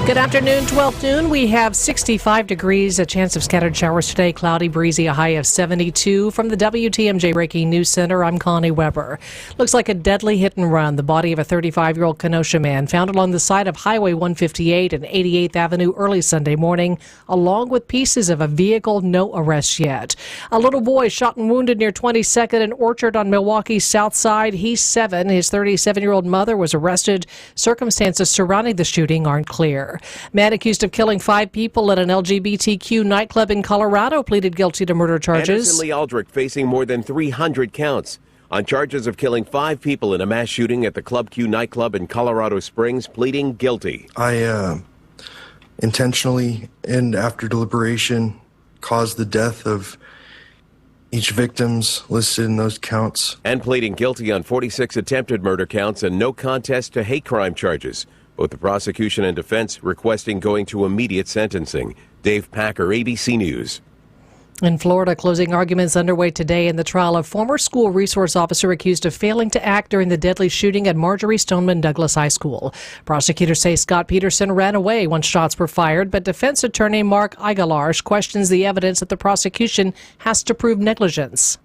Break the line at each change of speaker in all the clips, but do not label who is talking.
Good afternoon, 12 noon. We have 65 degrees, a chance of scattered showers today, cloudy, breezy, a high of 72. From the WTMJ Breaking News Center, I'm Connie Weber. Looks like a deadly hit and run. The body of a 35-year-old Kenosha man found along the side of Highway 158 and 88th Avenue early Sunday morning, along with pieces of a vehicle. No arrests yet. A little boy shot and wounded near 22nd and Orchard on Milwaukee's south side. He's 7. His 37-year-old mother was arrested. Circumstances surrounding the shooting aren't clear. Man accused of killing 5 people at an LGBTQ nightclub in Colorado pleaded guilty to murder charges.
Anderson Lee Aldrich facing more than 300 counts on charges of killing 5 people in a mass shooting at the Club Q nightclub in Colorado Springs, pleading guilty.
I intentionally and after deliberation caused the death of each victims listed in those counts.
And pleading guilty on 46 attempted murder counts and no contest to hate crime charges. Both the prosecution and defense requesting going to immediate sentencing. Dave Packer, ABC News.
In Florida, closing arguments underway today in the trial of former school resource officer accused of failing to act during the deadly shooting at Marjorie Stoneman Douglas High School. Prosecutors say Scott Peterson ran away once shots were fired, but defense attorney Mark Eigelarsh questions the evidence that the prosecution has to prove negligence.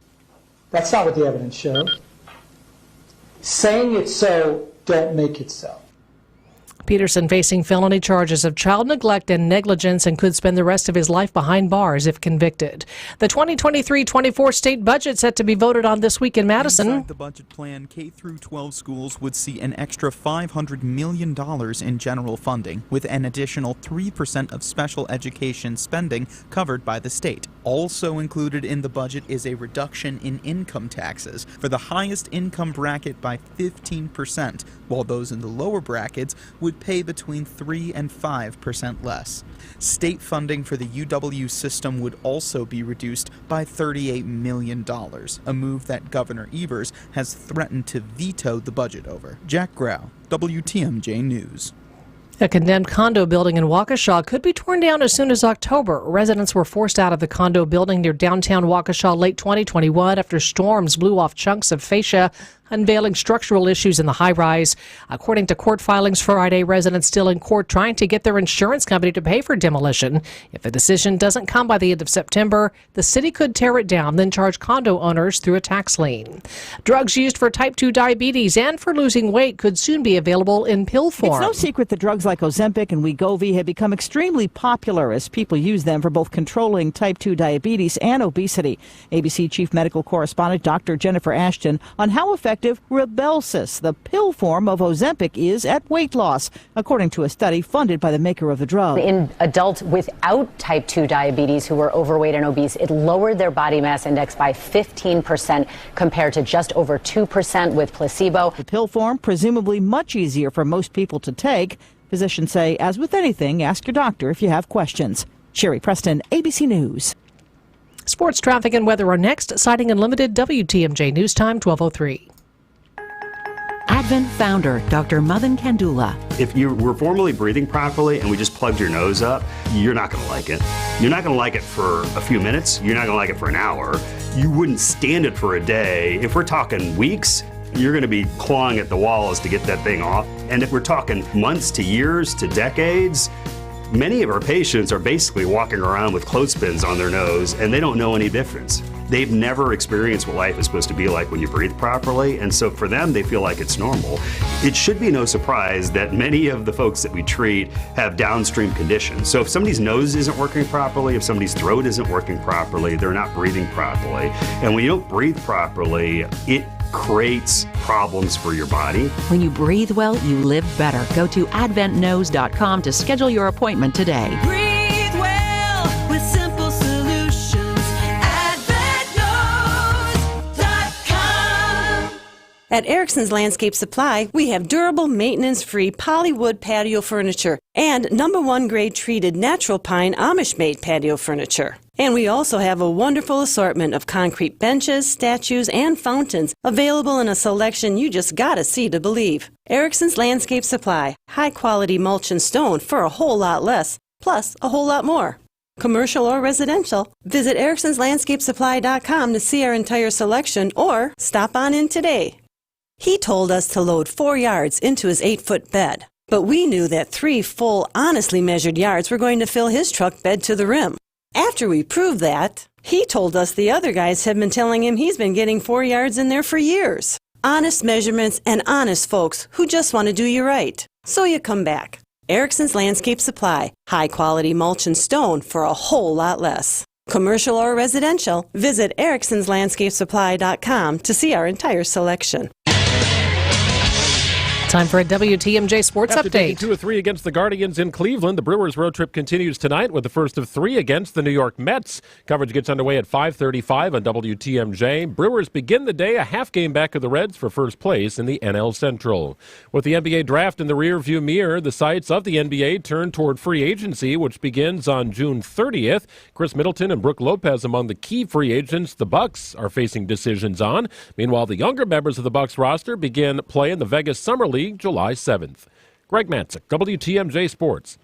That's not what the evidence showed. Saying it's so, don't make it so.
Peterson facing felony charges of child neglect and negligence and could spend the rest of his life behind bars if convicted. The 2023-24 state budget set to be voted on this week in Madison.
Inside the budget plan, K-12 schools would see an extra $500 million in general funding, with an additional 3% of special education spending covered by the state. Also included in the budget is a reduction in income taxes for the highest income bracket by 15%, while those in the lower brackets would pay between 3 and 5% less. State funding for the UW system would also be reduced by $38 million, a move that Governor Evers has threatened to veto the budget over. Jack Grau, WTMJ News.
A condemned condo building in Waukesha could be torn down as soon as October. Residents were forced out of the condo building near downtown Waukesha late 2021 after storms blew off chunks of fascia, unveiling structural issues in the high-rise. According to court filings Friday, residents still in court trying to get their insurance company to pay for demolition. If a decision doesn't come by the end of September, the city could tear it down, then charge condo owners through a tax lien. Drugs used for type 2 diabetes and for losing weight could soon be available in pill form.
It's no secret that drugs like Ozempic and Wegovy have become extremely popular as people use them for both controlling type 2 diabetes and obesity. ABC Chief Medical Correspondent Dr. Jennifer Ashton on how effective Rybelsus, the pill form of Ozempic, is at weight loss, according to a study funded by the maker of the drug.
In adults without type 2 diabetes who were overweight and obese, it lowered their body mass index by 15% compared to just over 2% with placebo.
The pill form, presumably much easier for most people to take. Physicians say, as with anything, ask your doctor if you have questions. Sherry Preston, ABC News.
Sports, traffic, and weather are next. Sighting Unlimited, WTMJ News Time, 12:03.
Advent founder Dr. Madan Kandula.
If you were formerly breathing properly and we just plugged your nose up, you're not going to like it. You're not going to like it for a few minutes. You're not going to like it for an hour. You wouldn't stand it for a day. If we're talking weeks, you're going to be clawing at the walls to get that thing off. And if we're talking months to years to decades, many of our patients are basically walking around with clothespins on their nose and they don't know any difference. They've never experienced what life is supposed to be like when you breathe properly, and so for them, they feel like it's normal. It should be no surprise that many of the folks that we treat have downstream conditions. So if somebody's nose isn't working properly, if somebody's throat isn't working properly, they're not breathing properly. And when you don't breathe properly, it creates problems for your body.
When you breathe well, you live better. Go to adventknows.com to schedule your appointment today.
Breathe well with simple solutions. adventknows.com.
At Erickson's Landscape Supply, we have durable, maintenance-free polywood patio furniture and #1 grade treated natural pine Amish-made patio furniture. And we also have a wonderful assortment of concrete benches, statues, and fountains available in a selection you just gotta see to believe. Erickson's Landscape Supply, high-quality mulch and stone for a whole lot less, plus a whole lot more. Commercial or residential, visit ericksonslandscapesupply.com to see our entire selection or stop on in today. He told us to load 4 yards into his 8-foot bed. But we knew that 3 full, honestly measured yards were going to fill his truck bed to the rim. After we proved that, he told us the other guys had been telling him he's been getting 4 yards in there for years. Honest measurements and honest folks who just want to do you right. So you come back. Erickson's Landscape Supply. High quality mulch and stone for a whole lot less. Commercial or residential, visit ericksonslandscapesupply.com to see our entire selection.
Time for a WTMJ Sports
After taking
Update.
2 of 3 against the Guardians in Cleveland, the Brewers' road trip continues tonight with the first of 3 against the New York Mets. Coverage gets underway at 5:35 on WTMJ. Brewers begin the day a half game back of the Reds for first place in the NL Central. With the NBA draft in the rearview mirror, the sights of the NBA turn toward free agency, which begins on June 30th. Chris Middleton and Brooke Lopez among the key free agents the Bucks are facing decisions on. Meanwhile, the younger members of the Bucks roster begin play in the Vegas Summer League July 7th. Greg Matzik, WTMJ Sports.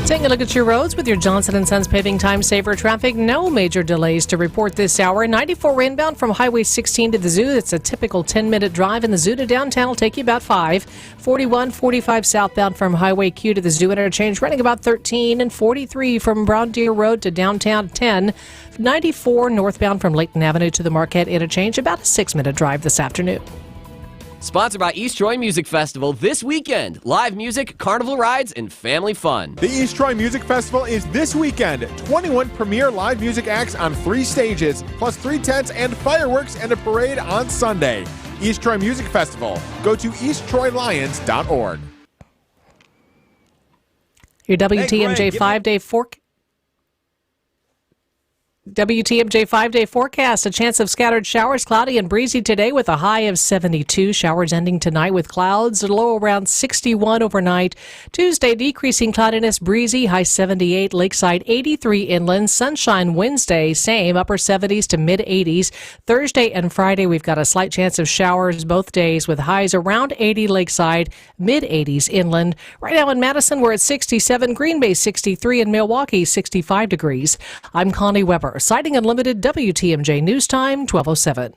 Taking a look at your roads with your Johnson & Sons Paving Time Saver traffic. No major delays to report this hour. 94 inbound from Highway 16 to the zoo. It's a typical 10-minute drive, and the zoo to downtown will take you about 5. 41, 45 southbound from Highway Q to the zoo interchange, running about 13, and 43 from Brown Deer Road to downtown 10. 94 northbound from Layton Avenue to the Marquette interchange, about a 6-minute drive this afternoon.
Sponsored by East Troy Music Festival this weekend. Live music, carnival rides, and family fun.
The East Troy Music Festival is this weekend. 21 premier live music acts on 3 stages, plus 3 tents and fireworks and a parade on Sunday. East Troy Music Festival. Go to easttroylions.org.
Your WTMJ 5-day forecast. WTMJ 5-day forecast. A chance of scattered showers, cloudy and breezy today with a high of 72. Showers ending tonight with clouds, a low around 61 overnight. Tuesday, decreasing cloudiness, breezy, high 78. Lakeside 83 inland. Sunshine Wednesday, same, upper 70s to mid 80s. Thursday and Friday, we've got a slight chance of showers both days with highs around 80 lakeside, mid 80s inland. Right now in Madison, we're at 67. Green Bay 63 and Milwaukee 65 degrees. I'm Connie Weber. Sighting Unlimited, WTMJ News Time, 12:07.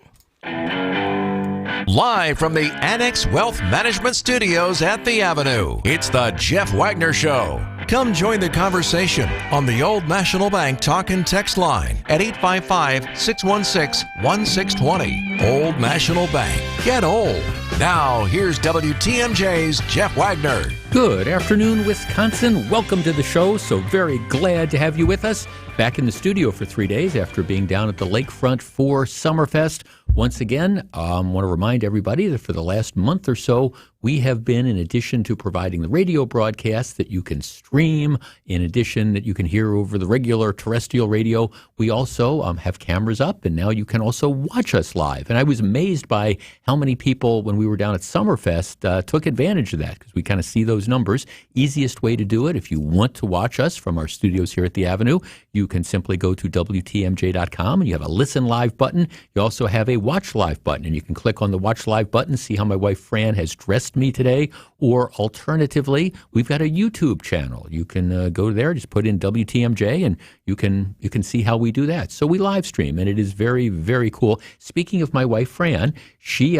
Live from the Annex Wealth Management Studios at the Avenue, it's the Jeff Wagner Show. Come join the conversation on the Old National Bank talk and text line at 855-616-1620. Old National Bank. Get old. Now, here's WTMJ's Jeff Wagner.
Good afternoon, Wisconsin. Welcome to the show. So very glad to have you with us. Back in the studio for 3 days after being down at the lakefront for Summerfest. Once again, I want to remind everybody that for the last month or so, we have been, in addition to providing the radio broadcasts that you can stream, in addition that you can hear over the regular terrestrial radio, we also have cameras up, and now you can also watch us live. And I was amazed by how many people, when we were down at Summerfest, took advantage of that, because we kind of see those numbers. Easiest way to do it, if you want to watch us from our studios here at the Avenue, you can simply go to WTMJ.com, and you have a Listen Live button. You also have a Watch Live button, and you can click on the Watch Live button, see how my wife Fran has dressed me today, or alternatively, we've got a YouTube channel. You can go there, just put in WTMJ, and you can see how we do that. So we live stream, and it is very, very cool. Speaking of my wife Fran, she's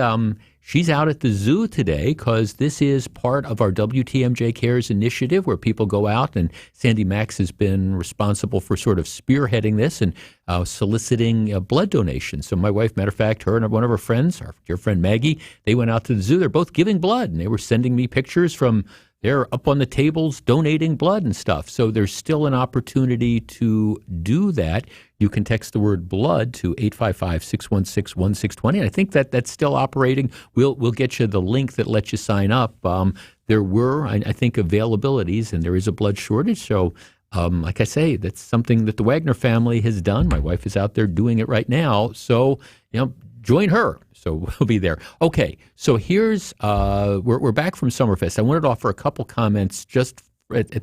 out at the zoo today because this is part of our WTMJ Cares initiative where people go out, and Sandy Max has been responsible for sort of spearheading this and soliciting blood donations. So my wife, matter of fact, her and one of her friends, our dear friend Maggie, they went out to the zoo. They're both giving blood, and they were sending me pictures from they're up on the tables donating blood and stuff. So there's still an opportunity to do that. You can text the word blood to 855-616-1620. And I think that's still operating. We'll get you the link that lets you sign up. There were, I think, availabilities, and there is a blood shortage. So like I say, that's something that the Wagner family has done. My wife is out there doing it right now. So, join her. So we'll be there. Okay, so here's, we're back from Summerfest. I wanted to offer a couple comments just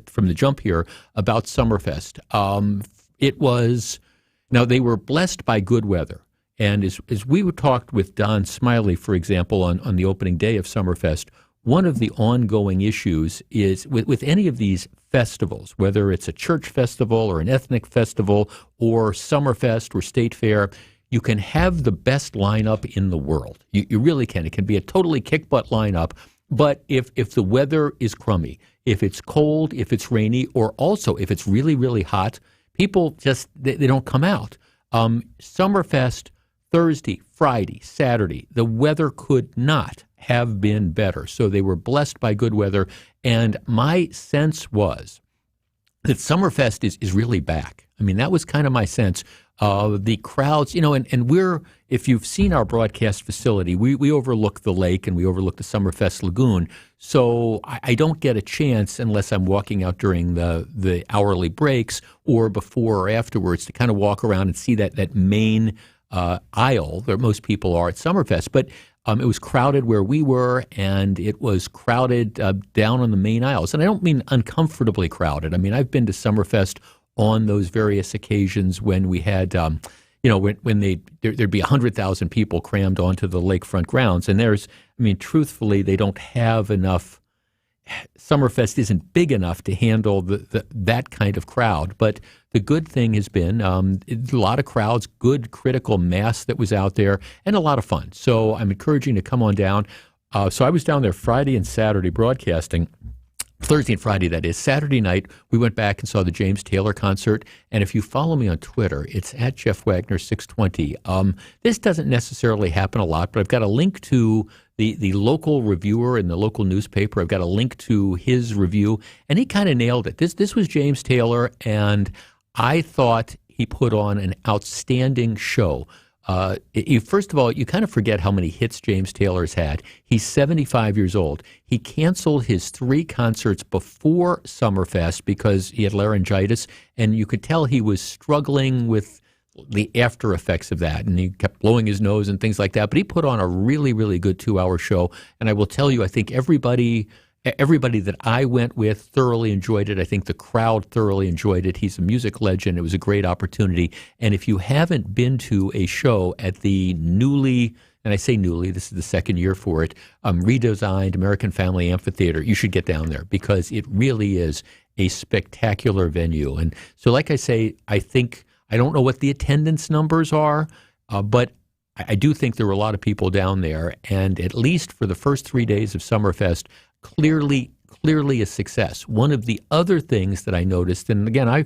from the jump here about Summerfest. Now they were blessed by good weather. And as we talked with Don Smiley, for example, on the opening day of Summerfest, one of the ongoing issues is with any of these festivals, whether it's a church festival or an ethnic festival or Summerfest or State Fair, you can have the best lineup in the world. You really can. It can be a totally kick-butt lineup, But if the weather is crummy, if it's cold, if it's rainy, or also if it's really, really hot, people just, they don't come out. Summerfest, Thursday, Friday, Saturday, the weather could not have been better. So they were blessed by good weather. And my sense was that Summerfest is really back. I mean, that was kind of my sense. The crowds, and we're, if you've seen our broadcast facility, we overlook the lake and we overlook the Summerfest Lagoon. So I don't get a chance unless I'm walking out during the hourly breaks or before or afterwards to kind of walk around and see that main aisle that most people are at Summerfest. But it was crowded where we were, and it was crowded down on the main aisles. And I don't mean uncomfortably crowded. I mean, I've been to Summerfest on those various occasions when we had, when there'd be 100,000 people crammed onto the lakefront grounds. And truthfully, they don't have enough. Summerfest isn't big enough to handle that kind of crowd. But the good thing has been a lot of crowds, good critical mass that was out there, and a lot of fun. So I'm encouraging to come on down. So I was down there Friday and Saturday broadcasting. Thursday and Friday, that is. Saturday night, we went back and saw the James Taylor concert. And if you follow me on Twitter, it's at Jeff Wagner 620. This doesn't necessarily happen a lot, but I've got a link to the local reviewer in the local newspaper. I've got a link to his review, and he kind of nailed it. This was James Taylor, and I thought he put on an outstanding show. First of all, you kind of forget how many hits James Taylor's had. He's 75 years old. He canceled his 3 concerts before Summerfest because he had laryngitis, and you could tell he was struggling with the after effects of that, and he kept blowing his nose and things like that. But he put on a really, really good 2-hour show, and I will tell you, I think everybody that I went with thoroughly enjoyed it. I think the crowd thoroughly enjoyed it. He's a music legend. It was a great opportunity. And if you haven't been to a show at the newly, and I say newly, this is the second year for it, redesigned American Family Amphitheater, you should get down there because it really is a spectacular venue. And so, like I say, I don't know what the attendance numbers are, but I do think there were a lot of people down there. And at least for the first 3 days of Summerfest, clearly a success. One of the other things that I noticed, and again, I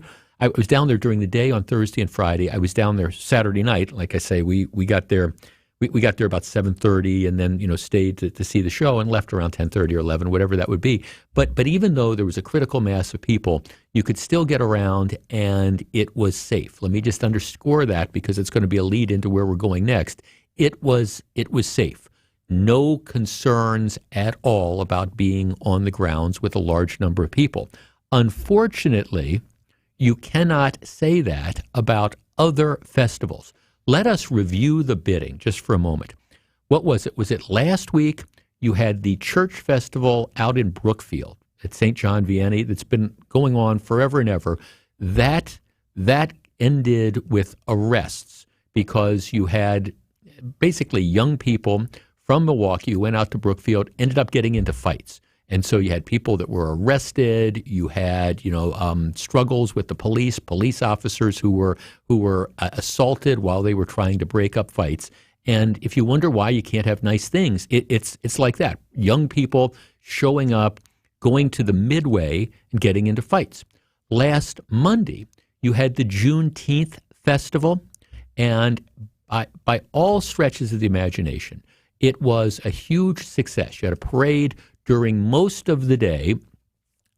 was down there during the day on Thursday and Friday. I was down there Saturday night. Like I say, we got there about 7:30, and then stayed to see the show and left around 10:30 or 11, whatever that would be. But even though there was a critical mass of people, you could still get around, and it was safe. Let me just underscore that because it's going to be a lead into where we're going next. It was safe. No concerns at all about being on the grounds with a large number of people. Unfortunately, you cannot say that about other festivals. Let us review the bidding just for a moment. What was it? Was it last week you had the church festival out in Brookfield at St. John Vianney that's been going on forever and ever? That ended with arrests because you had basically young people from Milwaukee who went out to Brookfield, ended up getting into fights. And so you had people that were arrested. You had, struggles with the police officers who were assaulted while they were trying to break up fights. And if you wonder why you can't have nice things, it's like that. Young people showing up, going to the Midway and getting into fights. Last Monday, you had the Juneteenth festival, and by all stretches of the imagination, it was a huge success. You had a parade during most of the day.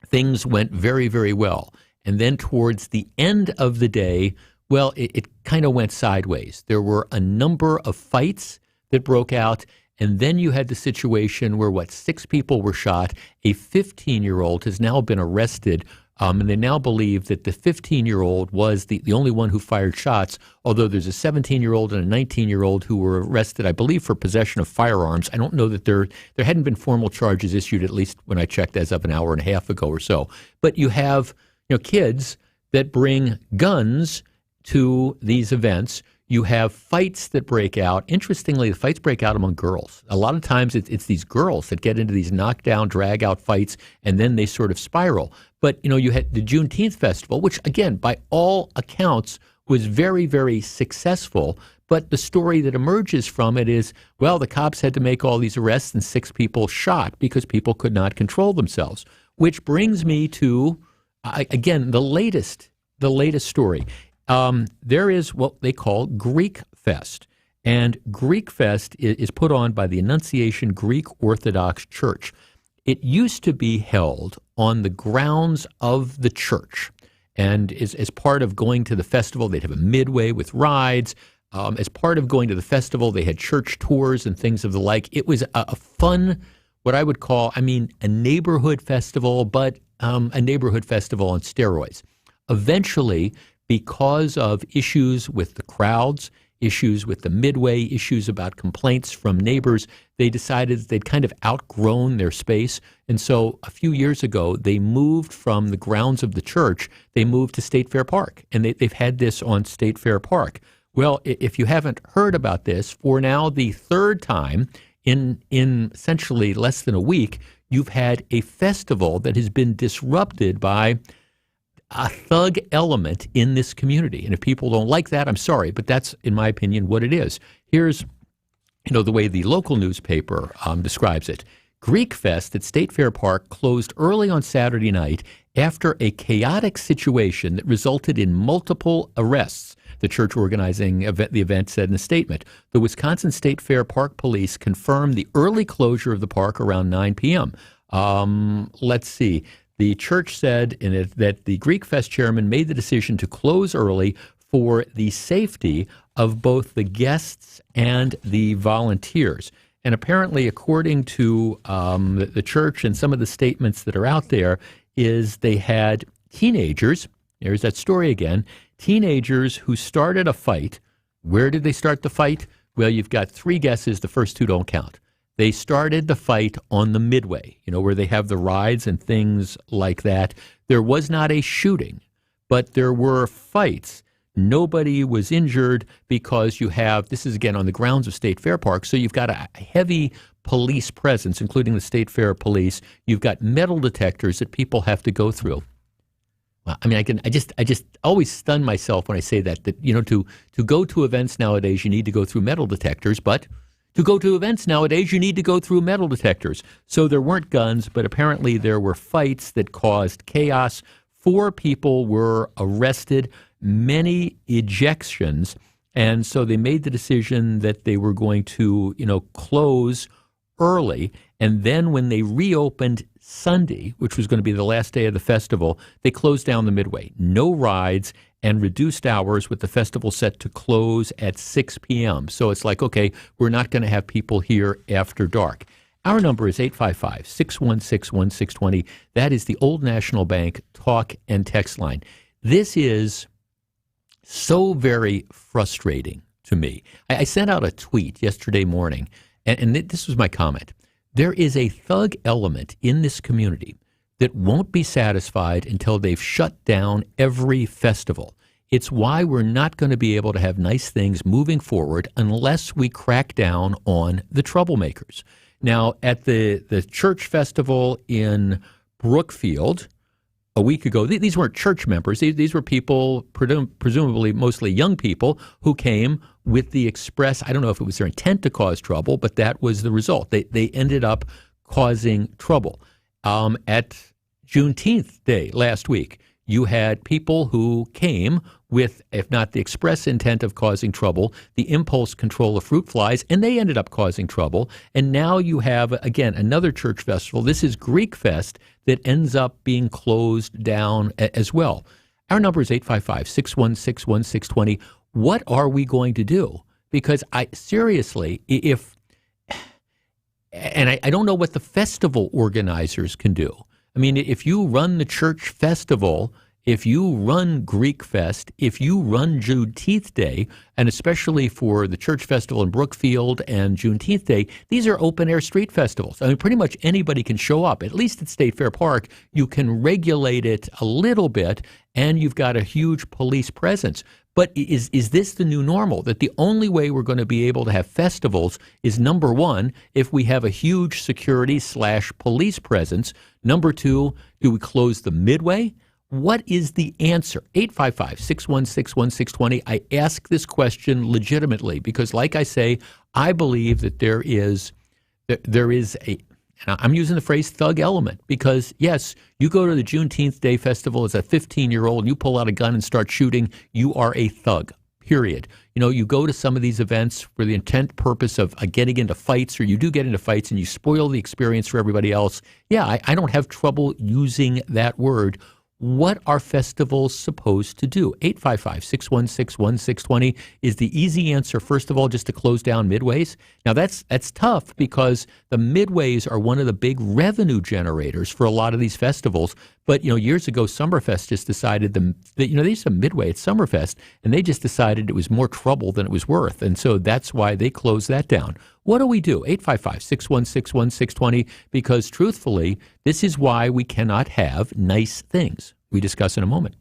Things went very, very well. And then towards the end of the day, well, it kind of went sideways. There were a number of fights that broke out. And then you had the situation where, 6 people were shot. A 15-year-old has now been arrested. And they now believe that the 15-year-old was the only one who fired shots, although there's a 17-year-old and a 19-year-old who were arrested, I believe, for possession of firearms. I don't know that there hadn't been formal charges issued, at least when I checked as of an hour and a half ago or so. But you have kids that bring guns to these events. You have fights that break out. Interestingly, the fights break out among girls. A lot of times it's these girls that get into these knockdown, drag-out fights, and then they sort of spiral. But, you had the Juneteenth festival, which, again, by all accounts, was very, very successful. But the story that emerges from it is, well, the cops had to make all these arrests and 6 people shot because people could not control themselves. Which brings me to, again, the latest story. There is what they call Greek Fest. And Greek Fest is put on by the Annunciation Greek Orthodox Church. It used to be held on the grounds of the church. And as part of going to the festival, they'd have a midway with rides. As part of going to the festival, they had church tours and things of the like. It was a fun, what I would call, a neighborhood festival, but a neighborhood festival on steroids. Eventually, because of issues with the crowds, issues with the midway, issues about complaints from neighbors, they decided that they'd kind of outgrown their space. And so a few years ago, they moved from the grounds of the church, they moved to State Fair Park. And they've had this on State Fair Park. Well, if you haven't heard about this, for now the third time in essentially less than a week, you've had a festival that has been disrupted by a thug element in this community. And if people don't like that, I'm sorry, but that's, in my opinion, what it is. Here's, the way the local newspaper describes it. Greek Fest at State Fair Park closed early on Saturday night after a chaotic situation that resulted in multiple arrests. The church organizing the event said in a statement. The Wisconsin State Fair Park Police confirmed the early closure of the park around 9 p.m. Let's see. The church said in it that the Greek Fest chairman made the decision to close early for the safety of both the guests and the volunteers. And apparently, according to the church and some of the statements that are out there, is they had teenagers, there's that story again, teenagers who started a fight. Where did they start the fight? Well, you've got 3 guesses. The first 2 don't count. They started the fight on the midway, where they have the rides and things like that. There was not a shooting, but there were fights. Nobody was injured because you have, this is again on the grounds of State Fair Park, so you've got a heavy police presence, including the State Fair Police. You've got metal detectors that people have to go through. Well, I just always stun myself when I say that to go to events nowadays, you need to go through metal detectors, but to go to events nowadays, you need to go through metal detectors. So there weren't guns, but apparently there were fights that caused chaos. 4 people were arrested, many ejections. And so they made the decision that they were going to, close early. And then when they reopened Sunday, which was going to be the last day of the festival, they closed down the midway. No rides and reduced hours, with the festival set to close at 6 p.m. So it's like, okay, we're not going to have people here after dark. Our number is 855-616-1620. That is the Old National Bank talk and text line. This is so very frustrating to me. I sent out a tweet yesterday morning, and this was my comment. There is a thug element in this community that won't be satisfied until they've shut down every festival. It's why we're not going to be able to have nice things moving forward unless we crack down on the troublemakers. Now, at the church festival in Brookfield a week ago, these weren't church members. These were people, presumably mostly young people, who came with the express, I don't know if it was their intent to cause trouble, but that was the result. They ended up causing trouble. At Juneteenth Day last week, you had people who came with, if not the express intent of causing trouble, the impulse control of fruit flies, and they ended up causing trouble. And now you have, again, another church festival. This is Greek Fest that ends up being closed down as well. Our number is 855-616-1620. What are we going to do? Because I seriously, I don't know what the festival organizers can do. I mean, if you run the church festival, if you run Greek Fest, if you run Juneteenth Day, and especially for the church festival in Brookfield and Juneteenth Day, these are open-air street festivals. I mean, pretty much anybody can show up. At least at State Fair Park, you can regulate it a little bit, and you've got a huge police presence. But is this the new normal, that the only way we're going to be able to have festivals is, number one, if we have a huge security/police presence? Number two, do we close the midway? What is the answer? 855-616-1620. I ask this question legitimately because, like I say, I believe that there is a, and I'm using the phrase thug element because, yes, you go to the Juneteenth Day Festival as a 15-year-old and you pull out a gun and start shooting, you are a thug, period. You know, you go to some of these events for the intent purpose of getting into fights, or you do get into fights and you spoil the experience for everybody else. Yeah, I don't have trouble using that word. What are festivals supposed to do? 855-616-1620 is the easy answer, first of all, just to close down midways. Now, that's tough because the midways are one of the big revenue generators for a lot of these festivals. But, years ago, Summerfest just decided they used to midway at Summerfest, and they just decided it was more trouble than it was worth. And so that's why they closed that down. What do we do? 855-616-1620, because truthfully, this is why we cannot have nice things. We discuss in a moment.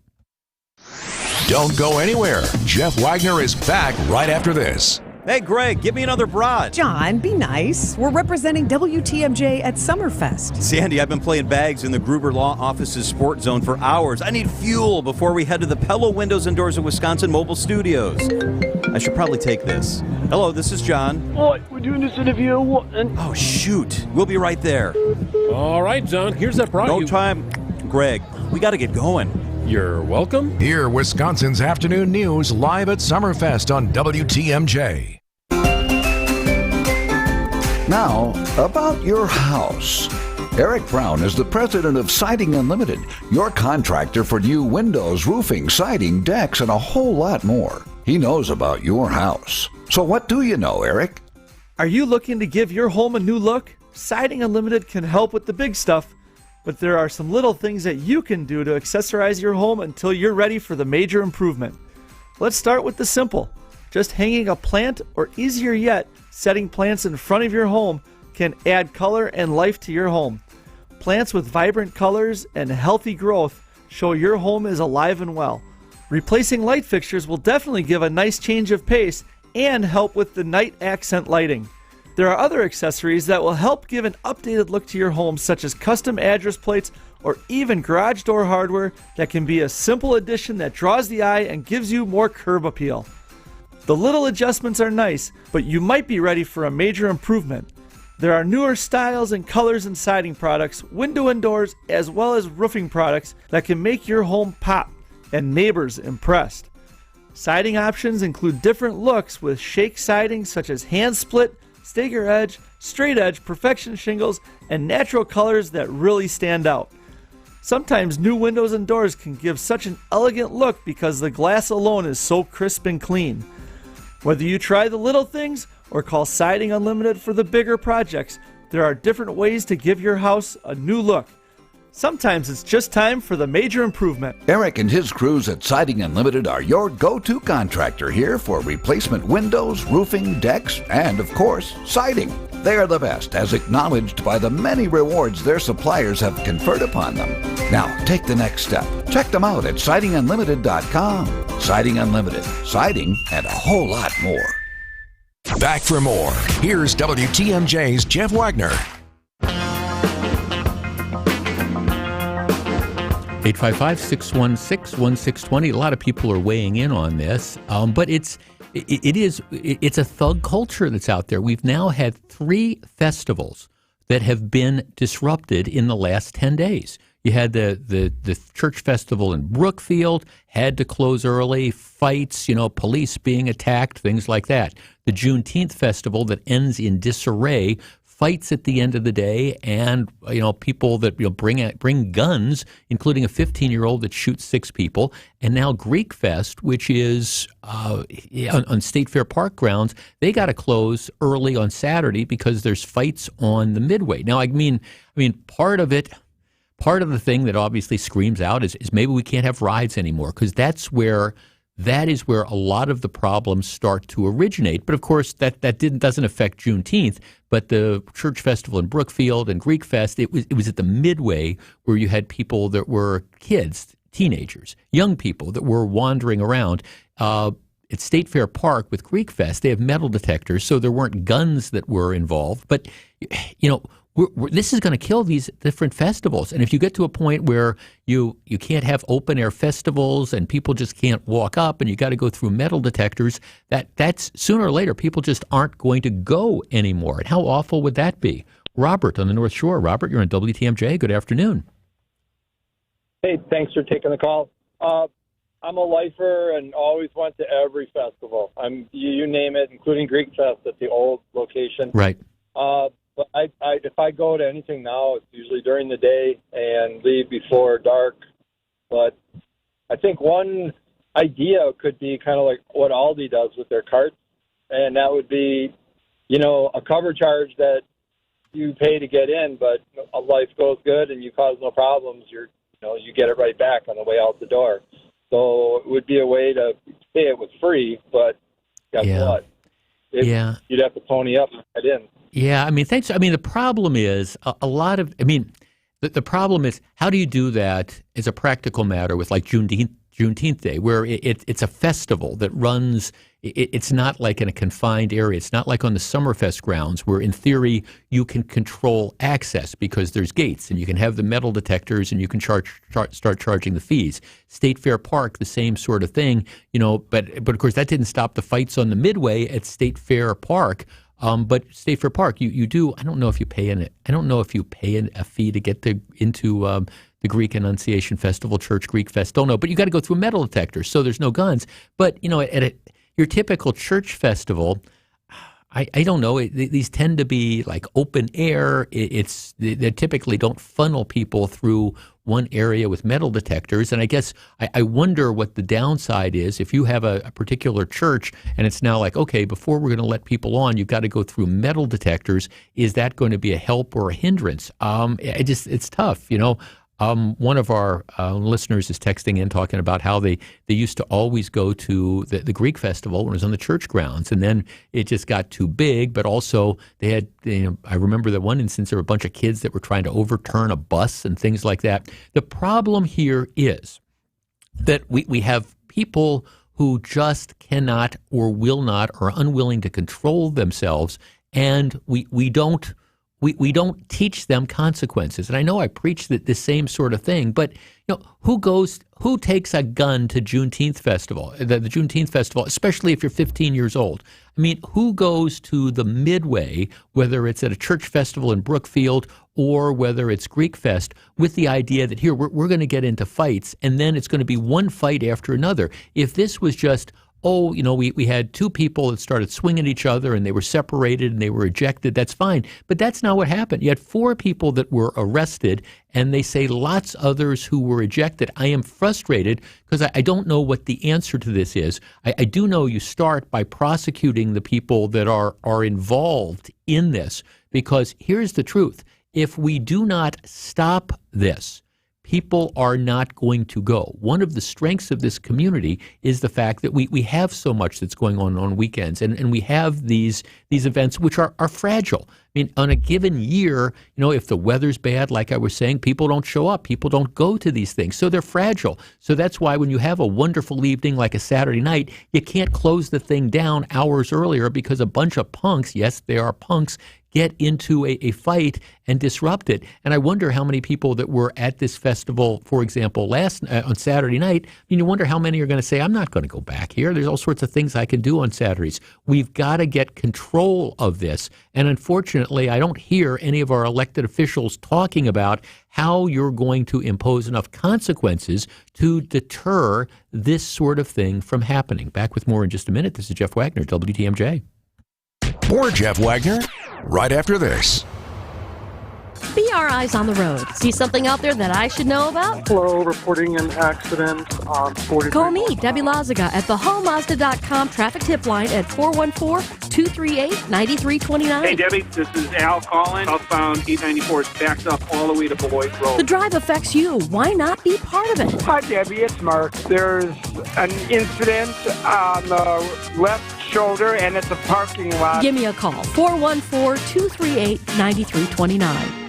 Don't go anywhere. Jeff Wagner is back right after this.
Hey, Greg, give me another broad.
John, be nice. We're representing WTMJ at Summerfest.
Sandy, I've been playing bags in the Gruber Law Office's Sport Zone for hours. I need fuel before we head to the Pello Windows and Doors of Wisconsin Mobile Studios. I should probably take this. Hello, this is John.
What? We're doing this interview? What?
Oh, shoot. We'll be right there.
All right, John, here's that broad.
No time. Greg, we got to get going.
You're welcome.
Hear Wisconsin's afternoon news live at Summerfest on WTMJ.
Now, about your house. Eric Brown is the president of Siding Unlimited, your contractor for new windows, roofing, siding, decks, and a whole lot more. He knows about your house. So what do you know, Eric?
Are you looking to give your home a new look? Siding Unlimited can help with the big stuff, but there are some little things that you can do to accessorize your home until you're ready for the major improvement. Let's start with the simple. Just hanging a plant, or easier yet, setting plants in front of your home can add color and life to your home. Plants with vibrant colors and healthy growth show your home is alive and well. Replacing light fixtures will definitely give a nice change of pace and help with the night accent lighting. There are other accessories that will help give an updated look to your home, such as custom address plates or even garage door hardware that can be a simple addition that draws the eye and gives you more curb appeal. The little adjustments are nice, but you might be ready for a major improvement. There are newer styles and colors in siding products, window and doors, as well as roofing products that can make your home pop and neighbors impressed. Siding options include different looks with shake siding such as hand split, Stager edge, straight edge, perfection shingles, and natural colors that really stand out. Sometimes new windows and doors can give such an elegant look because the glass alone is so crisp and clean. Whether you try the little things or call Siding Unlimited for the bigger projects, there are different ways to give your house a new look. Sometimes it's just time for the major improvement.
Eric and his crews at Siding Unlimited are your go-to contractor here for replacement windows, roofing, decks, and, of course, siding. They are the best, as acknowledged by the many rewards their suppliers have conferred upon them. Now, take the next step. Check them out at sidingunlimited.com. Siding Unlimited. Siding and a whole lot more.
Back for more. Here's WTMJ's Jeff Wagner.
855-616-1620. A lot of people are weighing in on this, but it's a thug culture that's out there. We've now had 3 festivals that have been disrupted in the last 10 days. You had the church festival in Brookfield, had to close early, fights, police being attacked, things like that. The Juneteenth festival that ends in disarray, fights at the end of the day, and people that bring guns, including a 15-year-old that shoots 6 people, and now Greek Fest, which is on State Fair Park grounds. They got to close early on Saturday because there's fights on the Midway. Now, I mean, part of the thing that obviously screams out is maybe we can't have rides anymore, because that is where a lot of the problems start to originate. But of course, that doesn't affect Juneteenth. But the church festival in Brookfield and Greek Fest, it was at the Midway where you had people that were kids, teenagers, young people that were wandering around. At State Fair Park with Greek Fest, they have metal detectors, so there weren't guns that were involved. But this is going to kill these different festivals. And if you get to a point where you can't have open air festivals and people just can't walk up and you got to go through metal detectors, that's sooner or later people just aren't going to go anymore. And how awful would that be? Robert on the North Shore. Robert, you're on WTMJ. Good afternoon.
Hey, thanks for taking the call. I'm a lifer and always went to every festival. You name it, including Greek Fest at the old location.
Right.
But if I go to anything now, it's usually during the day and leave before dark. But I think one idea could be kind of like what Aldi does with their carts, and that would be, a cover charge that you pay to get in, but life goes good and you cause no problems. You get it right back on the way out the door. So it would be a way to say it was free, but guess what? You'd have to pony up and get in.
Yeah, thanks. The problem is the problem is how do you do that as a practical matter with like Juneteenth Day, where it's a festival that runs. It's not like in a confined area. It's not like on the Summerfest grounds where, in theory, you can control access because there's gates and you can have the metal detectors and you can start charging the fees. State Fair Park, the same sort of thing, But of course, that didn't stop the fights on the Midway at State Fair Park. But State Fair Park, you do. I don't know if you pay a fee to get into the Greek Annunciation Festival, Church Greek Fest. Don't know, but you got to go through metal detectors, so there's no guns. But at your typical church festival, I don't know. These tend to be like open air. They typically don't funnel people through one area with metal detectors. And I guess I wonder what the downside is if you have a particular church and it's now like, okay, before we're going to let people on, you've got to go through metal detectors. Is that going to be a help or a hindrance? It's tough, One of our listeners is texting in talking about how they used to always go to the Greek festival when it was on the church grounds, and then it just got too big. But also they had, I remember that one instance there were a bunch of kids that were trying to overturn a bus and things like that. The problem here is that we have people who just cannot or will not or are unwilling to control themselves, and we don't teach them consequences. And I know I preach the same sort of thing, but who takes a gun to Juneteenth Festival, the Juneteenth Festival, especially if you're 15 years old? Who goes to the Midway, whether it's at a church festival in Brookfield or whether it's Greek Fest, with the idea that here we're going to get into fights and then it's going to be one fight after another? If this was just, we had two people that started swinging at each other and they were separated and they were ejected, that's fine. But that's not what happened. You had 4 people that were arrested and they say lots others who were ejected. I am frustrated because I don't know what the answer to this is. I do know you start by prosecuting the people that are involved in this, because here's the truth. If we do not stop this, people are not going to go. One of the strengths of this community is the fact that we have so much that's going on weekends, and we have these events which are fragile. On a given year, if the weather's bad, like I was saying, people don't show up. People don't go to these things. So they're fragile. So that's why when you have a wonderful evening like a Saturday night, you can't close the thing down hours earlier because a bunch of punks, yes, they are punks, get into a fight and disrupt it. And I wonder how many people that were at this festival, for example, on Saturday night, you wonder how many are going to say, I'm not going to go back here. There's all sorts of things I can do on Saturdays. We've got to get control of this. And unfortunately, I don't hear any of our elected officials talking about how you're going to impose enough consequences to deter this sort of thing from happening. Back with more in just a minute. This is Jeff Wagner, WTMJ.
More Jeff Wagner right after this.
Be our eyes on the road. See something out there that I should know about?
Hello, reporting an accident on 43.
Call me, Debbie Lazaga, at the HallMazda.com traffic tip line at 414-238-9329.
Hey, Debbie, this is Al calling. Southbound 894 is backed up all the way to Boyd Road.
The drive affects you. Why not be part of it?
Hi, Debbie. It's Mark. There's an incident on the left shoulder, and it's a parking lot.
Give me a call, 414-238-9329.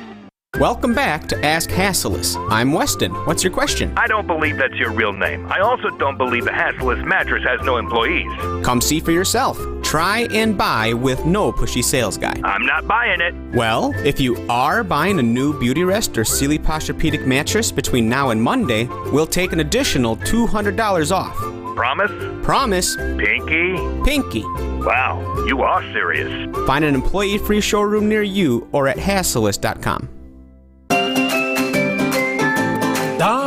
Welcome back to Ask Hasselus. I'm Weston. What's your question?
I don't believe that's your real name. I also don't believe the Hasselus mattress has no employees.
Come see for yourself. try and buy with no pushy sales guy.
I'm not buying it.
Well, if you are buying a new Beauty Rest or Sealy Posturepedic mattress between now and Monday, we'll take an additional $200 off.
Promise?
Promise.
Pinky?
Pinky.
Wow, you are serious.
Find an employee-free showroom near you or at Hasselist.com.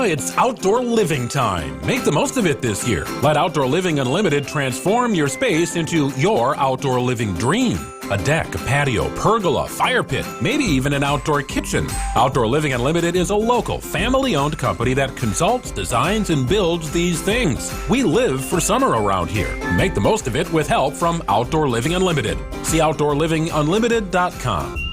It's outdoor living time. Make the most of it this year. Let Outdoor Living Unlimited transform your space into your outdoor living dream. A deck, a patio, pergola, fire pit, maybe even an outdoor kitchen. Outdoor Living Unlimited is a local, family-owned company that consults, designs, and builds these things. We live for summer around here. Make the most of it with help from Outdoor Living Unlimited. See OutdoorLivingUnlimited.com.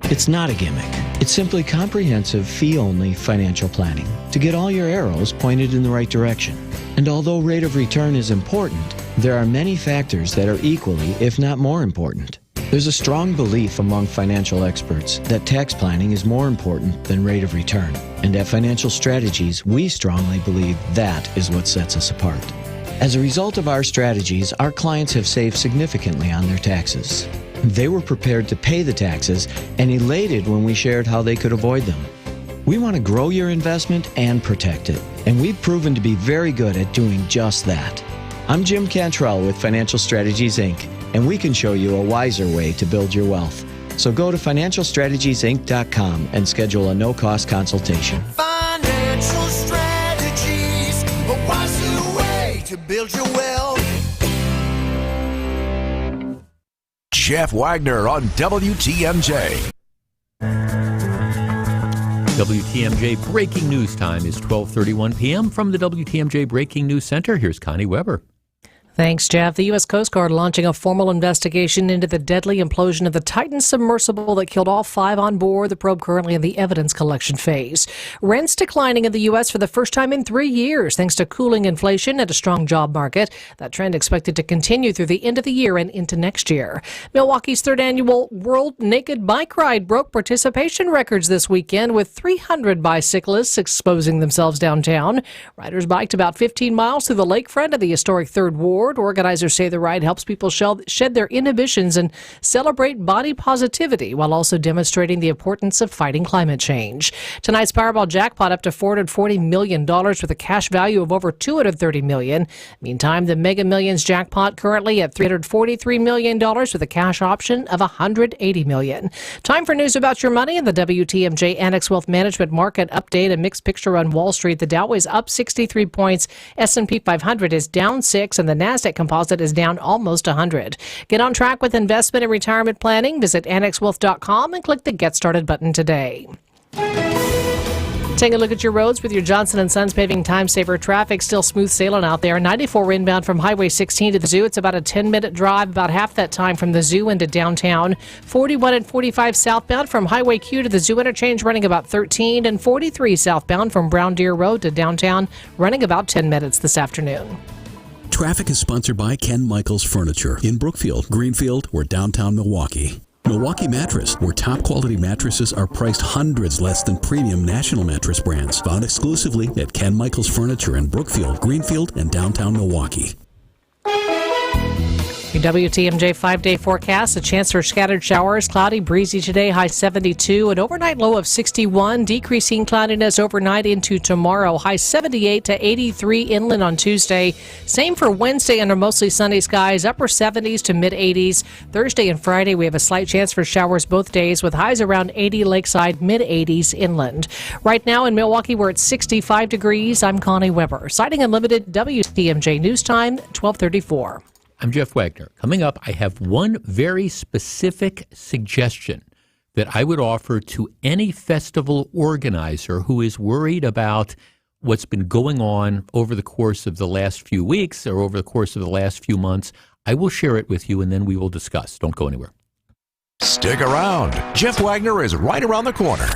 It's not a gimmick. It's simply comprehensive, fee-only financial planning to get all your arrows pointed in the right direction. And although rate of return is important, there are many factors that are equally, if not more important. There's a strong belief among financial experts that tax planning is more important than rate of return. And at Financial Strategies, we strongly believe that is what sets us apart. As a result of our strategies, our clients have saved significantly on their taxes. They were prepared to pay the taxes and elated when we shared how they could avoid them. We want to grow your investment and protect it, and we've proven to be very good at doing just that. I'm Jim Cantrell with Financial Strategies, Inc., and we can show you a wiser way to build your wealth. So go to financialstrategiesinc.com and schedule a no-cost consultation.
Financial strategies, a wiser way to build your wealth.
Jeff Wagner on WTMJ.
WTMJ Breaking News Time is 12:31 p.m. From the WTMJ Breaking News Center, here's Connie Weber.
Thanks, Jeff. The U.S. Coast Guard launching a formal investigation into the deadly implosion of the Titan submersible that killed all 5 on board. The probe currently in the evidence collection phase. Rents declining in the U.S. for the first time in 3 years, thanks to cooling inflation and a strong job market. That trend expected to continue through the end of the year and into next year. Milwaukee's 3rd annual World Naked Bike Ride broke participation records this weekend, with 300 bicyclists exposing themselves downtown. Riders biked about 15 miles through the lakefront of the historic 3rd Ward. Organizers say the ride helps people shed their inhibitions and celebrate body positivity while also demonstrating the importance of fighting climate change. Tonight's Powerball jackpot up to $440 million with a cash value of over $230 million. Meantime, the Mega Millions jackpot currently at $343 million with a cash option of $180 million. Time for news about your money and the WTMJ Annex Wealth Management Market Update. A mixed picture on Wall Street. The Dow is up 63 points. S&P 500 is down 6 and the Nasdaq Composite is down almost 100. Get on track with investment and retirement planning. Visit annexwealth.com and click the Get Started button today. Taking a look at your roads with your Johnson & Sons Paving Time Saver traffic. Still smooth sailing out there. 94 inbound from Highway 16 to the Zoo. It's about a 10-minute drive, about half that time from the Zoo into downtown. 41 and 45 southbound from Highway Q to the Zoo interchange running about 13, and 43 southbound from Brown Deer Road to downtown running about 10 minutes this afternoon.
Traffic is sponsored by Ken Michaels Furniture in Brookfield, Greenfield, or downtown Milwaukee. Milwaukee Mattress, where top quality mattresses are priced hundreds less than premium national mattress brands. Found exclusively at Ken Michaels Furniture in Brookfield, Greenfield, and downtown Milwaukee.
Your WTMJ 5-day forecast, a chance for scattered showers, cloudy, breezy today, high 72, an overnight low of 61, decreasing cloudiness overnight into tomorrow, high 78 to 83 inland on Tuesday. Same for Wednesday under mostly sunny skies, upper 70s to mid 80s. Thursday and Friday, we have a slight chance for showers both days with highs around 80 lakeside, mid 80s inland. Right now in Milwaukee, we're at 65 degrees. I'm Connie Weber. Sighting Unlimited, WTMJ News Time, 12:34.
I'm Jeff Wagner. Coming up, I have one very specific suggestion that I would offer to any festival organizer who is worried about what's been going on over the course of the last few weeks or over the course of the last few months. I will share it with you, and then we will discuss. Don't go anywhere.
Stick around. Jeff Wagner is right around the corner.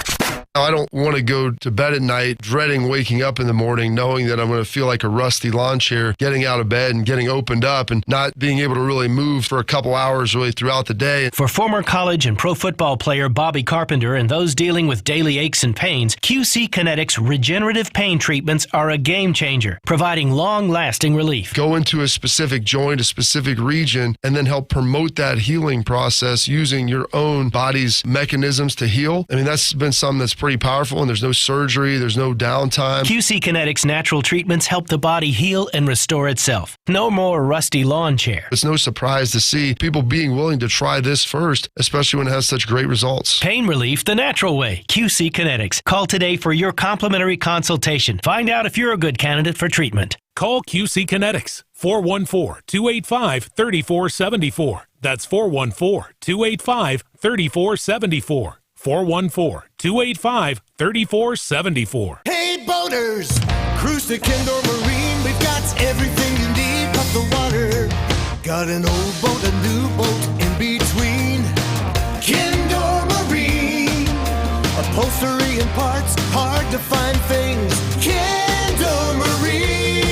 I don't want to go to bed at night dreading waking up in the morning knowing that I'm going to feel like a rusty lawn chair getting out of bed and getting opened up and not being able to really move for a couple hours really throughout the day.
For former college and pro football player Bobby Carpenter and those dealing with daily aches and pains, QC Kinetics regenerative pain treatments are a game changer, providing long-lasting relief.
Go into a specific joint, a specific region, and then help promote that healing process using your own body's mechanisms to heal. I mean, that's been something that's pretty powerful, and there's no surgery, there's no downtime.
QC Kinetics natural treatments help the body heal and restore itself. No more rusty lawn chair.
It's no surprise to see people being willing to try this first, especially when it has such great results.
Pain relief the natural way. QC Kinetics. Call today for your complimentary consultation. Find out if you're a good candidate for treatment.
Call QC Kinetics, 414-285-3474. That's 414-285-3474. 414-285-3474.
Hey boaters, cruise to Kendor Marine. We've got everything you need but the water. Got an old boat, a new boat in between. Kendor Marine, upholstery and parts, hard to find things. Kendor Marine.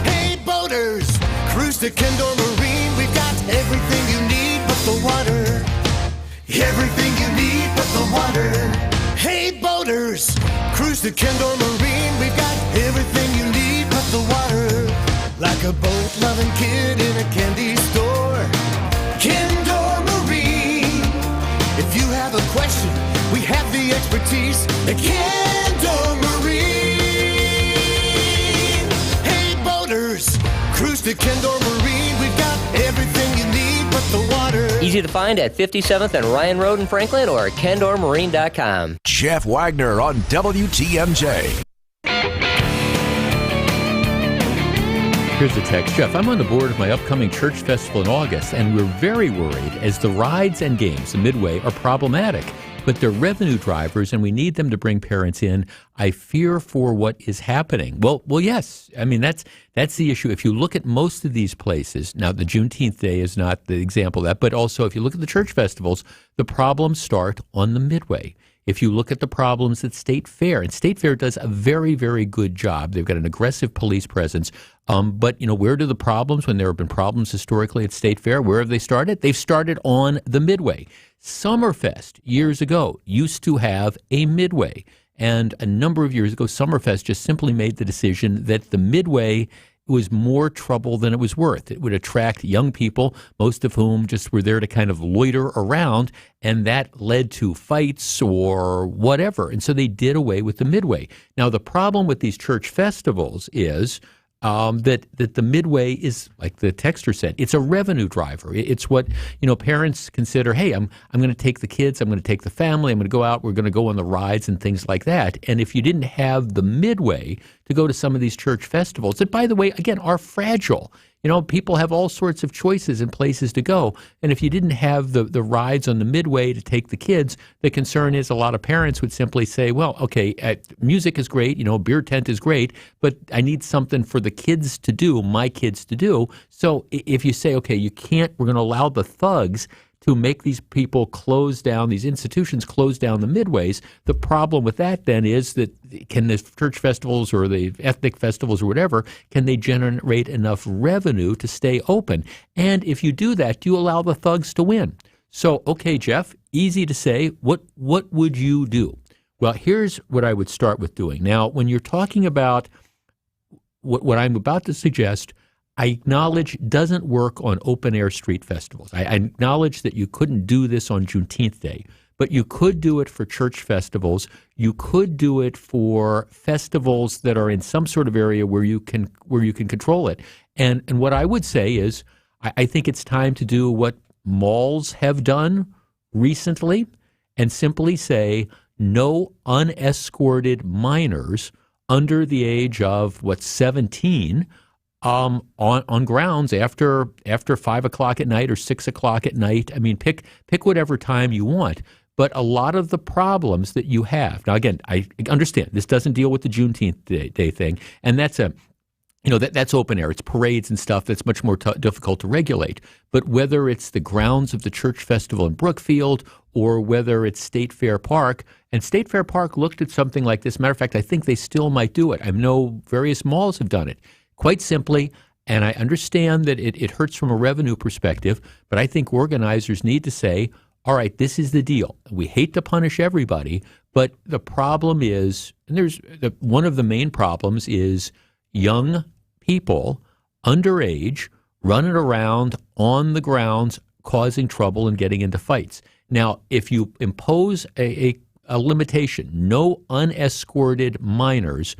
Hey boaters, cruise to Kendor Marine. We've got everything you need but the water. Everything you need but the water. Hey boaters, cruise to Kendor Marine. We've got everything you need but the water. Like a boat-loving kid in a candy store. Kendor Marine. If you have a question, we have the expertise at Kendor Marine. Hey boaters, cruise to Kendor Marine. We've got everything you need but the water.
Easy to find at 57th and Ryan Road in Franklin or at KendorMarine.com.
Jeff Wagner on WTMJ.
Here's the text. Jeff, I'm on the board of my upcoming church festival in August, and we're very worried as the rides and games, the Midway, are problematic. But they're revenue drivers, and we need them to bring parents in. I fear for what is happening. Well, yes. I mean, that's the issue. If you look at most of these places, now the Juneteenth Day is not the example of that, but also if you look at the church festivals, the problems start on the Midway. If you look at the problems at State Fair, and State Fair does a very, very good job. They've got an aggressive police presence. But, where do the problems, when there have been problems historically at State Fair, where have they started? They've started on the Midway. Summerfest, years ago, used to have a Midway. And a number of years ago, Summerfest just simply made the decision that the Midway was more trouble than it was worth. It would attract young people, most of whom just were there to kind of loiter around, and that led to fights or whatever. And so they did away with the Midway. Now, the problem with these church festivals is that the Midway is, like the texter said, it's a revenue driver. It's what, parents consider, hey, I'm going to take the kids, I'm going to take the family, I'm going to go out, we're going to go on the rides and things like that. And if you didn't have the Midway to go to some of these church festivals, that, by the way, again, are fragile. People have all sorts of choices and places to go. And if you didn't have the rides on the Midway to take the kids, the concern is a lot of parents would simply say, well, okay, music is great, beer tent is great, but I need something for the kids to do, my kids to do. So if you say, okay, we're going to allow the thugs to make these people close down, these institutions close down the Midways. The problem with that then is that can the church festivals or the ethnic festivals or whatever, can they generate enough revenue to stay open? And if you do that, do you allow the thugs to win? So, okay, Jeff, easy to say. What would you do? Well, here's what I would start with doing. Now, when you're talking about what I'm about to suggest, I acknowledge doesn't work on open-air street festivals. I acknowledge that you couldn't do this on Juneteenth Day, but you could do it for church festivals. You could do it for festivals that are in some sort of area where you can control it. And what I would say is I think it's time to do what malls have done recently and simply say no unescorted minors under the age of, 17 on grounds after 5 o'clock at night or 6 o'clock at night. I mean, pick whatever time you want. But a lot of the problems that you have now, again, I understand this doesn't deal with the Juneteenth Day thing, and that's that's open air. It's parades and stuff that's much more difficult to regulate. But whether it's the grounds of the church festival in Brookfield or whether it's State Fair Park, and State Fair Park looked at something like this. Matter of fact, I think they still might do it. I know various malls have done it. Quite simply, and I understand that it hurts from a revenue perspective, but I think organizers need to say, all right, this is the deal. We hate to punish everybody, but the problem is, and one of the main problems is young people, underage, running around on the grounds, causing trouble and getting into fights. Now, if you impose a limitation, no unescorted minors,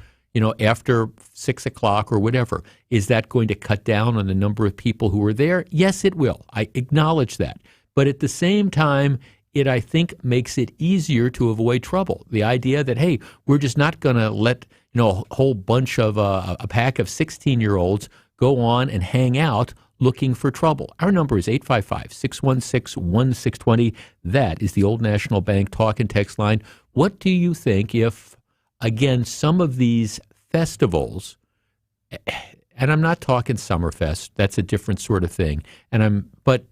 after 6 o'clock or whatever, is that going to cut down on the number of people who are there? Yes, it will. I acknowledge that. But at the same time, it, I think, makes it easier to avoid trouble. The idea that, hey, we're just not going to let a whole bunch of a pack of 16-year-olds go on and hang out looking for trouble. Our number is 855-616-1620. That is the Old National Bank talk and text line. What do you think if, again, some of these festivals, and I'm not talking Summerfest, that's a different sort of thing, but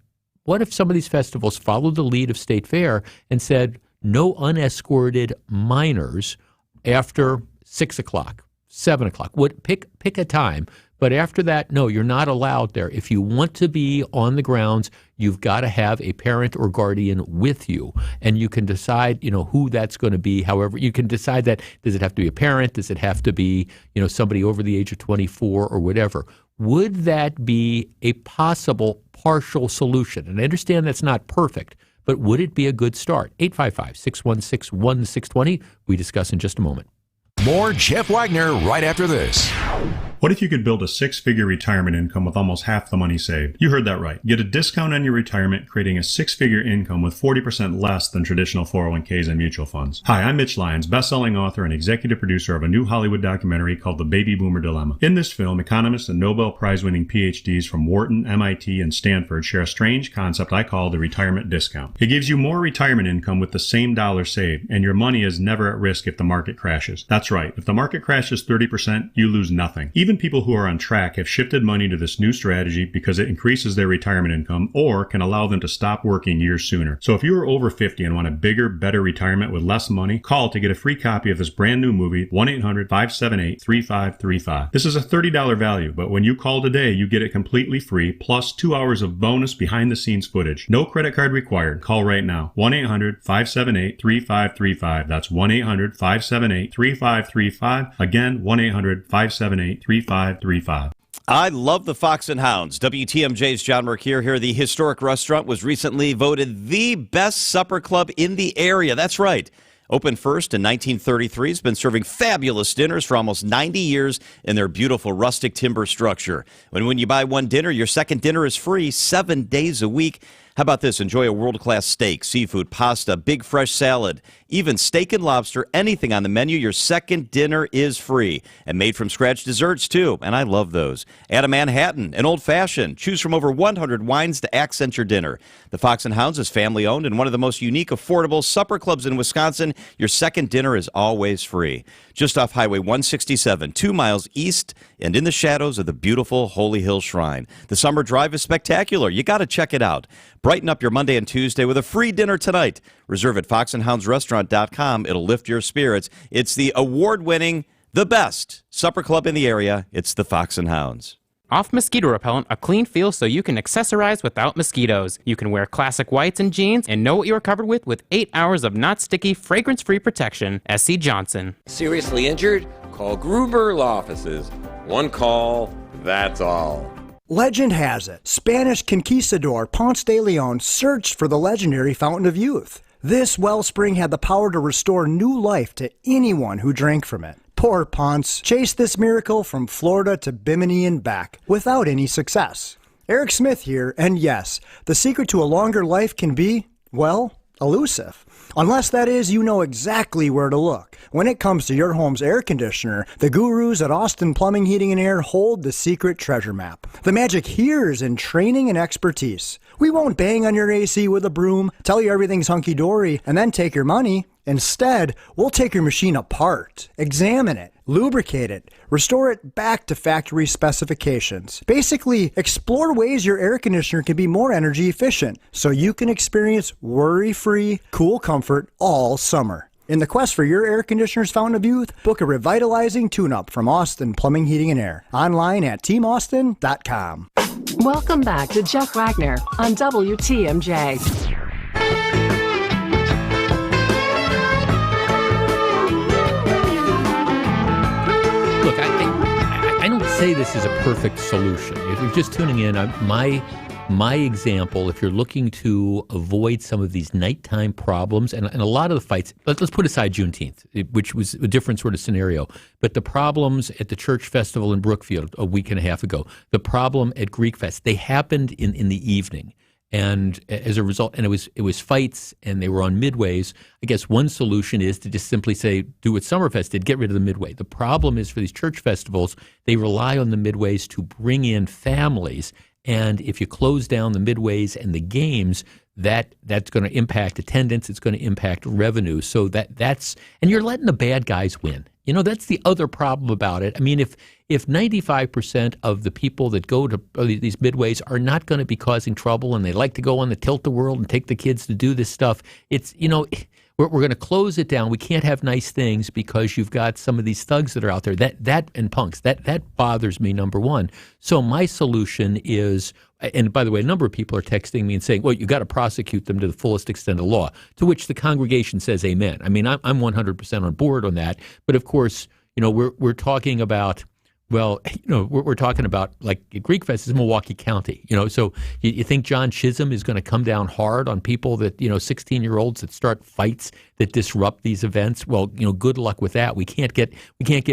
what if some of these festivals followed the lead of State Fair and said no unescorted minors after 6 o'clock, 7 o'clock? Pick a time. But after that, no, you're not allowed there. If you want to be on the grounds, you've got to have a parent or guardian with you. And you can decide, who that's going to be. However, you can decide that, does it have to be a parent? Does it have to be, somebody over the age of 24 or whatever? Would that be a possible partial solution? And I understand that's not perfect, but would it be a good start? 855-616-1620. We discuss in just a moment.
More Jeff Wagner right after this.
What if you could build a six-figure retirement income with almost half the money saved? You heard that right. Get a discount on your retirement, creating a six-figure income with 40% less than traditional 401ks and mutual funds. Hi, I'm Mitch Lyons, best-selling author and executive producer of a new Hollywood documentary called The Baby Boomer Dilemma. In this film, economists and Nobel Prize-winning PhDs from Wharton, MIT, and Stanford share a strange concept I call the retirement discount. It gives you more retirement income with the same dollar saved, and your money is never at risk if the market crashes. That's right. If the market crashes 30%, you lose nothing. Even people who are on track have shifted money to this new strategy because it increases their retirement income or can allow them to stop working years sooner. So if you are over 50 and want a bigger, better retirement with less money, call to get a free copy of this brand new movie, 1-800-578-3535. This is a $30 value, but when you call today, you get it completely free, plus 2 hours of bonus behind-the-scenes footage. No credit card required. Call right now. 1-800-578-3535. That's 1-800-578-3535. Again, 1-800-578-3535.
I love the Fox and Hounds. WTMJ's John Mercure here. The historic restaurant was recently voted the best supper club in the area. That's right. Opened first in 1933, it's been serving fabulous dinners for almost 90 years in their beautiful rustic timber structure. When you buy one dinner, your second dinner is free 7 days a week. How about this? Enjoy a world-class steak, seafood, pasta, big fresh salad, even steak and lobster, anything on the menu. Your second dinner is free. And made-from-scratch desserts, too, and I love those. Add a Manhattan, an old-fashioned. Choose from over 100 wines to accent your dinner. The Fox and Hounds is family-owned and one of the most unique, affordable supper clubs in Wisconsin. Your second dinner is always free. Just off Highway 167, 2 miles east and in the shadows of the beautiful Holy Hill Shrine. The summer drive is spectacular. You got to check it out. Brighten up your Monday and Tuesday with a free dinner tonight. Reserve at foxandhoundsrestaurant.com. It'll lift your spirits. It's the award-winning, the best supper club in the area. It's the Fox and Hounds.
Off Mosquito Repellent, a clean feel so you can accessorize without mosquitoes. You can wear classic whites and jeans and know what you are covered with 8 hours of not sticky, fragrance-free protection. S.C. Johnson.
Seriously injured? Call Gruber Law Offices. One call, that's all.
Legend has it, Spanish conquistador Ponce de Leon searched for the legendary Fountain of Youth. This wellspring had the power to restore new life to anyone who drank from it. Poor Ponce chased this miracle from Florida to Bimini and back without any success. Eric Smith here, and yes, the secret to a longer life can be, well, elusive. Unless that is, you know exactly where to look. When it comes to your home's air conditioner, the gurus at Austin Plumbing, Heating, and Air hold the secret treasure map. The magic here is in training and expertise. We won't bang on your AC with a broom, tell you everything's hunky-dory, and then take your money. Instead, we'll take your machine apart, examine it, lubricate it, restore it back to factory specifications. Basically, explore ways your air conditioner can be more energy efficient so you can experience worry-free, cool comfort all summer. In the quest for your air conditioner's fountain of youth, book a revitalizing tune-up from Austin Plumbing, Heating, and Air. Online at teamaustin.com.
Welcome back to Jeff Wagner on WTMJ.
Look, I don't say this is a perfect solution. If you're just tuning in, my example, if you're looking to avoid some of these nighttime problems, and a lot of the fights, let's put aside Juneteenth, which was a different sort of scenario, but the problems at the church festival in Brookfield a week and a half ago, the problem at Greek Fest, they happened in the evening. And as a result, and it was fights, and they were on midways. I guess one solution is to just simply say, do what Summerfest did, get rid of the midway. The problem is for these church festivals, they rely on the midways to bring in families. And if you close down the midways and the games, that's going to impact attendance. It's going to impact revenue. So that's and you're letting the bad guys win. You know, that's the other problem about it. I mean, if 95% of the people that go to these midways are not going to be causing trouble, and they like to go on the tilt-a-whirl and take the kids to do this stuff, it's, you know, we're going to close it down. We can't have nice things because you've got some of these thugs that are out there. That and punks. That bothers me, number one. So my solution is, and by the way, a number of people are texting me and saying, well, you got to prosecute them to the fullest extent of the law, to which the congregation says amen. I mean, I'm 100% on board on that. But of course, you know, we're talking about, well, you know, we're talking about, like, Greek Fest is Milwaukee County, you know, so you think John Chisholm is going to come down hard on people that, you know, 16-year-olds that start fights that disrupt these events? Well, you know, good luck with that. We can't get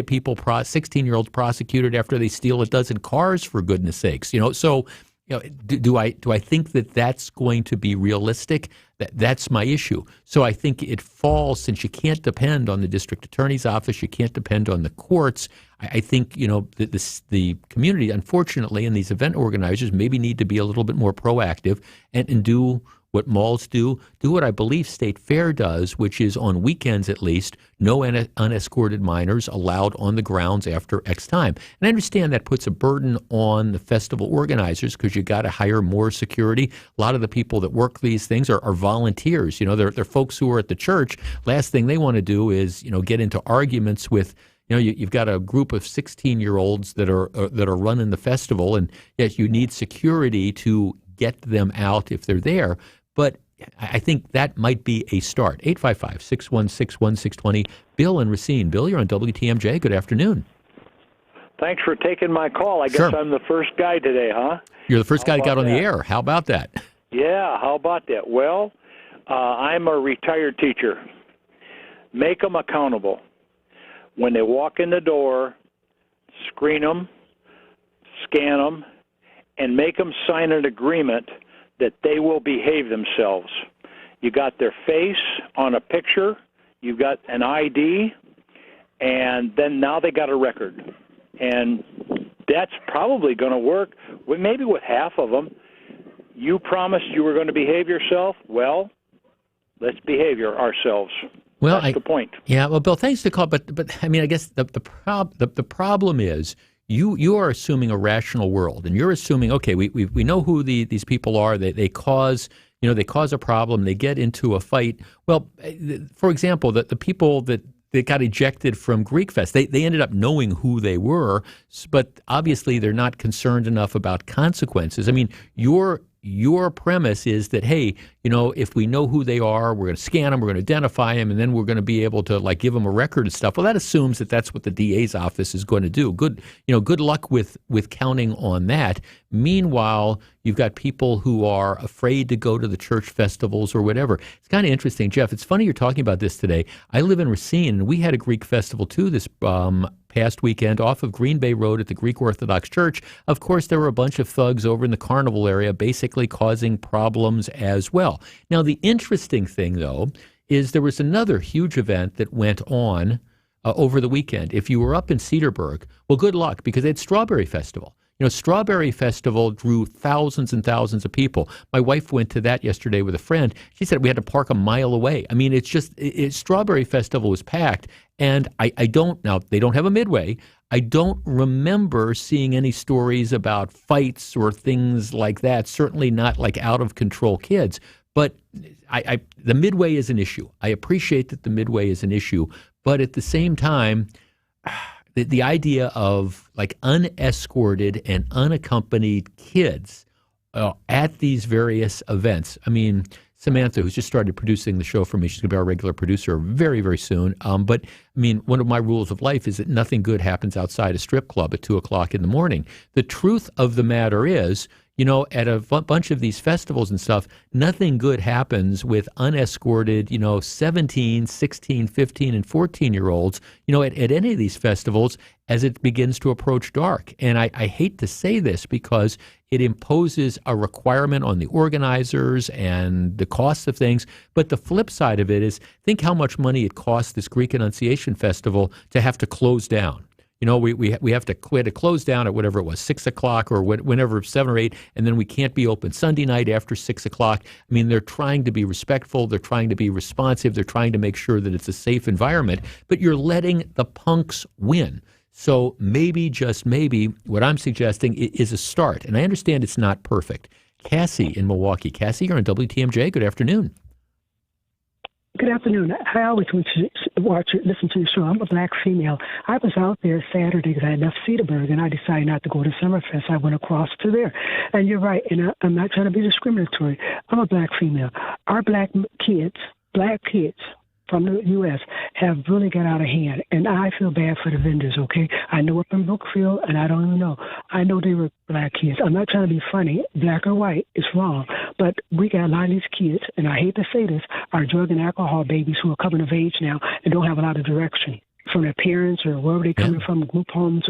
people, 16-year-olds prosecuted after they steal a dozen cars, for goodness sakes, you know, so. You know, do I think that that's going to be realistic? That's my issue. So I think it falls, since you can't depend on the district attorney's office, you can't depend on the courts. I think, you know, the community, unfortunately, and these event organizers maybe need to be a little bit more proactive and do what malls do what I believe State Fair does, which is on weekends at least, no unescorted minors allowed on the grounds after X time. And I understand that puts a burden on the festival organizers because you got to hire more security. A lot of the people that work these things are volunteers. You know, they're folks who are at the church. Last thing they want to do is, you know, get into arguments with, you know, you've got a group of 16-year-olds that are running the festival, and yes, you need security to get them out if they're there. But I think that might be a start. 855-616-1620. Bill and Racine. Bill, you're on WTMJ. Good afternoon.
Thanks for taking my call. I guess I'm the first guy today, huh?
You're the first guy that got on the air. How about that?
Yeah, how about that? Well, I'm a retired teacher. Make them accountable. When they walk in the door, screen them, scan them, and make them sign an agreement that they will behave themselves. You got their face on a picture, you got an ID, and then now they got a record. And that's probably going to work, maybe with half of them. You promised you were going to behave yourself. Well, let's behave ourselves.
Well,
that's the point.
Yeah, well, Bill, thanks for the call. But I mean, I guess the problem is, You are assuming a rational world, and you're assuming, okay, we know who these people are. They cause a problem. They get into a fight. Well, for example, the people that got ejected from Greek Fest, they ended up knowing who they were, but obviously they're not concerned enough about consequences. I mean, your premise is that, hey, you know, if we know who they are, we're going to scan them, we're going to identify them, and then we're going to be able to, like, give them a record and stuff. Well, that assumes that that's what the DA's office is going to do. Good luck with counting on that. Meanwhile, you've got people who are afraid to go to the church festivals or whatever. It's kind of interesting, Jeff. It's funny you're talking about this today. I live in Racine, and we had a Greek festival too this past weekend off of Green Bay Road at the Greek Orthodox Church. Of course, there were a bunch of thugs over in the carnival area basically causing problems as well. Now, the interesting thing, though, is there was another huge event that went on over the weekend. If you were up in Cedarburg, well, good luck, because they had Strawberry Festival. Strawberry Festival drew thousands and thousands of people. My wife went to that yesterday with a friend. She said we had to park a mile away. I mean, it's just Strawberry Festival was packed, and I don't now. They don't have a Midway. I don't remember seeing any stories about fights or things like that. Certainly not like out of control kids. But the Midway is an issue. I appreciate that the Midway is an issue, but at the same time, the idea of like unescorted and unaccompanied kids at these various events. I mean, Samantha, who's just started producing the show for me, she's going to be our regular producer very, very soon. But I mean, one of my rules of life is that nothing good happens outside a strip club at 2:00 in the morning. The truth of the matter is, at a bunch of these festivals and stuff, nothing good happens with unescorted, 17, 16, 15, and 14-year-olds, at any of these festivals as it begins to approach dark. And I hate to say this because it imposes a requirement on the organizers and the costs of things. But the flip side of it is, think how much money it costs this Greek Annunciation Festival to have to close down. We have to close down at whatever it was, 6 o'clock or whenever, 7 or 8, and then we can't be open Sunday night after 6 o'clock. I mean, they're trying to be respectful. They're trying to be responsive. They're trying to make sure that it's a safe environment, but you're letting the punks win. So maybe, just maybe, what I'm suggesting is a start. And I understand it's not perfect. Cassie in Milwaukee. Cassie, you're on WTMJ. Good afternoon.
Good afternoon. I always listen to your show. I'm a black female. I was out there Saturday because I left Cedarburg and I decided not to go to Summerfest. I went across to there. And you're right, and I'm not trying to be discriminatory. I'm a black female. Our black kids from the U.S. have really got out of hand, and I feel bad for the vendors, okay? I know up in Brookfield, and I don't even know. I know they were black kids. I'm not trying to be funny. Black or white, it's wrong. But we got a lot of these kids, and I hate to say this, are drug and alcohol babies who are coming of age now and don't have a lot of direction from their parents or wherever they're coming from, group homes,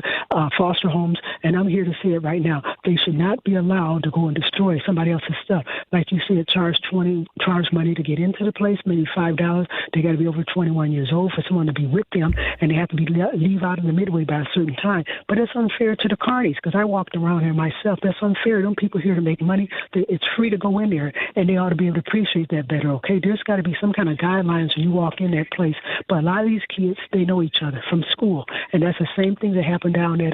foster homes, and I'm here to say it right now. They should not be allowed to go and destroy somebody else's stuff. Like you said, charge money to get into the place, maybe $5. They got to be over 21 years old for someone to be with them, and they have to leave out in the Midway by a certain time. But it's unfair to the carnies, because I walked around here myself. That's unfair. Them people here to make money. It's free to go in there, and they ought to be able to appreciate that better, okay? There's got to be some kind of guidelines when you walk in that place. But a lot of these kids, they know each other from school, and that's the same thing that happened down at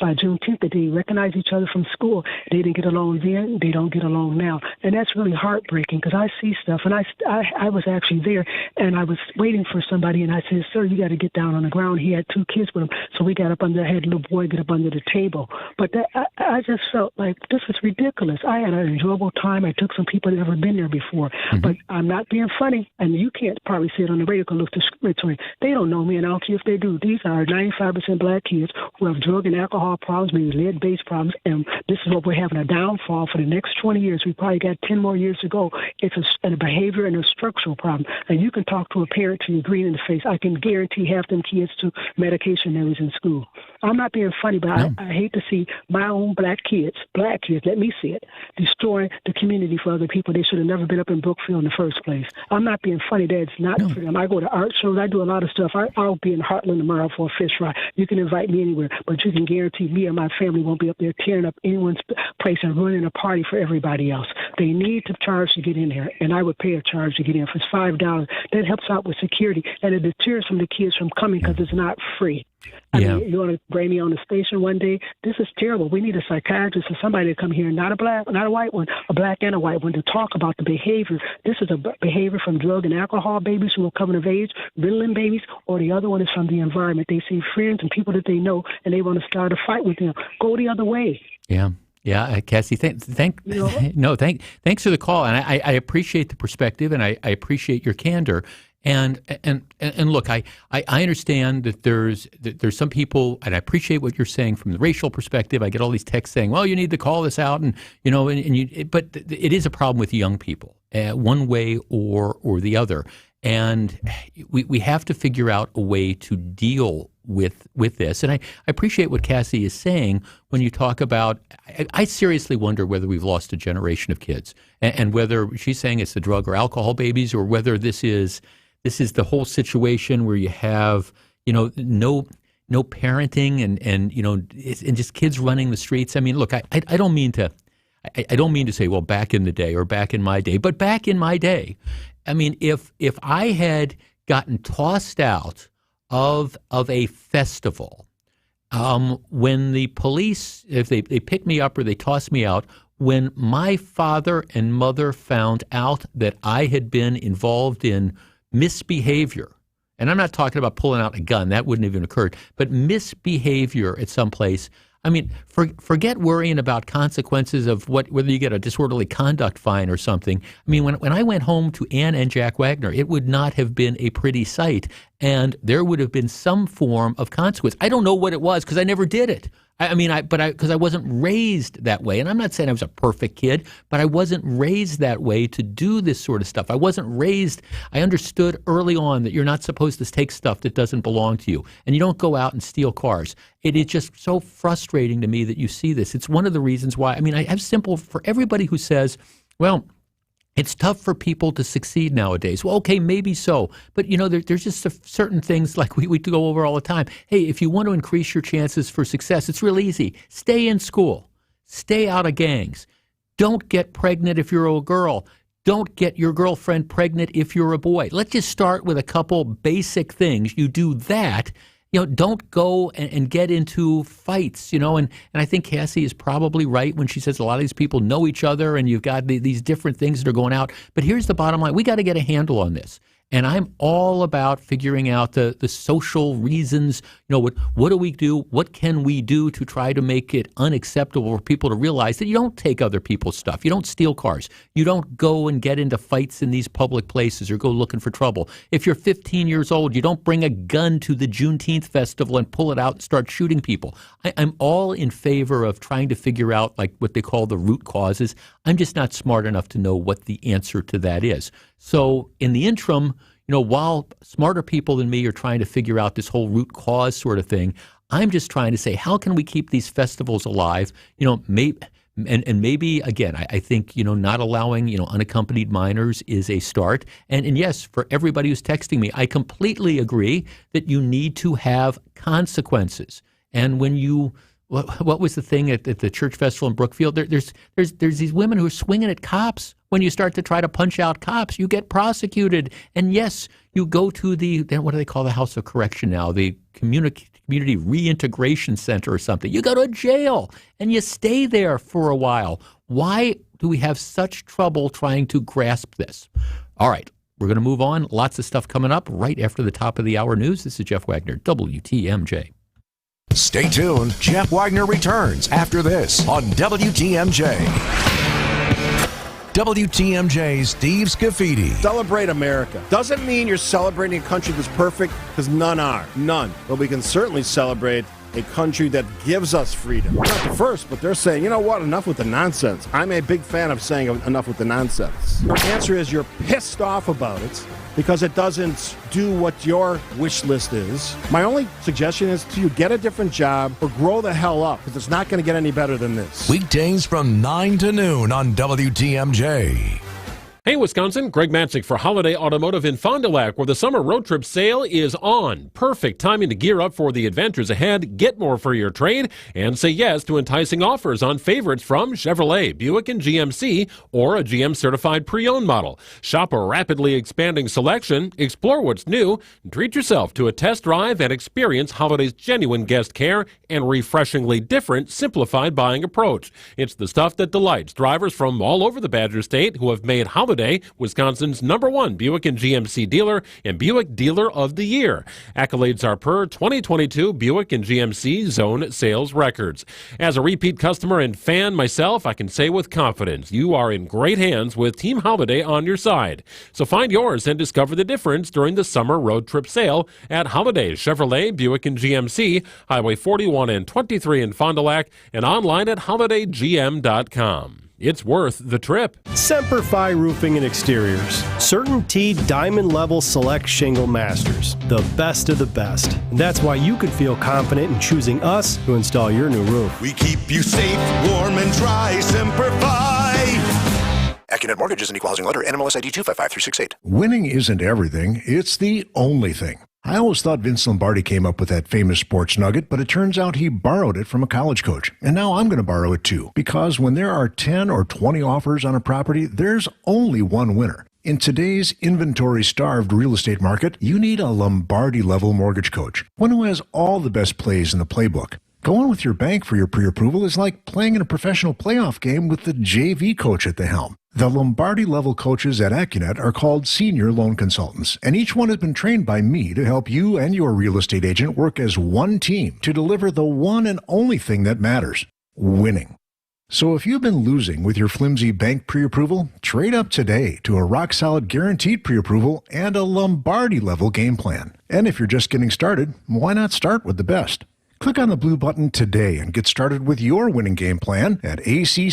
Juneteenth, that they recognize each other from school. They didn't get along then, they don't get along now, and that's really heartbreaking, because I see stuff, and I was actually there, and I was waiting for somebody, and I said, sir, you got to get down on the ground. He had 2 kids with him, so we got up under, I had a little boy get up under the table, but I just felt like this is ridiculous. I had an enjoyable time. I took some people that never been there before, but I'm not being funny, and you can't probably see it on the radio because it looks discriminatory. They don't know me, and I don't care if they do. These are 95% black kids who have drug and alcohol problems, maybe lead-based problems, and this is what we're having, a downfall for the next 20 years. We probably got 10 more years to go. It's a behavior and a structural problem. And you can talk to a parent till you're green in the face. I can guarantee half them kids to medication errors in school. I'm not being funny, but I hate to see my own black kids, let me see it, destroy the community for other people. They should have never been up in Brookfield in the first place. I'm not being funny. That's not for them. I go to art shows. I do a lot of stuff. I'll be in Heartland tomorrow for a fish fry. You can invite me anywhere, but you can guarantee me and my family won't be up there tearing up anyone's place and ruining a party for everybody else. They need to charge to get in here, and I would pay a charge to get in. If it's $5, that helps out with security, and it deters some of the kids from coming because it's not free. I mean, you want to bring me on the station one day? This is terrible. We need a psychiatrist or somebody to come here, not a white one, a black and a white one, to talk about the behavior. This is a behavior from drug and alcohol babies who are coming of age, Ritalin babies, or the other one is from the environment. They see friends and people that they know, and they want to start a fight with them. Go the other way.
Yeah, Cassie, thanks for the call, and I appreciate the perspective, and I appreciate your candor. And look, I understand that there's some people, and I appreciate what you're saying from the racial perspective. I get all these texts saying, well, you need to call this out, but it is a problem with young people, one way or the other. And we have to figure out a way to deal with this. And I appreciate what Cassie is saying when you talk about, I seriously wonder whether we've lost a generation of kids, and whether she's saying it's the drug or alcohol babies, or whether this is the whole situation where you have, no no parenting and just kids running the streets. I mean, look, I don't mean to say, well, back in the day or back in my day, but back in my day, I mean, if I had gotten tossed out of a festival, when the police, if they picked me up or they tossed me out, when my father and mother found out that I had been involved in misbehavior, and I'm not talking about pulling out a gun, that wouldn't have even occurred, but misbehavior at some place, I mean, forget worrying about consequences of whether you get a disorderly conduct fine or something. I mean, when I went home to Ann and Jack Wagner, it would not have been a pretty sight, and there would have been some form of consequence. I don't know what it was because I never did it. Because I wasn't raised that way. And I'm not saying I was a perfect kid, but I wasn't raised that way to do this sort of stuff. I understood early on that you're not supposed to take stuff that doesn't belong to you. And you don't go out and steal cars. It is just so frustrating to me that you see this. It's one of the reasons why, I have simple, for everybody who says, well, it's tough for people to succeed nowadays. Well, okay, maybe so. But, there's just certain things like we go over all the time. Hey, if you want to increase your chances for success, it's real easy. Stay in school. Stay out of gangs. Don't get pregnant if you're a girl. Don't get your girlfriend pregnant if you're a boy. Let's just start with a couple basic things. You do that. Don't go and get into fights, and I think Cassie is probably right when she says a lot of these people know each other and you've got these different things that are going out. But here's the bottom line. We got to get a handle on this. And I'm all about figuring out the social reasons. What do we do? What can we do to try to make it unacceptable for people to realize that you don't take other people's stuff. You don't steal cars. You don't go and get into fights in these public places or go looking for trouble. If you're 15 years old, you don't bring a gun to the Juneteenth festival and pull it out and start shooting people. I'm all in favor of trying to figure out like what they call the root causes. I'm just not smart enough to know what the answer to that is. So in the interim, while smarter people than me are trying to figure out this whole root cause sort of thing, I'm just trying to say, how can we keep these festivals alive? Maybe again, I think, not allowing, unaccompanied minors is a start. And yes, for everybody who's texting me, I completely agree that you need to have consequences. And when you, what was the thing at the church festival in Brookfield? There's these women who are swinging at cops. When you start to try to punch out cops, you get prosecuted. And yes, you go to what do they call the House of Correction now? The Community Reintegration Center or something. You go to jail and you stay there for a while. Why do we have such trouble trying to grasp this? All right, we're going to move on. Lots of stuff coming up right after the top of the hour news. This is Jeff Wagner, WTMJ.
Stay tuned. Jeff Wagner returns after this on WTMJ. WTMJ's Steve Scafidi.
Celebrate America. Doesn't mean you're celebrating a country that's perfect, because none are. None. But we can certainly celebrate a country that gives us freedom. Not the first, but they're saying, you know what, enough with the nonsense. I'm a big fan of saying enough with the nonsense. Your answer is you're pissed off about it because it doesn't do what your wish list is. My only suggestion is to you get a different job or grow the hell up, because it's not going to get any better than this.
Weekdays from 9 to noon on WTMJ.
Hey, Wisconsin, Greg Matzik for Holiday Automotive in Fond du Lac, where the summer road trip sale is on. Perfect timing to gear up for the adventures ahead, get more for your trade, and say yes to enticing offers on favorites from Chevrolet, Buick, and GMC, or a GM-certified pre-owned model. Shop a rapidly expanding selection, explore what's new, and treat yourself to a test drive and experience Holiday's genuine guest care and refreshingly different, simplified buying approach. It's the stuff that delights drivers from all over the Badger State who have made Holiday Wisconsin's #1 Buick and GMC dealer and Buick Dealer of the Year. Accolades are per 2022 Buick and GMC Zone sales records. As a repeat customer and fan myself, I can say with confidence, you are in great hands with Team Holiday on your side. So find yours and discover the difference during the summer road trip sale at Holiday Chevrolet, Buick, and GMC, Highway 41 and 23 in Fond du Lac, and online at holidaygm.com. It's worth the trip.
Semper Fi Roofing and Exteriors. Certainty Diamond Level Select Shingle Masters. The best of the best. And that's why you can feel confident in choosing us to install your new roof.
We keep you safe, warm, and dry. Semper Fi.
AccuNet Mortgage is an equal housing lender. NMLS ID 255-368.
Winning isn't everything. It's the only thing.
I always thought Vince Lombardi came up with that famous sports nugget, but it turns out he borrowed it from a college coach. And now I'm going to borrow it too, because when there are 10 or 20 offers on a property, there's only one winner. In today's inventory-starved real estate market, you need a Lombardi-level mortgage coach, one who has all the best plays in the playbook. Going with your bank for your pre-approval is like playing in a professional playoff game with the JV coach at the helm. The Lombardi-level coaches at Accunet are called senior loan consultants, and each one has been trained by me to help you and your real estate agent work as one team to deliver the one and only thing that matters, winning. So if you've been losing with your flimsy bank pre-approval, trade up today to a rock-solid guaranteed pre-approval and a Lombardi-level game plan. And if you're just getting started, why not start with the best? Click on the blue button today and get started with your winning game plan at accunet.com.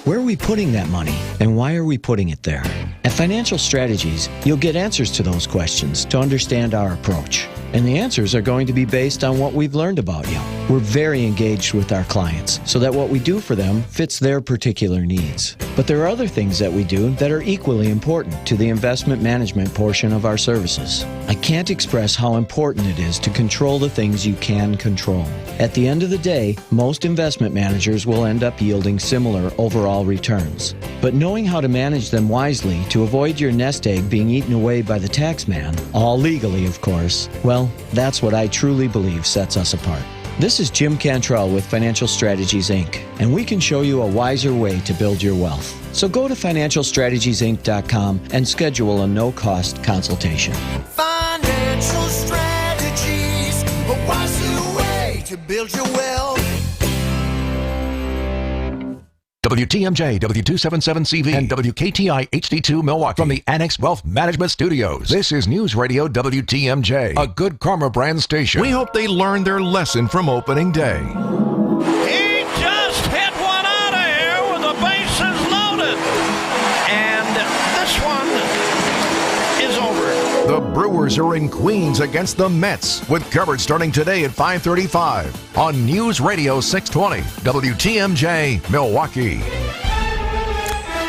Where are we putting that money, and why are we putting it there? At Financial Strategies, you'll get answers to those questions to understand our approach. And the answers are going to be based on what we've learned about you. We're very engaged with our clients so that what we do for them fits their particular needs. But there are other things that we do that are equally important to the investment management portion of our services. I can't express how important it is to control the things you can control. At the end of the day, most investment managers will end up yielding similar overall returns. But knowing how to manage them wisely to avoid your nest egg being eaten away by the tax man, all legally of course, well, that's what I truly believe sets us apart. This is Jim Cantrell with Financial Strategies, Inc., and we can show you a wiser way to build your wealth. So go to financialstrategiesinc.com and schedule a no-cost consultation.
Financial strategies, a wiser way to build your wealth.
WTMJ, W277CV, and WKTI HD2 Milwaukee from the Annex Wealth Management Studios. This is News Radio WTMJ, a Good Karma brand station. We hope they learned their lesson from opening day.
He just hit one out of here with the bases loaded. And this one is over.
The Brewers are in Queens against the Mets, with coverage starting today at 5:35 on News Radio 620, WTMJ, Milwaukee.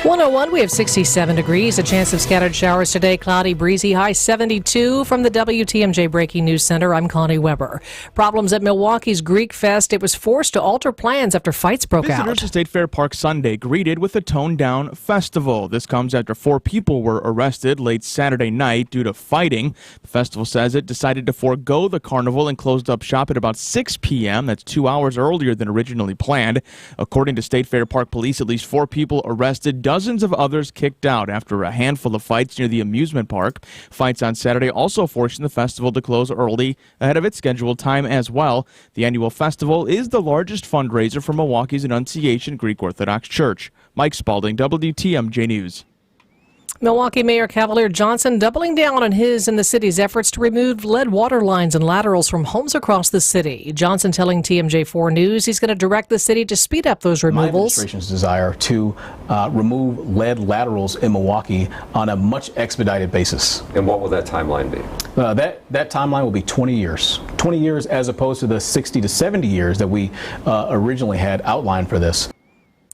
101, we have 67 degrees, a chance of scattered showers today, cloudy, breezy, high 72. From the WTMJ Breaking News Center, I'm Connie Weber. Problems at Milwaukee's Greek Fest. It was forced to alter plans after fights broke out.
Visitors to State Fair Park Sunday greeted with a toned-down festival. This comes after 4 people were arrested late Saturday night due to fighting. The festival says it decided to forego the carnival and closed up shop at about 6 p.m. That's 2 hours earlier than originally planned. According to State Fair Park police, at least 4 people arrested, dozens of others kicked out after a handful of fights near the amusement park. Fights on Saturday also forcing the festival to close early ahead of its scheduled time as well. The annual festival is the largest fundraiser for Milwaukee's Annunciation Greek Orthodox Church. Mike Spalding, WTMJ News.
Milwaukee Mayor Cavalier Johnson doubling down on his and the city's efforts to remove lead water lines and laterals from homes across the city. Johnson telling TMJ4 News he's going to direct the city to speed up those removals.
My administration's desire to remove lead laterals in Milwaukee on a much expedited basis.
And what will that timeline be?
That timeline will be 20 years. 20 years as opposed to the 60 to 70 years that we originally had outlined for this.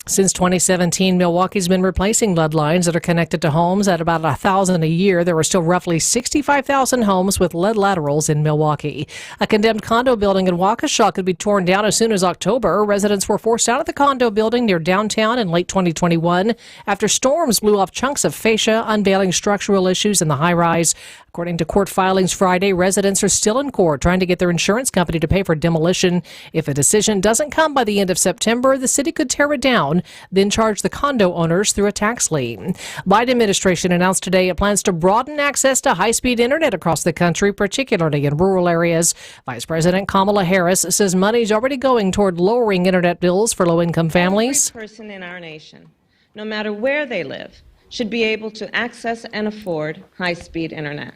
Since 2017, Milwaukee's been replacing lead lines that are connected to homes at about 1,000 a year. There are still roughly 65,000 homes with lead laterals in Milwaukee. A condemned condo building in Waukesha could be torn down as soon as October. Residents were forced out of the condo building near downtown in late 2021 after storms blew off chunks of fascia, unveiling structural issues in the high-rise. According to court filings Friday, residents are still in court trying to get their insurance company to pay for demolition. If a decision doesn't come by the end of September, the city could tear it down, then charge the condo owners through a tax lien. Biden administration announced today it plans to broaden access to high-speed internet across the country, particularly in rural areas. Vice President Kamala Harris says money's already going toward lowering internet bills for low-income families.
Every person in our nation, no matter where they live, should be able to access and afford high-speed internet.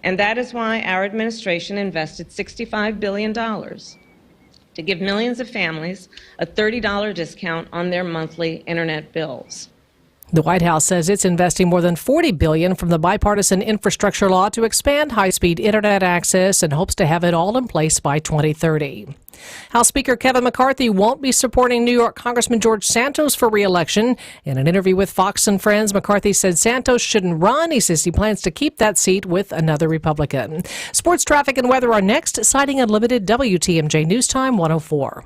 And that is why our administration invested $65 billion to give millions of families a $30 discount on their monthly internet bills.
The White House says it's investing more than $40 billion from the bipartisan infrastructure law to expand high-speed internet access and hopes to have it all in place by 2030. House Speaker Kevin McCarthy won't be supporting New York Congressman George Santos for re-election. In an interview with Fox and Friends, McCarthy said Santos shouldn't run. He says he plans to keep that seat with another Republican. Sports, traffic, and weather are next. Citing Unlimited, WTMJ News Time 104.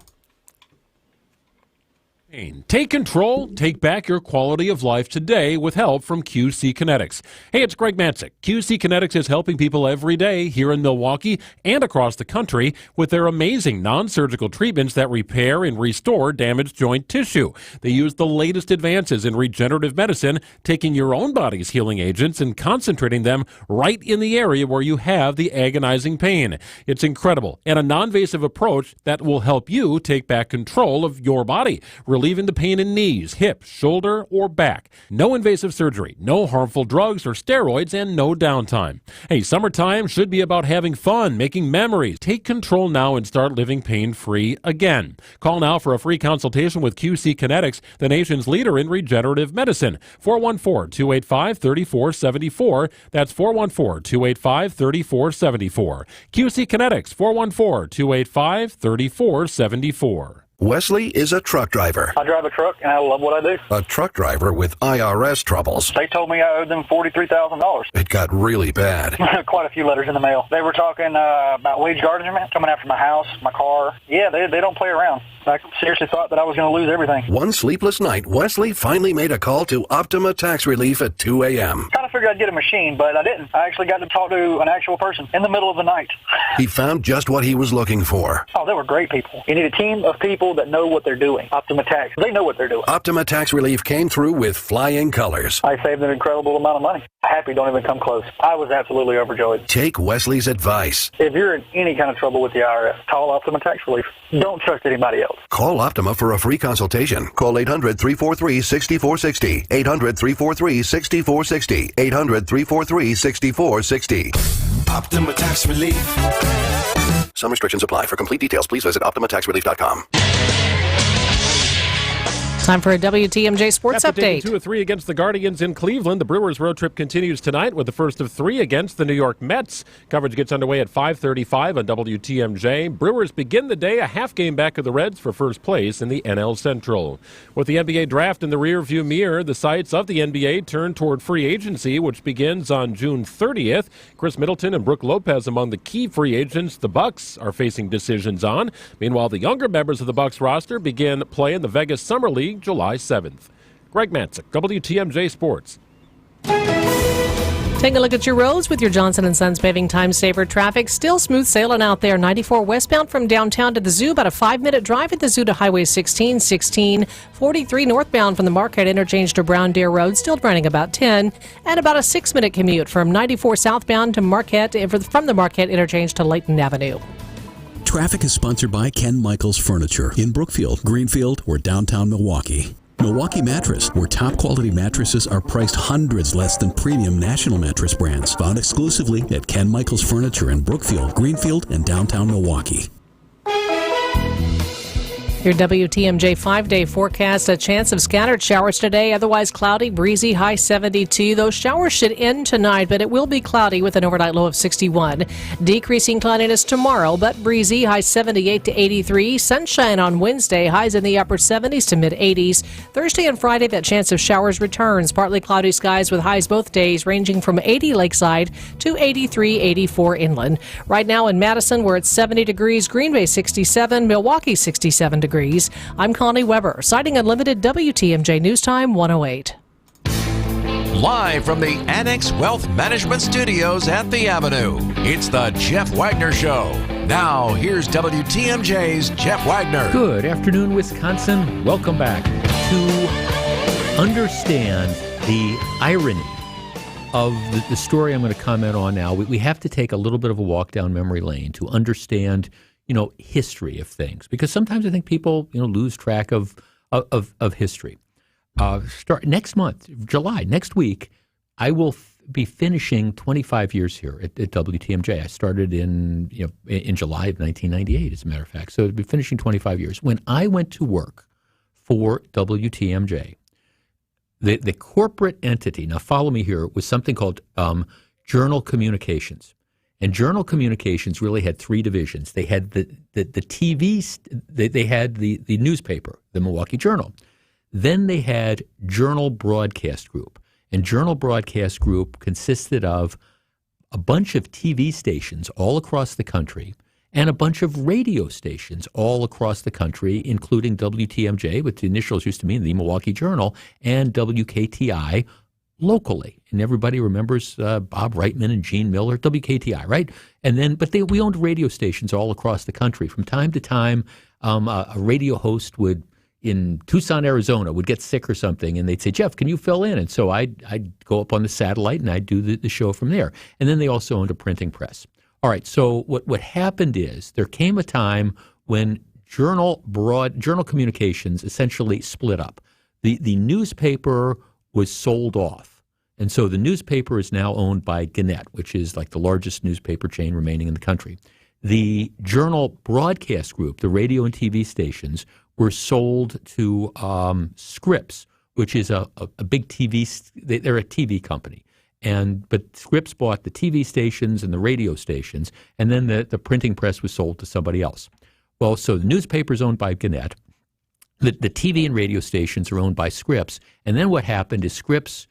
Take control, take back your quality of life today with help from QC Kinetics. Hey, it's Greg Matzik. QC Kinetics is helping people every day here in Milwaukee and across the country with their amazing non-surgical treatments that repair and restore damaged joint tissue. They use the latest advances in regenerative medicine, taking your own body's healing agents and concentrating them right in the area where you have the agonizing pain. It's incredible and a non-invasive approach that will help you take back control of your body, relieving the pain in knees, hips, shoulder, or back. No invasive surgery, no harmful drugs or steroids, and no downtime. Hey, summertime should be about having fun, making memories. Take control now and start living pain-free again. Call now for a free consultation with QC Kinetics, the nation's leader in regenerative medicine. 414-285-3474. That's 414-285-3474. QC Kinetics, 414-285-3474.
Wesley is a truck driver.
I drive a truck, and I love what I do.
A truck driver with IRS troubles.
They told me I owed them $43,000.
It got really bad.
Quite a few letters in the mail. They were talking about wage garnishment, coming after my house, my car. Yeah, they don't play around. I seriously thought that I was going to lose everything.
One sleepless night, Wesley finally made a call to Optima Tax Relief at 2 a.m.
Kind of figured I'd get a machine, but I didn't. I actually got to talk to an actual person in the middle of the night.
He found just what he was looking for.
Oh, they were great people. You need a team of people that know what they're doing. Optima Tax, they know what they're doing.
Optima Tax Relief came through with flying colors.
I saved an incredible amount of money. Happy don't even come close. I was absolutely overjoyed.
Take Wesley's advice.
If you're in any kind of trouble with the IRS, call Optima Tax Relief. Don't trust anybody else.
Call Optima for a free consultation. Call 800-343-6460. 800-343-6460. 800-343-6460.
Optima Tax Relief.
Some restrictions apply. For complete details, please visit OptimaTaxRelief.com.
Time for a WTMJ Sports
After taking
Update.
2 of 3 against the Guardians in Cleveland, the Brewers road trip continues tonight with the first of 3 against the New York Mets. Coverage gets underway at 5:35 on WTMJ. Brewers begin the day a half game back of the Reds for first place in the NL Central. With the NBA draft in the rearview mirror, the sights of the NBA turn toward free agency, which begins on June 30th. Chris Middleton and Brook Lopez among the key free agents the Bucks are facing decisions on. Meanwhile, the younger members of the Bucks roster begin play in the Vegas Summer League July 7th. Greg Matzik, WTMJ Sports.
Take a look at your roads with your Johnson & Sons Paving Time Saver traffic. Still smooth sailing out there. 94 westbound from downtown to the zoo. About a 5-minute drive at the zoo to Highway 16. 43 northbound from the Marquette Interchange to Brown Deer Road. Still running about 10. And about a 6-minute commute from 94 southbound to Marquette, from the Marquette Interchange to Layton Avenue.
Traffic is sponsored by Ken Michaels Furniture in Brookfield, Greenfield, or downtown Milwaukee. Milwaukee Mattress, where top quality mattresses are priced hundreds less than premium national mattress brands. Found exclusively at Ken Michaels Furniture in Brookfield, Greenfield, and downtown Milwaukee.
Your WTMJ 5-day forecast, a chance of scattered showers today, otherwise cloudy, breezy, high 72. Those showers should end tonight, but it will be cloudy with an overnight low of 61. Decreasing cloudiness tomorrow, but breezy, high 78 to 83. Sunshine on Wednesday, highs in the upper 70s to mid-80s. Thursday and Friday, that chance of showers returns. Partly cloudy skies with highs both days, ranging from 80 lakeside to 83, 84 inland. Right now in Madison, we're at 70 degrees, Green Bay 67, Milwaukee 67 degrees. I'm Connie Weber, citing Unlimited WTMJ News Time 108.
Live from the Annex Wealth Management Studios at the Avenue, it's the Jeff Wagner Show. Now, here's WTMJ's Jeff Wagner.
Good afternoon, Wisconsin. Welcome back. To understand the irony of the story I'm going to comment on now, we have to take a little bit of a walk down memory lane to understand history of things, because sometimes I think people, lose track of history. Start next month, July, next week, I will be finishing 25 years here at WTMJ. I started in July of 1998, as a matter of fact. So I'll be finishing 25 years. When I went to work for WTMJ, The corporate entity, now follow me here, was something called Journal Communications. And Journal Communications really had three divisions. They had the TV, they had the newspaper, the Milwaukee Journal. Then they had Journal Broadcast Group. And Journal Broadcast Group consisted of a bunch of TV stations all across the country and a bunch of radio stations all across the country, including WTMJ, which the initials used to mean the Milwaukee Journal, and WKTI locally. And everybody remembers Bob Reitman and Gene Miller, WKTI, right? And then, we owned radio stations all across the country. From time to time, a radio host in Tucson, Arizona, would get sick or something, and they'd say, Jeff, can you fill in? And so I'd go up on the satellite, and I'd do the show from there. And then they also owned a printing press. All right, so what happened is there came a time when Journal Communications essentially split up. The newspaper was sold off, and so the newspaper is now owned by Gannett, which is like the largest newspaper chain remaining in the country. The Journal Broadcast Group, the radio and TV stations, were sold to Scripps, which is a big TV. They're a TV company. But Scripps bought the TV stations and the radio stations, and then the printing press was sold to somebody else. Well, so the newspaper's owned by Gannett. The TV and radio stations are owned by Scripps. And then what happened is Scripps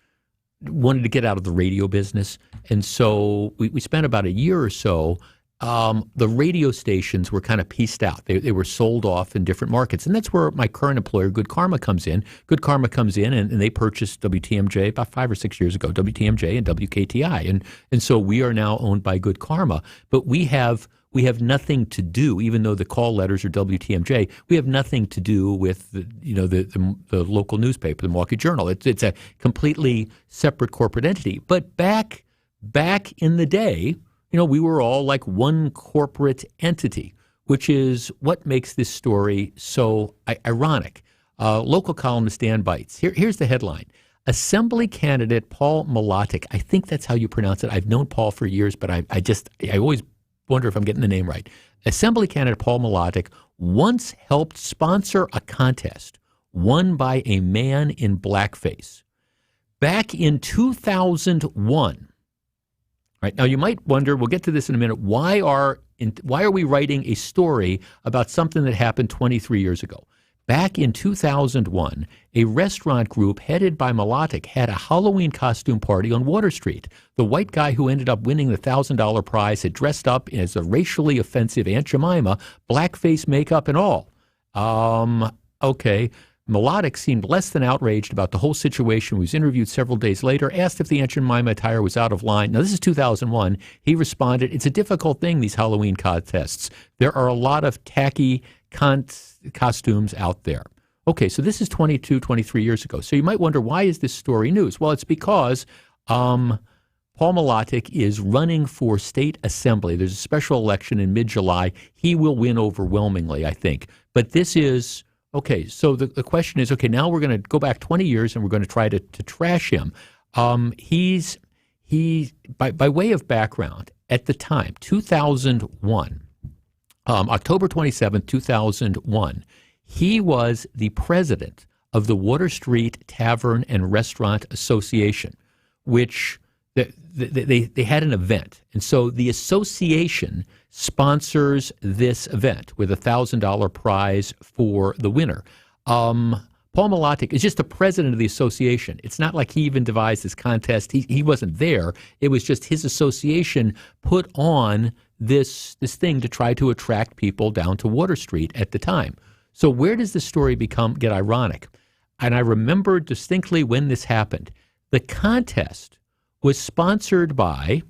wanted to get out of the radio business. And so we spent about a year or so. The radio stations were kind of pieced out. They were sold off in different markets. And that's where my current employer, Good Karma, comes in. Good Karma comes in, and they purchased WTMJ about 5 or 6 years ago, WTMJ and WKTI. And so we are now owned by Good Karma. But we have nothing to do, even though the call letters are WTMJ, we have nothing to do with the local newspaper, the Milwaukee Journal. It's a completely separate corporate entity. But back in the day, we were all like one corporate entity, which is what makes this story so ironic. Local columnist Dan Bites. Here's the headline. Assembly candidate Paul Milotic. I think that's how you pronounce it. I've known Paul for years, but I always wonder if I'm getting the name right. Assembly candidate Paul Milotic once helped sponsor a contest won by a man in blackface. Back in 2001, right, now you might wonder, we'll get to this in a minute, why are we writing a story about something that happened 23 years ago? Back in 2001, a restaurant group headed by Milotic had a Halloween costume party on Water Street. The white guy who ended up winning the $1,000 prize had dressed up as a racially offensive Aunt Jemima, blackface makeup and all. Okay. Milotic seemed less than outraged about the whole situation. He was interviewed several days later, asked if the Aunt Jemima attire was out of line. Now, this is 2001. He responded, it's a difficult thing, these Halloween contests. There are a lot of tacky costumes out there. Okay, so this is 23 years ago. So you might wonder, why is this story news? Well, it's because Paul Milotic is running for state assembly. There's a special election in mid-July. He will win overwhelmingly, I think. But this is... Okay, so the question is, okay, now we're going to go back 20 years and we're going to try to trash him. He's by way of background, at the time, 2001, October 27, 2001, he was the president of the Water Street Tavern and Restaurant Association, which they had an event. And so the association sponsors this event with a $1,000 prize for the winner. Paul Milotic is just the president of the association. It's not like he even devised this contest. He wasn't there. It was just his association put on this thing to try to attract people down to Water Street at the time. So where does the story get ironic? And I remember distinctly when this happened. The contest was sponsored by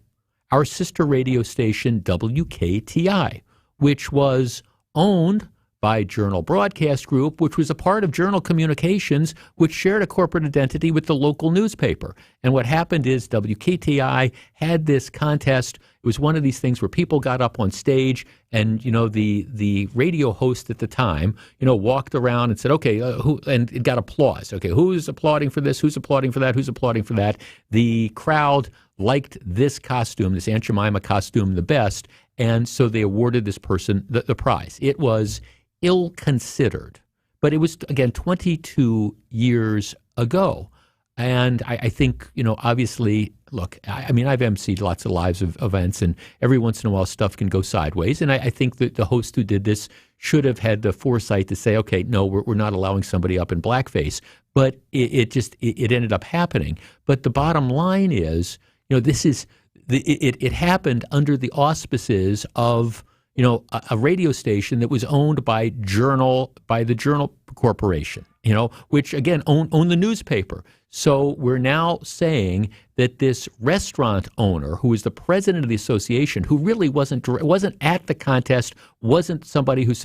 our sister radio station, WKTI, which was owned by Journal Broadcast Group, which was a part of Journal Communications, which shared a corporate identity with the local newspaper. And what happened is WKTI had this contest. It was one of these things where people got up on stage and, the radio host at the time, walked around and said, okay, and it got applause. Okay, who's applauding for this? Who's applauding for that? Who's applauding for that? The crowd liked this costume, this Aunt Jemima costume, the best. And so they awarded this person the prize. It was ill-considered, but it was, again, 22 years ago. And I think, obviously, look, I mean, I've emceed lots of live events, and every once in a while stuff can go sideways. And I think that the host who did this should have had the foresight to say, okay, no, we're not allowing somebody up in blackface. But it ended up happening. But the bottom line is, it happened under the auspices of, a radio station that was owned by the Journal Corporation, which again owned the newspaper. So we're now saying that this restaurant owner, who is the president of the association, who really wasn't at the contest, wasn't somebody who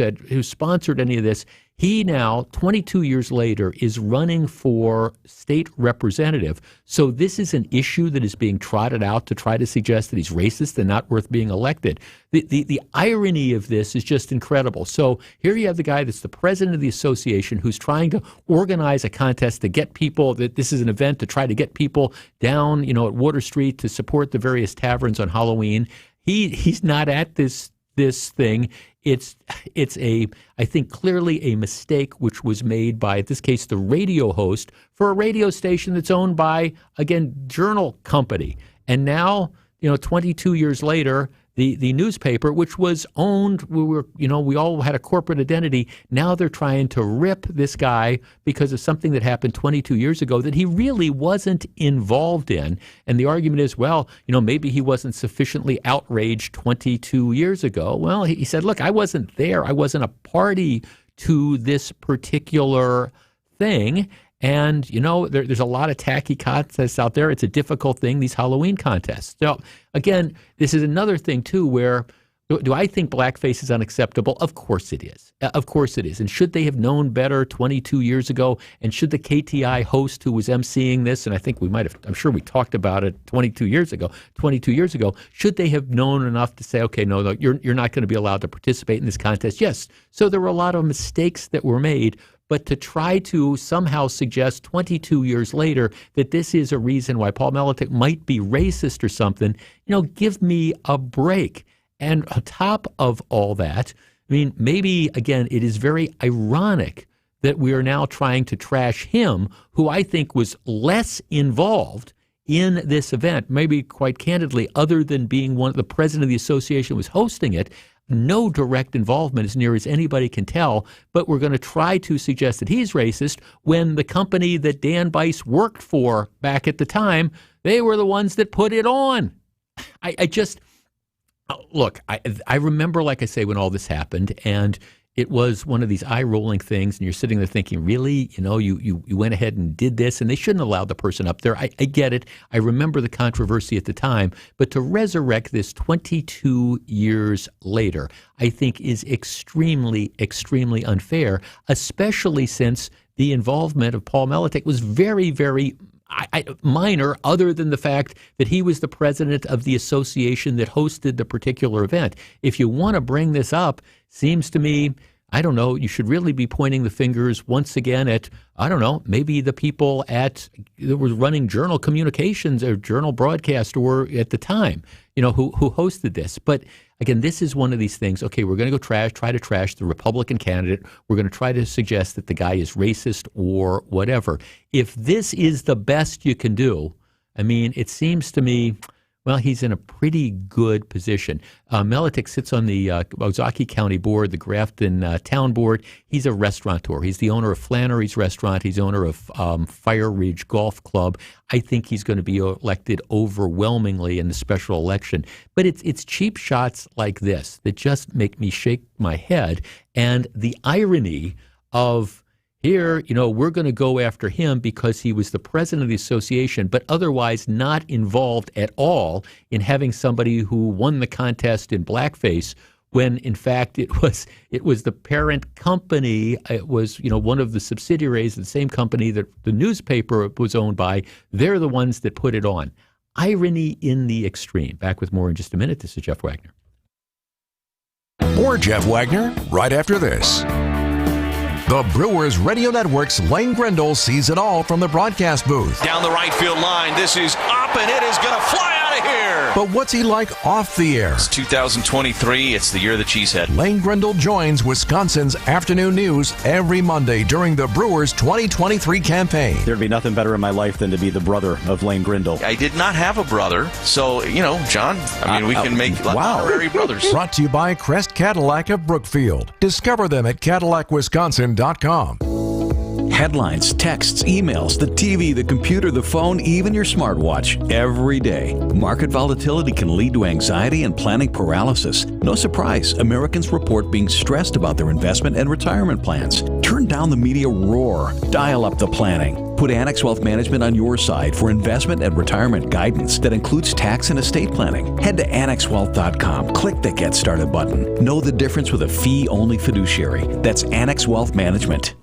sponsored any of this, he now, 22 years later, is running for state representative. So this is an issue that is being trotted out to try to suggest that he's racist and not worth being elected. The irony of this is just incredible. So here you have the guy that's the president of the association who's trying to organize a contest to get people, that this is an event to try to get people down, at Water Street to support the various taverns on Halloween. He's not at this thing. It's I think clearly a mistake which was made by, in this case, the radio host for a radio station that's owned by, again, Journal Company. And now, 22 years later, the newspaper, which was owned, we all had a corporate identity. Now they're trying to rip this guy because of something that happened 22 years ago that he really wasn't involved in. And the argument is, well, maybe he wasn't sufficiently outraged 22 years ago. Well, he said, look, I wasn't there. I wasn't a party to this particular thing. And, there's a lot of tacky contests out there. It's a difficult thing, these Halloween contests. So, again, this is another thing, too, where do I think blackface is unacceptable? Of course it is. Of course it is. And should they have known better 22 years ago? And should the KTI host who was emceeing this, and I think I'm sure we talked about it 22 years ago, should they have known enough to say, okay, no, you're not going to be allowed to participate in this contest? Yes. So there were a lot of mistakes that were made. But to try to somehow suggest 22 years later that this is a reason why Paul Melitic might be racist or something, give me a break. And on top of all that, I mean, maybe, again, it is very ironic that we are now trying to trash him, who I think was less involved in this event, maybe quite candidly, other than being the president of the association was hosting it. No direct involvement as near as anybody can tell, but we're going to try to suggest that he's racist when the company that Dan Bice worked for back at the time, they were the ones that put it on. I remember, like I say, when all this happened, and it was one of these eye-rolling things, and you're sitting there thinking, really? You went ahead and did this, and they shouldn't have allowed the person up there. I get it. I remember the controversy at the time. But to resurrect this 22 years later, I think is extremely, extremely unfair, especially since the involvement of Paul Melitic was very, very minor, other than the fact that he was the president of the association that hosted the particular event. If you want to bring this up, seems to me, I don't know, you should really be pointing the fingers once again at, I don't know, maybe the people that were running Journal Communications or Journal Broadcast or at the time, who hosted this. But again, this is one of these things. Okay, we're going to go try to trash the Republican candidate. We're going to try to suggest that the guy is racist or whatever. If this is the best you can do, I mean, it seems to me, well, he's in a pretty good position. Melitic sits on the Ozaukee County Board, the Grafton Town Board. He's a restaurateur. He's the owner of Flannery's Restaurant. He's owner of Fire Ridge Golf Club. I think he's going to be elected overwhelmingly in the special election. But it's cheap shots like this that just make me shake my head. And the irony of here, we're going to go after him because he was the president of the association, but otherwise not involved at all in having somebody who won the contest in blackface, when in fact it was the parent company. It was, one of the subsidiaries of the same company that the newspaper was owned by. They're the ones that put it on. Irony in the extreme. Back with more in just a minute. This is Jeff Wagner.
More Jeff Wagner right after this. The Brewers Radio Network's Lane Grindle sees it all from the broadcast booth.
Down the right field line. This is up, and it is going to fly out
of here.
But what's he like off the air?
It's 2023. It's the year of the cheesehead.
Lane Grindle joins Wisconsin's afternoon news every Monday during the Brewers' 2023 campaign.
There'd be nothing better in my life than to be the brother of Lane Grindle.
I did not have a brother, so, John, we can make honorary brothers.
Brought to you by Crest Cadillac of Brookfield. Discover them at CadillacWisconsin.com.
Headlines, texts, emails, the TV, the computer, the phone, even your smartwatch. Every day, market volatility can lead to anxiety and planning paralysis. No surprise, Americans report being stressed about their investment and retirement plans. Turn down the media roar. Dial up the planning. Put Annex Wealth Management on your side for investment and retirement guidance that includes tax and estate planning. Head to AnnexWealth.com. Click the Get Started button. Know the difference with a fee-only fiduciary. That's Annex Wealth Management.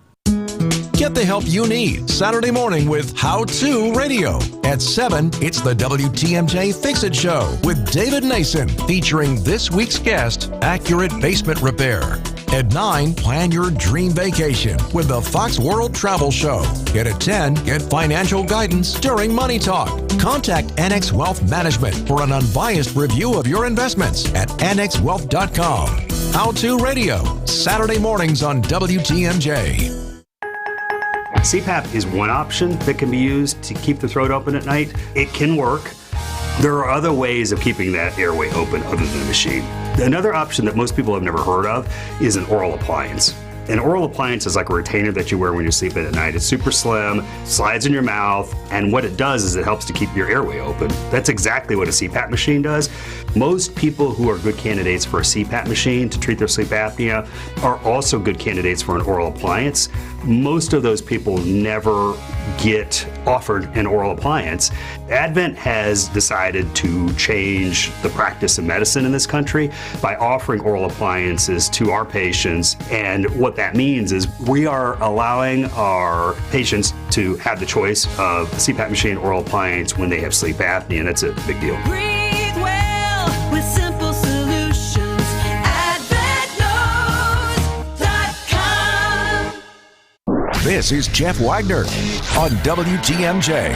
Get the help you need Saturday morning with How To Radio. At 7, it's the WTMJ Fix It Show with David Nason, featuring this week's guest, Accurate Basement Repair. At 9, plan your dream vacation with the Fox World Travel Show. And at 10, get financial guidance during Money Talk. Contact Annex Wealth Management for an unbiased review of your investments at annexwealth.com. How To Radio, Saturday mornings on WTMJ.
CPAP is one option that can be used to keep the throat open at night. It can work. There are other ways of keeping that airway open other than the machine. Another option that most people have never heard of is an oral appliance. An oral appliance is like a retainer that you wear when you're sleeping at night. It's super slim, slides in your mouth, and what it does is it helps to keep your airway open. That's exactly what a CPAP machine does. Most people who are good candidates for a CPAP machine to treat their sleep apnea are also good candidates for an oral appliance. Most of those people never get offered an oral appliance. Advent has decided to change the practice of medicine in this country by offering oral appliances to our patients. And what that means is we are allowing our patients to have the choice of a CPAP machine oral appliance when they have sleep apnea, and that's a big deal.
Breathe well with simple solutions. AdventNows.com.
This is Jeff Wagner on WTMJ.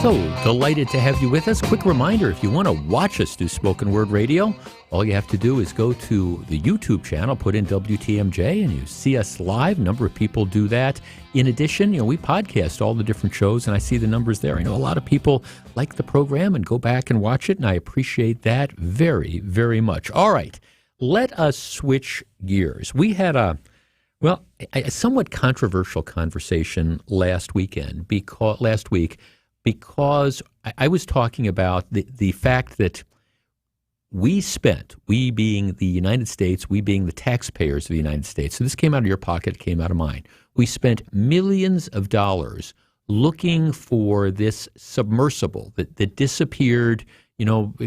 So delighted to have you with us. Quick reminder, if you want to watch us do spoken word radio, all you have to do is go to the YouTube channel, put in WTMJ, and you see us live. A number of people do that. In addition, we podcast all the different shows, and I see the numbers there. I know a lot of people like the program and go back and watch it, and I appreciate that very, very much. All right, let us switch gears. We had a somewhat controversial conversation last week because I was talking about the fact that we being the United States, we being the taxpayers of the United States, so this came out of your pocket, it came out of mine. We spent millions of dollars looking for this submersible that disappeared,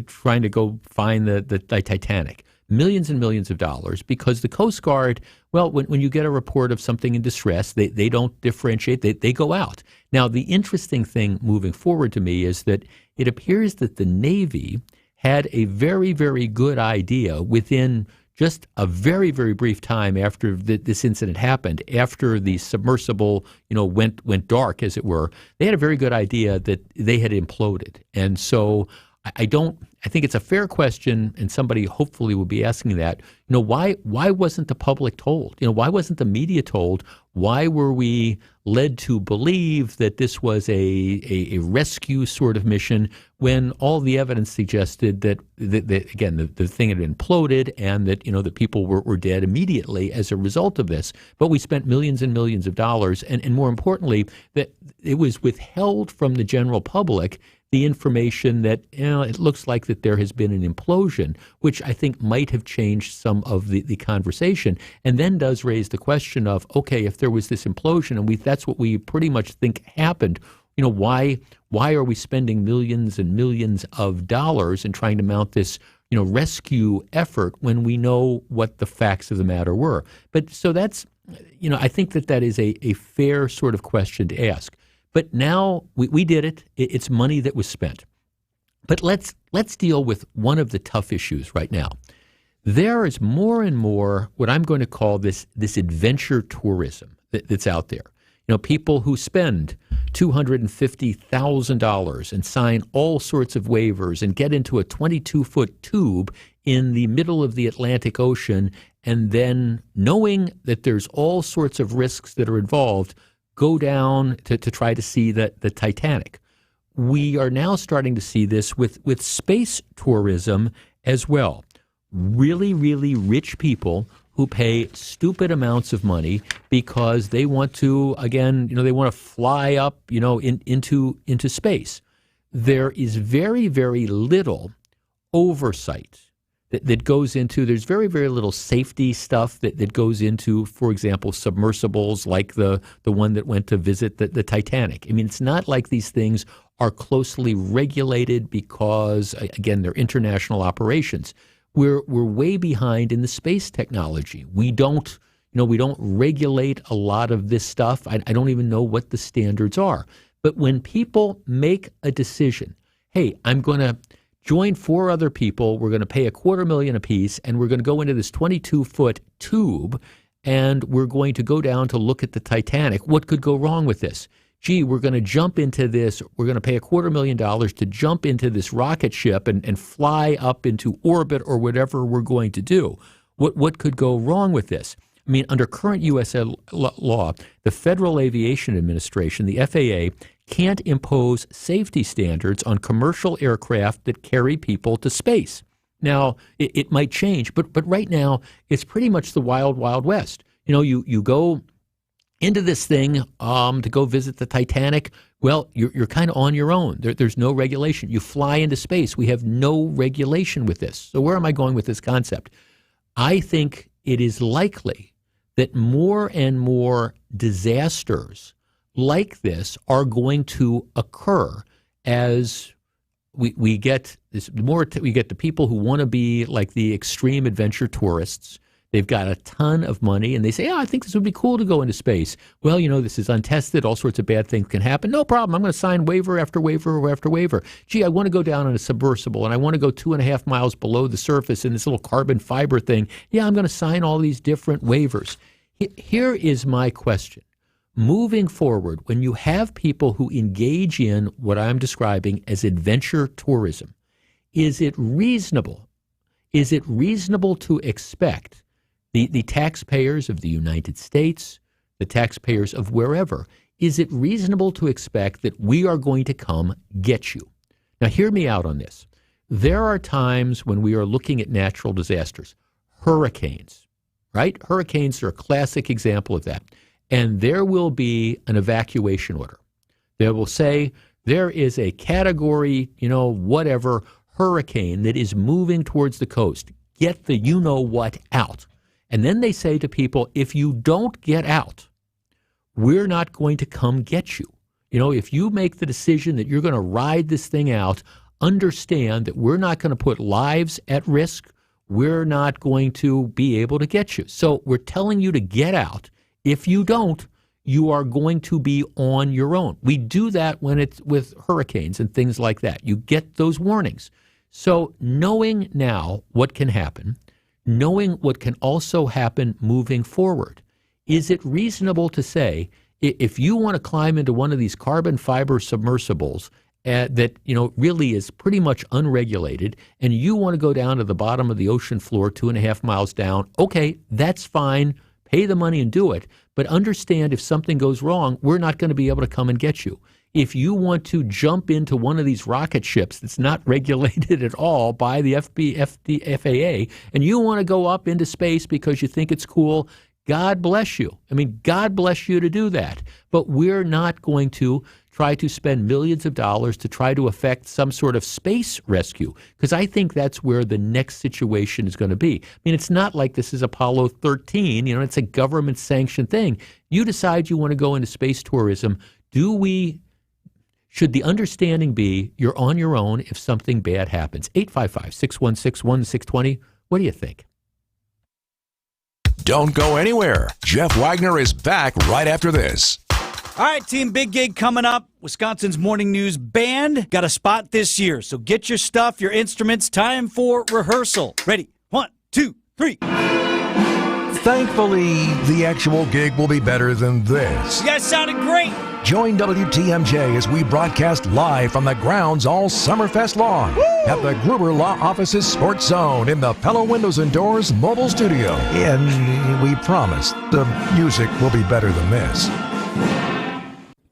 trying to go find the Titanic. Millions and millions of dollars because the Coast Guard, when you get a report of something in distress, they don't differentiate, they go out. Now, the interesting thing moving forward to me is that it appears that the Navy had a very, very good idea within just a very, very brief time after this incident happened, after the submersible, went dark, as it were. They had a very good idea that they had imploded. And so I think it's a fair question, and somebody hopefully will be asking that. Why wasn't the public told? Why wasn't the media told? Why were we led to believe that this was a rescue sort of mission when all the evidence suggested that again the thing had imploded and that that people were dead immediately as a result of this? But we spent millions and millions of dollars, and more importantly, that it was withheld from the general public the information that it looks like that there has been an implosion, which I think might have changed some of the conversation, and then does raise the question of, okay, if there was this implosion and that's what we pretty much think happened, why are we spending millions and millions of dollars in trying to mount this rescue effort when we know what the facts of the matter were? But so that's I think that is a fair sort of question to ask. But now we did it. It's money that was spent. But let's deal with one of the tough issues right now. There is more and more what I'm going to call this adventure tourism that's out there. People who spend $250,000 and sign all sorts of waivers and get into a 22-foot tube in the middle of the Atlantic Ocean, and then knowing that there's all sorts of risks that are involved, go down to try to see the Titanic. We are now starting to see this with space tourism as well. Really, really rich people who pay stupid amounts of money because they want to, again, they want to fly up, into space. There is very, very little oversight that goes into, there's very, very little safety stuff that goes into, for example, submersibles like the one that went to visit the Titanic. I mean, it's not like these things are closely regulated because, again, they're international operations. We're way behind in the space technology. We don't regulate a lot of this stuff. I don't even know what the standards are. But when people make a decision, hey, I'm going to join 4 other people, we're going to pay $250,000 apiece, and we're going to go into this 22-foot tube, and we're going to go down to look at the Titanic. What could go wrong with this? Gee, we're going to jump into this, we're going to pay $250,000 to jump into this rocket ship and fly up into orbit or whatever we're going to do. What could go wrong with this? I mean, under current U.S. law, the Federal Aviation Administration, the FAA, can't impose safety standards on commercial aircraft that carry people to space. Now, it might change, but right now, it's pretty much the wild, wild west. You go into this thing to go visit the Titanic. Well, you're kind of on your own. There's no regulation. You fly into space. We have no regulation with this. So where am I going with this concept? I think it is likely that more and more disasters like this are going to occur as we get this. We get the people who want to be like the extreme adventure tourists. They've got a ton of money, and they say, I think this would be cool to go into space. Well, this is untested. All sorts of bad things can happen. No problem. I'm going to sign waiver after waiver after waiver. Gee, I want to go down on a submersible, and I want to go 2.5 miles below the surface in this little carbon fiber thing. Yeah, I'm going to sign all these different waivers. Here is my question. Moving forward, when you have people who engage in what I'm describing as adventure tourism, is it reasonable to expect the taxpayers of the United States, the taxpayers of wherever, is it reasonable to expect that we are going to come get you? Now, hear me out on this. There are times when we are looking at natural disasters, hurricanes, right? Hurricanes are a classic example of that. And there will be an evacuation order. They will say there is a category, whatever hurricane that is moving towards the coast. Get the you-know-what out. And then they say to people, if you don't get out, we're not going to come get you. If you make the decision that you're going to ride this thing out, understand that we're not going to put lives at risk. We're not going to be able to get you. So we're telling you to get out. If you don't, you are going to be on your own. We do that when it's with hurricanes and things like that. You get those warnings. So knowing now what can happen, knowing what can also happen moving forward, is it reasonable to say, if you want to climb into one of these carbon fiber submersibles that really is pretty much unregulated, and you want to go down to the bottom of the ocean floor 2.5 miles down, okay, that's fine. Pay the money and do it, but understand if something goes wrong, we're not going to be able to come and get you. If you want to jump into one of these rocket ships that's not regulated at all by the FAA, and you want to go up into space because you think it's cool, God bless you. I mean, God bless you to do that. But we're not going to try to spend millions of dollars to try to affect some sort of space rescue, because I think that's where the next situation is going to be. I mean, it's not like this is Apollo 13. It's a government-sanctioned thing. You decide you want to go into space tourism. Should the understanding be you're on your own if something bad happens? 855-616-1620. What do you think?
Don't go anywhere. Jeff Wagner is back right after this.
All right, team, big gig coming up. Wisconsin's Morning News Band got a spot this year. So get your stuff, your instruments. Time for rehearsal. Ready? 1, 2, 3.
Thankfully, the actual gig will be better than this.
You guys sounded great.
Join WTMJ as we broadcast live from the grounds all Summerfest long at the Gruber Law Office's Sports Zone in the Pella Windows and Doors mobile studio. And we promise the music will be better than this.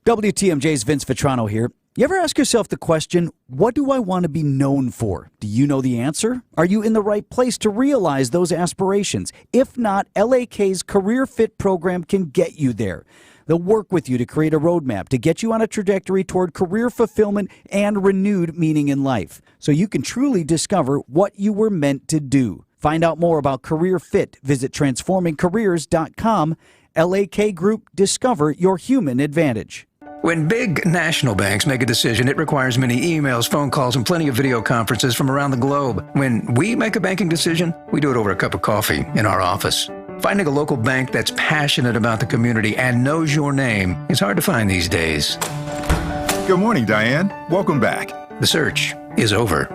WTMJ's Vince Vitrano here. You ever ask yourself the question, what do I want to be known for? Do you know the answer? Are you in the right place to realize those aspirations? If not, LAK's Career Fit program can get you there. They'll work with you to create a roadmap to get you on a trajectory toward career fulfillment and renewed meaning in life, so you can truly discover what you were meant to do. Find out more about Career Fit. Visit transformingcareers.com. LAK Group, discover your human advantage.
When big national banks make a decision, it requires many emails, phone calls, and plenty of video conferences from around the globe. When we make a banking decision, we do it over a cup of coffee in our office. Finding a local bank that's passionate about the community and knows your name is hard to find these days.
Good morning, Diane. Welcome back.
The search is over.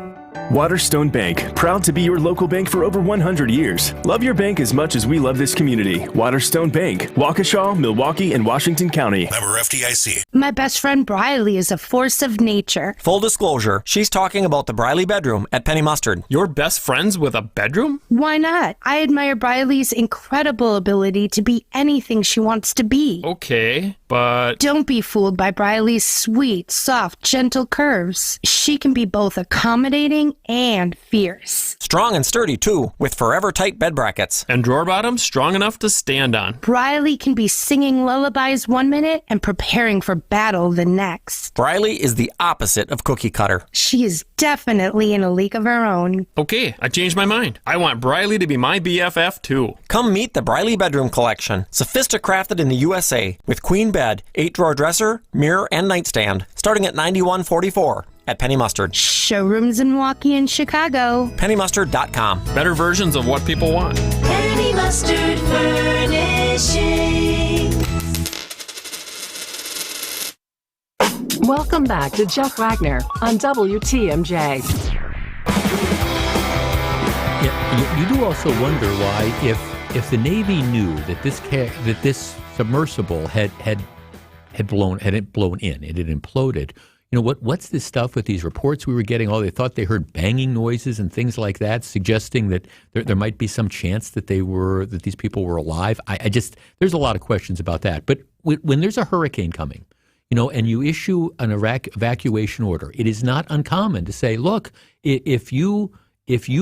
Waterstone Bank, proud to be your local bank for over 100 years. Love your bank as much as we love this community. Waterstone Bank, Waukesha, Milwaukee, and Washington County.
Member FDIC.
My best friend Briley is a force of nature.
Full disclosure, she's talking about the Briley bedroom at Penny Mustard.
You're best friends with a bedroom?
Why not? I admire Briley's incredible ability to be anything she wants to be.
Okay, but...
Don't be fooled by Briley's sweet, soft, gentle curves. She can be both accommodating and fierce.
Strong and sturdy, too, with forever tight bed brackets.
And drawer bottoms strong enough to stand on.
Briley can be singing lullabies 1 minute and preparing for battle the next.
Briley is the opposite of cookie cutter.
She is definitely in a league of her own.
Okay, I changed my mind. I want Briley to be my BFF, too.
Come meet the Briley Bedroom Collection. Sophisticrafted in the USA, with queen bed, 8-drawer dresser, mirror, and nightstand, starting at $91.44. At Penny Mustard.
Showrooms in Milwaukee and Chicago.
PennyMustard.com.
Better versions of what people want.
Penny Mustard Furnishing.
Welcome back to Jeff Wagner on WTMJ.
Yeah, you do also wonder why, if the Navy knew that this submersible had blown in, it had imploded. You know, what's this stuff with these reports we were getting? Oh, they thought they heard banging noises and things like that, suggesting that there might be some chance that these people were alive. There's a lot of questions about that. But when there's a hurricane coming, you know, and you issue an evacuation order, it is not uncommon to say, look, if you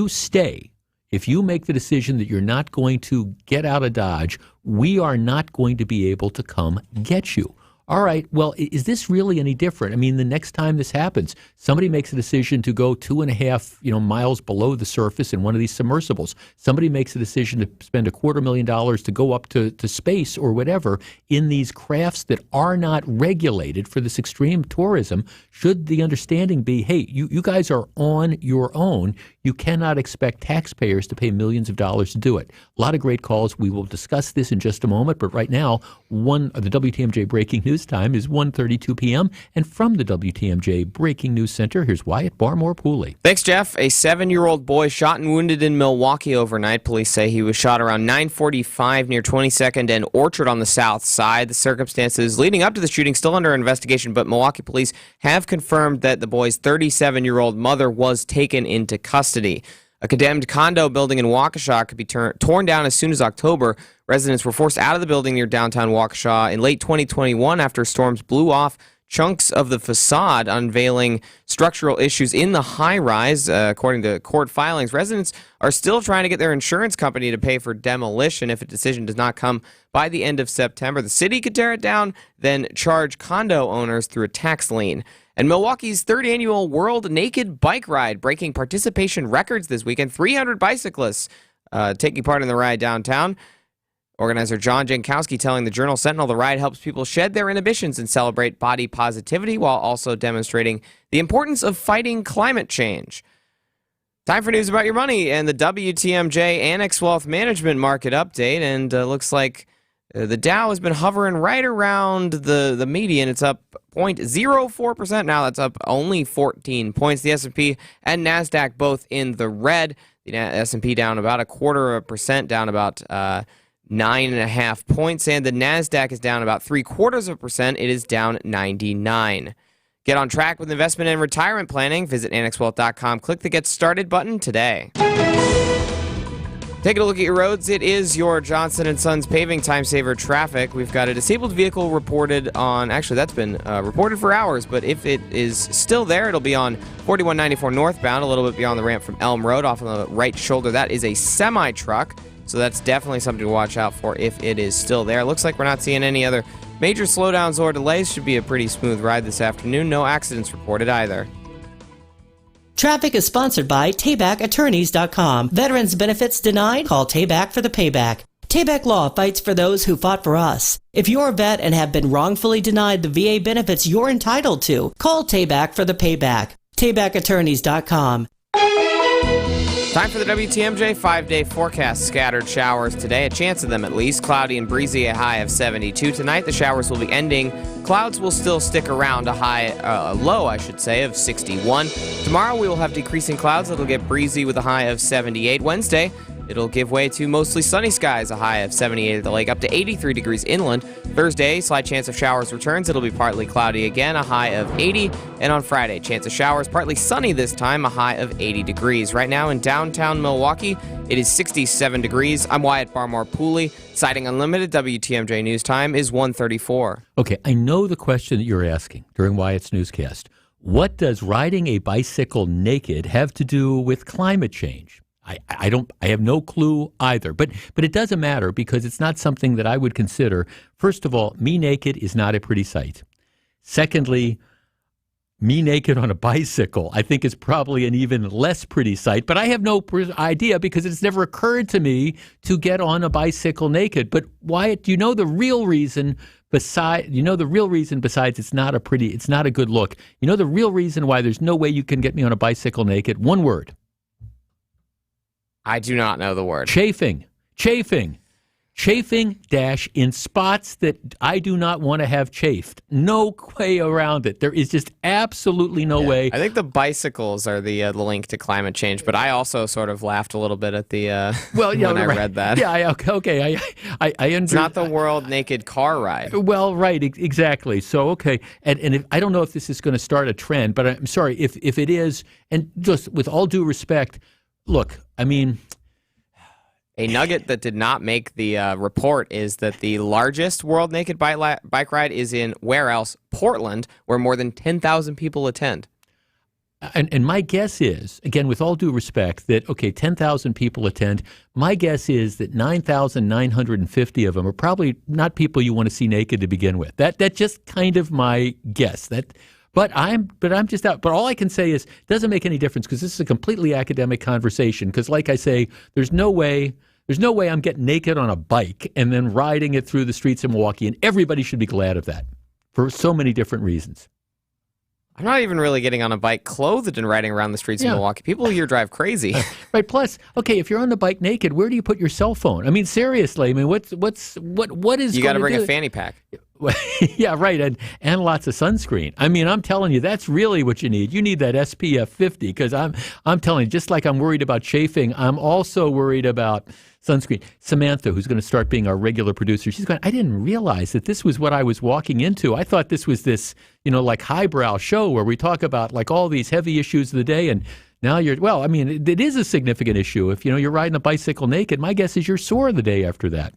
stay, if you make the decision that you're not going to get out of Dodge, we are not going to be able to come get you. All right, well, is this really any different? I mean, the next time this happens, somebody makes a decision to go 2.5 miles below the surface in one of these submersibles. Somebody makes a decision to spend $250,000 to go up to space or whatever in these crafts that are not regulated for this extreme tourism. Should the understanding be, hey, you guys are on your own. You cannot expect taxpayers to pay millions of dollars to do it. A lot of great calls. We will discuss this in just a moment. But right now, the WTMJ Breaking News time is 1:32 p.m. And from the WTMJ Breaking News Center, here's Wyatt Barmore-Pooley.
Thanks, Jeff. A 7-year-old boy shot and wounded in Milwaukee overnight. Police say he was shot around 9:45 near 22nd and Orchard on the south side. The circumstances leading up to the shooting still under investigation, but Milwaukee police have confirmed that the boy's 37-year-old mother was taken into custody. A condemned condo building in Waukesha could be torn down as soon as October. Residents were forced out of the building near downtown Waukesha in late 2021 after storms blew off chunks of the facade, unveiling structural issues in the high-rise. According to court filings, residents are still trying to get their insurance company to pay for demolition if a decision does not come by the end of September. The city could tear it down, then charge condo owners through a tax lien. And Milwaukee's third annual World Naked Bike Ride breaking participation records this weekend. 300 bicyclists taking part in the ride downtown. Organizer John Jankowski telling the Journal Sentinel the ride helps people shed their inhibitions and celebrate body positivity while also demonstrating the importance of fighting climate change. Time for news about your money and the WTMJ Annex Wealth Management Market Update. And looks like the Dow has been hovering right around the median. It's up 0.04% now. That's up only 14 points. The S&P and NASDAQ both in the red. The S&P down about 0.25%, down about 9.5 points, and the NASDAQ is down about 0.75%. It is down 99. Get on track with investment and retirement planning. Visit annexwealth.com. Click the Get Started button today. Taking a look at your roads, it is your Johnson & Sons paving time saver traffic. We've got a disabled vehicle reported on, actually that's been reported for hours, but if it is still there, it'll be on 4194 northbound, a little bit beyond the ramp from Elm Road off on the right shoulder. That is a semi-truck, so that's definitely something to watch out for if it is still there. Looks like we're not seeing any other major slowdowns or delays. Should be a pretty smooth ride this afternoon. No accidents reported either.
Traffic is sponsored by TaybackAttorneys.com. Veterans benefits denied? Call Tayback for the payback. Tayback Law fights for those who fought for us. If you're a vet and have been wrongfully denied the VA benefits you're entitled to, call Tayback for the payback. TaybackAttorneys.com.
Time for the WTMJ 5-day forecast. Scattered showers today, a chance of them at least. Cloudy and breezy, a high of 72. Tonight, the showers will be ending. Clouds will still stick around, a low, of 61. Tomorrow, we will have decreasing clouds. It'll get breezy with a high of 78. Wednesday, it'll give way to mostly sunny skies, a high of 78 at the lake, up to 83 degrees inland. Thursday, slight chance of showers returns. It'll be partly cloudy again, a high of 80. And on Friday, chance of showers, partly sunny this time, a high of 80 degrees. Right now in downtown Milwaukee, it is 67 degrees. I'm Wyatt Barmore-Pooley. Sighting Unlimited, WTMJ News Time is 1:34.
Okay, I know the question that you're asking during Wyatt's newscast. What does riding a bicycle naked have to do with climate change? I have no clue either, but it doesn't matter because it's not something that I would consider. First of all, me naked is not a pretty sight. Secondly, me naked on a bicycle, I think is probably an even less pretty sight, but I have no idea because it's never occurred to me to get on a bicycle naked. But Wyatt, do you know the real reason besides it's not a good look? You know the real reason why there's no way you can get me on a bicycle naked? One word.
I do not know the word.
Chafing dash in spots that I do not want to have chafed. No way around it. There is just absolutely no way.
I think the bicycles are the link to climate change, but I also sort of laughed a little bit at the when I read that.
Yeah, okay. I
It's not the world naked car ride.
Well, right, exactly. So, okay. And I don't know if this is going to start a trend, but I'm sorry if it is, and just with all due respect, look, I mean,
a nugget that did not make the report is that the largest World Naked Bike Ride is in, where else? Portland, where more than 10,000 people attend.
And my guess is, again, with all due respect, that, 10,000 people attend. My guess is that 9,950 of them are probably not people you want to see naked to begin with. That's just kind of my guess. But I'm just out. But all I can say is it doesn't make any difference because this is a completely academic conversation. Because like I say, there's no way I'm getting naked on a bike and then riding it through the streets of Milwaukee. And everybody should be glad of that for so many different reasons.
I'm not even really getting on a bike clothed and riding around the streets of Milwaukee. People here drive crazy.
Right. Plus, if you're on the bike naked, where do you put your cell phone? I mean, seriously. I mean, what is
you got to bring a fanny pack.
Yeah, right, and lots of sunscreen. I mean, I'm telling you, that's really what you need. You need that SPF 50 because I'm telling you, just like I'm worried about chafing, I'm also worried about sunscreen. Samantha, who's going to start being our regular producer, she's going, I didn't realize that this was what I was walking into. I thought this was this, like highbrow show where we talk about like all these heavy issues of the day, and now it is a significant issue. If, you're riding a bicycle naked, my guess is you're sore the day after that.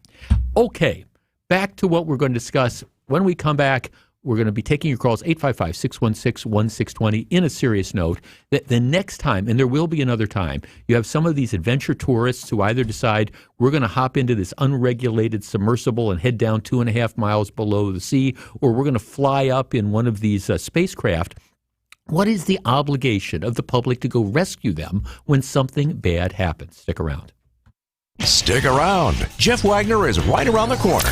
Okay, back to what we're going to discuss. When we come back, we're going to be taking your calls, 855-616-1620, in a serious note. That the next time, and there will be another time, you have some of these adventure tourists who either decide we're going to hop into this unregulated submersible and head down 2.5 miles below the sea, or we're going to fly up in one of these spacecraft. What is the obligation of the public to go rescue them when something bad happens? Stick around.
Stick around. Jeff Wagner is right around the corner.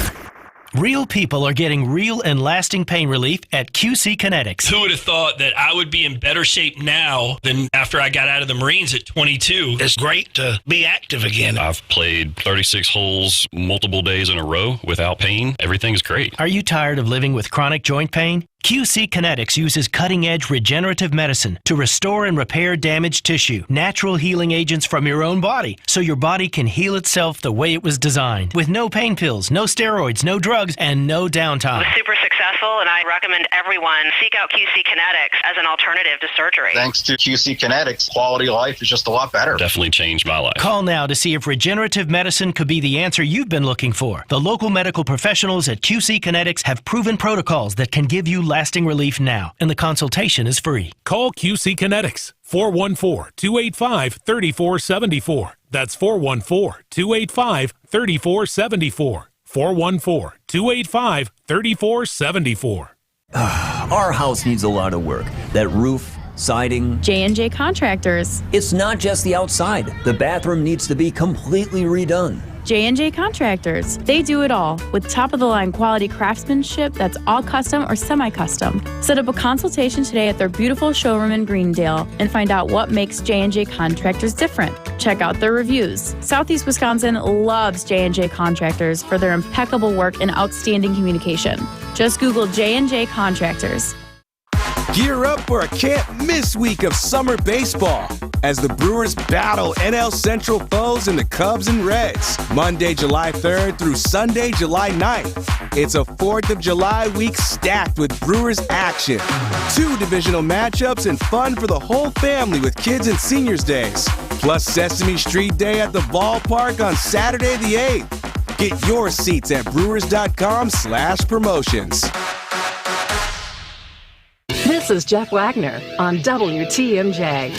Real people are getting real and lasting pain relief at QC Kinetics.
Who would have thought that I would be in better shape now than after I got out of the Marines at 22? It's great to be active again.
I've played 36 holes multiple days in a row without pain. Everything's great.
Are you tired of living with chronic joint pain? QC Kinetics uses cutting-edge regenerative medicine to restore and repair damaged tissue, natural healing agents from your own body, so your body can heal itself the way it was designed, with no pain pills, no steroids, no drugs, and no downtime.
It was super successful, and I recommend everyone seek out QC Kinetics as an alternative to surgery.
Thanks to QC Kinetics, quality of life is just a lot better.
Definitely changed my life.
Call now to see if regenerative medicine could be the answer you've been looking for. The local medical professionals at QC Kinetics have proven protocols that can give you lasting relief now, and the consultation is free.
Call QC Kinetics, 414-285-3474. That's 414-285-3474. 414-285-3474.
Our house needs a lot of work. That roof, siding.
J&J Contractors.
It's not just the outside. The bathroom needs to be completely redone.
J&J Contractors. They do it all with top-of-the-line quality craftsmanship that's all custom or semi-custom. Set up a consultation today at their beautiful showroom in Greendale and find out what makes J&J Contractors different. Check out their reviews. Southeast Wisconsin loves J&J Contractors for their impeccable work and outstanding communication. Just Google J&J Contractors.
Gear up for a can't-miss week of summer baseball as the Brewers battle NL Central foes in the Cubs and Reds. Monday, July 3rd through Sunday, July 9th. It's a 4th of July week stacked with Brewers action. 2 divisional matchups and fun for the whole family with kids and seniors days. Plus Sesame Street Day at the ballpark on Saturday the 8th. Get your seats at brewers.com/promotions.
This is Jeff Wagner on WTMJ.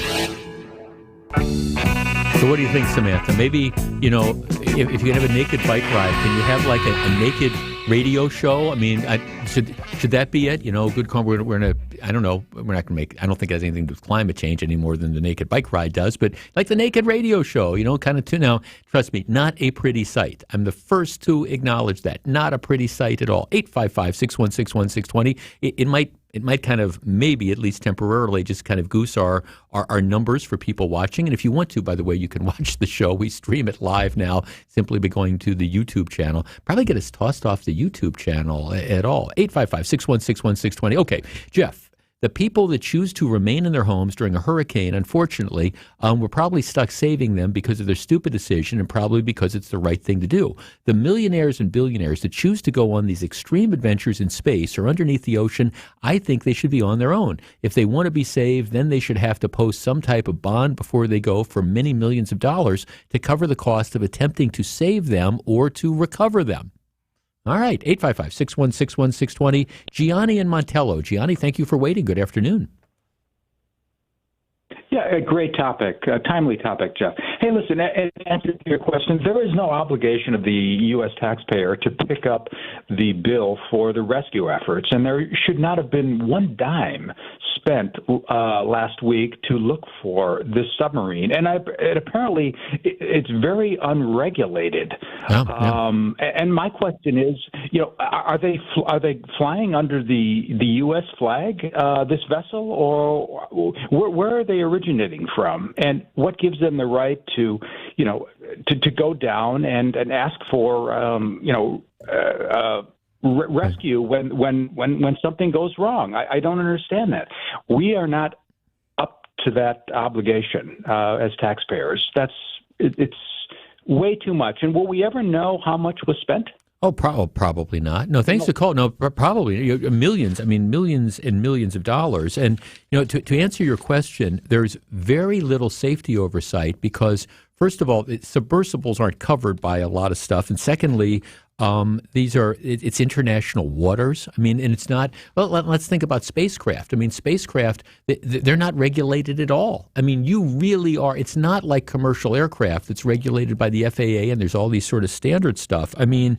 So what do you think, Samantha? Maybe, if you have a naked bike ride, can you have like a naked radio show? I mean, should that be it? Good call. We're gonna. I don't know. We're not gonna make. I don't think it has anything to do with climate change any more than the naked bike ride does. But like the naked radio show, kind of. Now, trust me, not a pretty sight. I'm the first to acknowledge that. Not a pretty sight at all. 855-616-1620. It might kind of, maybe at least temporarily, just kind of goose our numbers for people watching. And if you want to, by the way, you can watch the show. We stream it live now simply by going to the YouTube channel. Probably get us tossed off the YouTube channel at all. 855-616-1620. Okay, Jeff. The people that choose to remain in their homes during a hurricane, unfortunately, we're probably stuck saving them because of their stupid decision and probably because it's the right thing to do. The millionaires and billionaires that choose to go on these extreme adventures in space or underneath the ocean, I think they should be on their own. If they want to be saved, then they should have to post some type of bond before they go for many millions of dollars to cover the cost of attempting to save them or to recover them. All right, 855-616-1620. Gianni in Montello. Gianni, thank you for waiting. Good afternoon.
Yeah, a great topic, a timely topic, Jeff. Hey, listen, in answer to your question, there is no obligation of the U.S. taxpayer to pick up the bill for the rescue efforts, and there should not have been one dime spent last week to look for this submarine. And apparently it's very unregulated. And my question is, are they flying under the U.S. flag, this vessel, or where are they originating from? And what gives them the right to go down and ask for, rescue when something goes wrong? I don't understand that. We are not up to that obligation as taxpayers. It's way too much. And will we ever know how much was spent?
Oh, probably not. No, thanks to call. No, probably millions. I mean, millions and millions of dollars. And to answer your question, there's very little safety oversight because, first of all, submersibles aren't covered by a lot of stuff, and secondly, it's international waters. I mean, and it's not. Well, let's think about spacecraft. I mean, spacecraft, they're not regulated at all. I mean, you really are. It's not like commercial aircraft that's regulated by the FAA, and there's all these sort of standard stuff. I mean,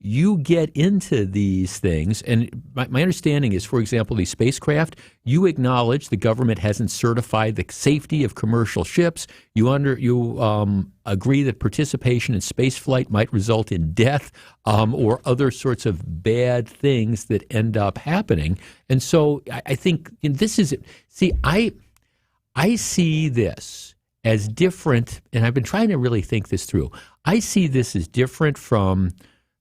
you get into these things, and my understanding is, for example, these spacecraft, you acknowledge the government hasn't certified the safety of commercial ships. You agree that participation in space flight might result in death or other sorts of bad things that end up happening. And so I think this is – see, I see this as different, and I've been trying to really think this through. I see this as different from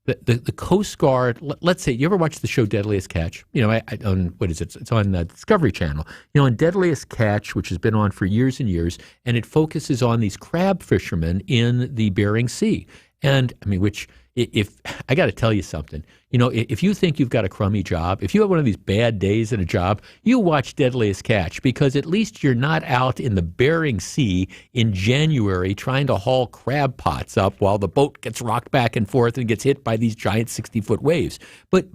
the Coast Guard, let's say, you ever watch the show Deadliest Catch? You know, what is it? It's on the Discovery Channel. You know, on Deadliest Catch, which has been on for years and years, and it focuses on these crab fishermen in the Bering Sea. And, I mean, if I got to tell you something, you know, if you think you've got a crummy job, if you have one of these bad days at a job, you watch Deadliest Catch, because at least you're not out in the Bering Sea in January trying to haul crab pots up while the boat gets rocked back and forth and gets hit by these giant 60-foot waves. But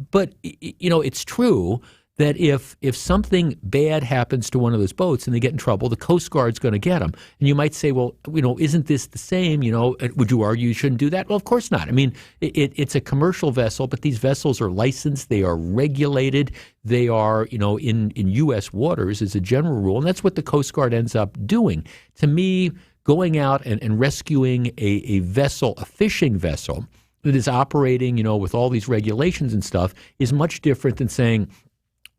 you know, it's true that if something bad happens to one of those boats and they get in trouble, the Coast Guard's going to get them. And you might say, well, you know, isn't this the same? You know, would you argue you shouldn't do that? Well, of course not. I mean, it's a commercial vessel, but these vessels are licensed. They are regulated. They are, you know, in U.S. waters as a general rule. And that's what the Coast Guard ends up doing. To me, going out and rescuing a vessel, a fishing vessel that is operating, you know, with all these regulations and stuff is much different than saying,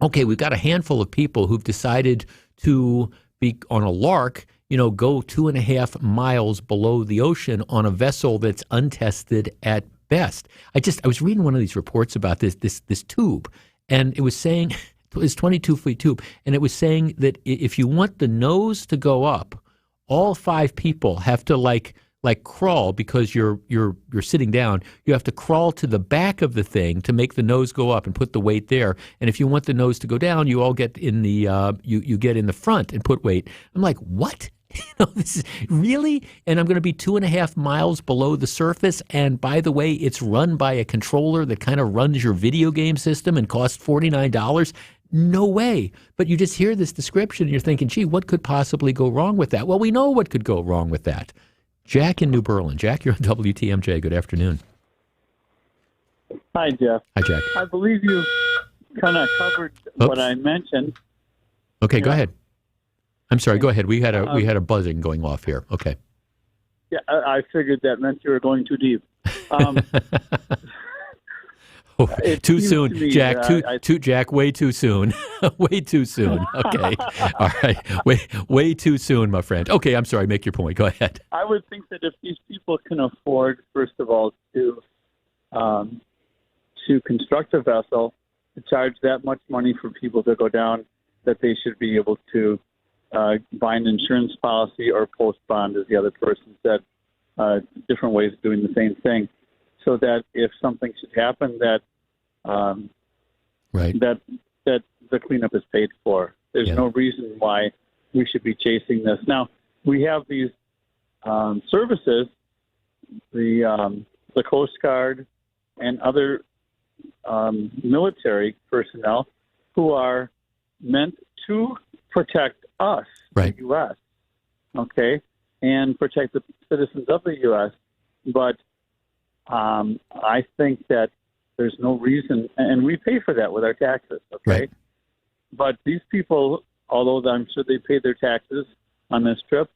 okay, we've got a handful of people who've decided to be on a lark, you know, go 2.5 miles below the ocean on a vessel that's untested at best. I was reading one of these reports about this tube, and it was saying, it's 22-foot tube, and it was saying that if you want the nose to go up, all 5 people have to like crawl, because you're sitting down. You have to crawl to the back of the thing to make the nose go up and put the weight there. And if you want the nose to go down, you all get in the you get in the front and put weight. I'm like, what? You know, this is really, and I'm going to be 2.5 miles below the surface. And by the way, it's run by a controller that kind of runs your video game system and costs $49. No way. But you just hear this description and you're thinking, gee, what could possibly go wrong with that? Well, we know what could go wrong with that. Jack in New Berlin. Jack, you're on WTMJ. Good afternoon.
Hi, Jeff.
Hi, Jack.
I believe you kind of covered what I mentioned.
Okay, go ahead. I'm sorry. Go ahead. We had a buzzing going off here. Okay.
Yeah, I figured that meant you were going too deep.
Too soon, Jack. Jack. Way too soon. Way too soon. Okay. All right. Way too soon, my friend. Okay. I'm sorry. Make your point. Go ahead.
I would think that if these people can afford, first of all, to construct a vessel, to charge that much money for people to go down, that they should be able to buy an insurance policy or post bond, as the other person said. Different ways of doing the same thing, so that if something should happen, that that the cleanup is paid for. There's no reason why we should be chasing this. Now, we have these services, the Coast Guard and other military personnel who are meant to protect us, the U.S., okay, and protect the citizens of the U.S., but I think that there's no reason, and we pay for that with our taxes, okay?
Right.
But these people, although I'm sure they paid their taxes on this trip,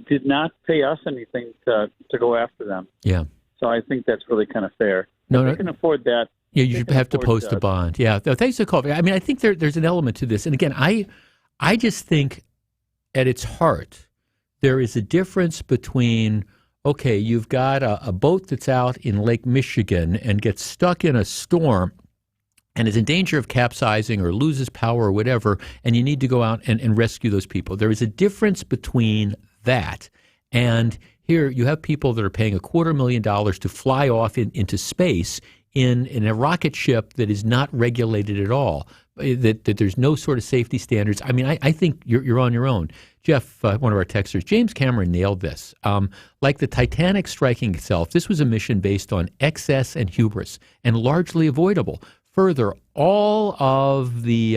did not pay us anything to go after them.
Yeah.
So I think that's really kind of fair.
No,
if they can afford that.
Yeah, you should have to post a bond. Yeah. No, thanks for calling. I mean, I think there's an element to this. And again, I just think at its heart, there is a difference between, okay, you've got a boat that's out in Lake Michigan and gets stuck in a storm and is in danger of capsizing or loses power or whatever, and you need to go out and rescue those people. There is a difference between that and here you have people that are paying $250,000 to fly off into space in a rocket ship that is not regulated at all, that there's no sort of safety standards. I mean, I think you're on your own. Jeff, one of our texters, James Cameron nailed this. Like the Titanic striking itself, this was a mission based on excess and hubris and largely avoidable. Further, all of the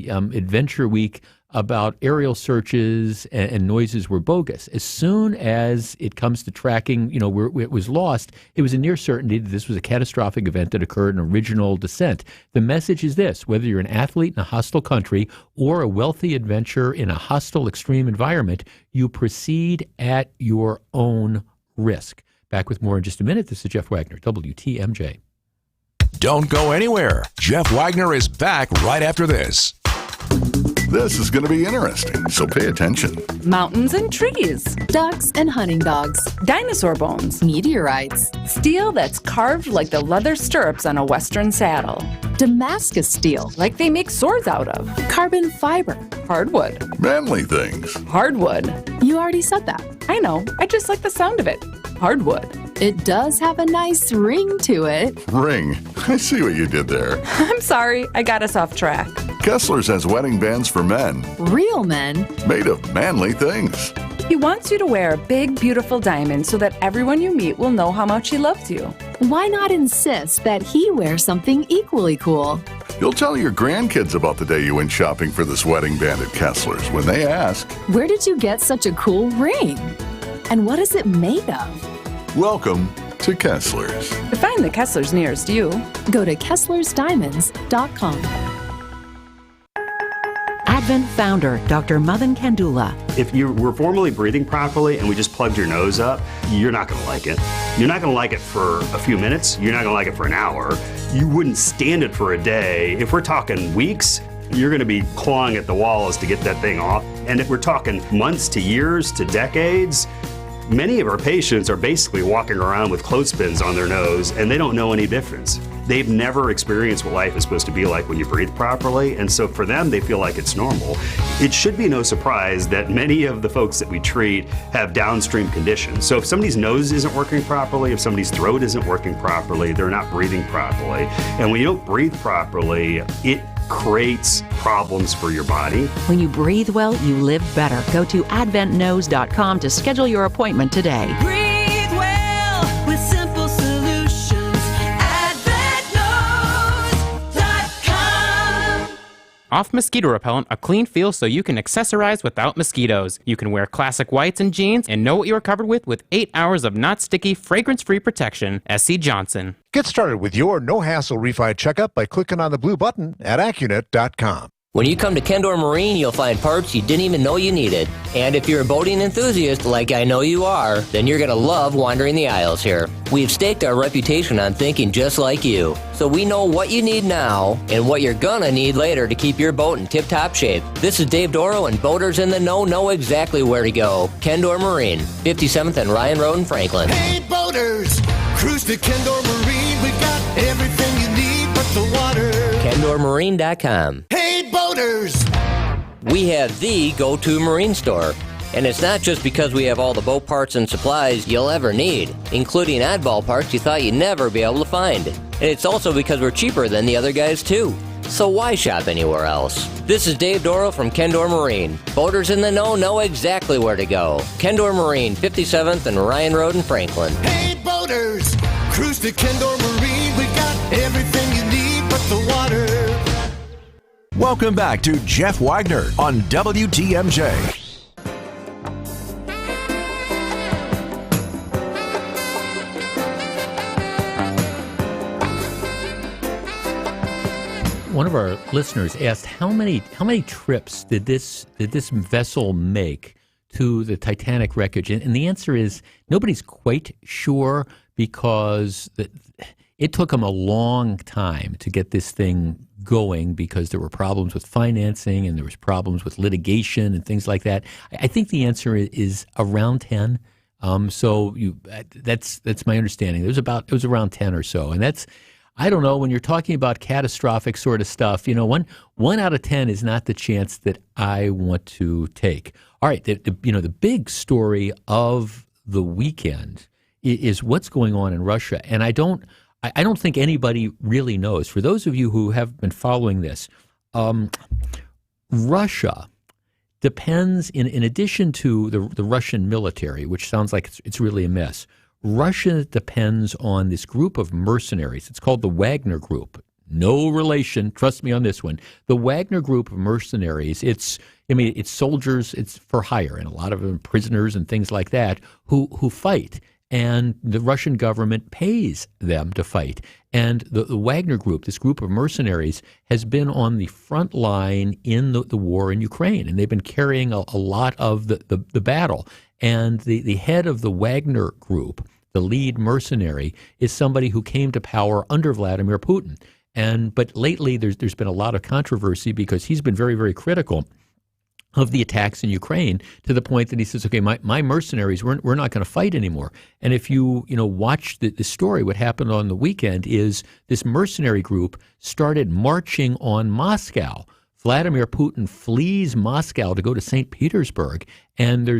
Adventure Week about aerial searches and noises were bogus. As soon as it comes to tracking, where it was lost, it was a near certainty that this was a catastrophic event that occurred in original descent. The message is this: whether you're an athlete in a hostile country or a wealthy adventurer in a hostile extreme environment, you proceed at your own risk. Back with more in just a minute. This is Jeff Wagner, WTMJ.
Don't go anywhere. Jeff Wagner is back right after this.
This is going to be interesting, so pay attention.
Mountains and trees. Ducks and hunting dogs. Dinosaur bones. Meteorites. Steel that's carved like the leather stirrups on a Western saddle. Damascus steel, like they make swords out of. Carbon fiber. Hardwood.
Manly things.
Hardwood. You already said that. I know. I just like the sound of it. Hardwood. It does have a nice ring to it.
Ring. I see what you did there.
I'm sorry. I got us off track.
Kessler's has wedding bands for men.
Real men.
Made of manly things.
He wants you to wear a big, beautiful diamond so that everyone you meet will know how much he loves you.
Why not insist that he wear something equally cool?
You'll tell your grandkids about the day you went shopping for this wedding band at Kessler's when they ask,
"Where did you get such a cool ring? And what is it made of?"
Welcome to Kessler's.
To find the Kessler's nearest you,
go to KesslersDiamonds.com.
Advent founder Dr. Madan Kandula.
If you were formerly breathing properly and we just plugged your nose up, you're not going to like it. You're not going to like it for a few minutes. You're not going to like it for an hour. You wouldn't stand it for a day. If we're talking weeks, you're going to be clawing at the walls to get that thing off. And if we're talking months to years to decades, many of our patients are basically walking around with clothespins on their nose and they don't know any difference. They've never experienced what life is supposed to be like when you breathe properly, and so for them, they feel like it's normal. It should be no surprise that many of the folks that we treat have downstream conditions. So if somebody's nose isn't working properly, if somebody's throat isn't working properly, they're not breathing properly. And when you don't breathe properly, it creates problems for your body.
When you breathe well, you live better. Go to adventknows.com to schedule your appointment today.
Breathe well with simple solutions. AdventKnows.com.
Off Mosquito Repellent, a clean feel so you can accessorize without mosquitoes. You can wear classic whites and jeans and know what you are covered with 8 hours of not sticky, fragrance-free protection. S.C. Johnson.
Get started with your no-hassle refi checkup by clicking on the blue button at Accunet.com.
When you come to Kendor Marine, you'll find parts you didn't even know you needed. And if you're a boating enthusiast, like I know you are, then you're going to love wandering the aisles here. We've staked our reputation on thinking just like you. So we know what you need now and what you're going to need later to keep your boat in tip-top shape. This is Dave Doro, and boaters in the know exactly where to go. Kendor Marine, 57th and Ryan Road in Franklin.
Hey boaters, cruise to Kendor Marine. We've got everything you need but the water.
KendorMarine.com.
Hey boaters!
We have the go-to marine store. And it's not just because we have all the boat parts and supplies you'll ever need, including oddball parts you thought you'd never be able to find. And it's also because we're cheaper than the other guys too. So why shop anywhere else? This is Dave Doro from Kendor Marine. Boaters in the know exactly where to go. Kendor Marine, 57th and Ryan Road in Franklin.
Hey boaters, cruise to Kendor Marine. We've got everything you need but the water.
Welcome back to Jeff Wagner on WTMJ.
One of our listeners asked how many trips did this vessel make to the Titanic wreckage, and the answer is nobody's quite sure because it took them a long time to get this thing going because there were problems with financing and there was problems with litigation and things like that. I think the answer is around 10. So that's my understanding. It was around 10 or so, and that's. I don't know, when you're talking about catastrophic sort of stuff, one out of 10 is not the chance that I want to take. All right, the big story of the weekend is what's going on in Russia, and I don't think anybody really knows. For those of you who have been following this, Russia depends, in addition to the Russian military, which sounds like it's really a mess. Russia depends on this group of mercenaries. It's called the Wagner Group. No relation, trust me on this one. The Wagner Group of mercenaries, it's soldiers, it's for hire, and a lot of them prisoners and things like that who fight. And the Russian government pays them to fight. And the Wagner Group, this group of mercenaries, has been on the front line in the war in Ukraine, and they've been carrying a lot of the battle. And the head of the Wagner Group, the lead mercenary, is somebody who came to power under Vladimir Putin. But lately there's been a lot of controversy because he's been very, very critical of the attacks in Ukraine, to the point that he says, okay, my mercenaries, we're not going to fight anymore. And if you watch the story, what happened on the weekend is this mercenary group started marching on Moscow. Vladimir Putin flees Moscow to go to St. Petersburg. And there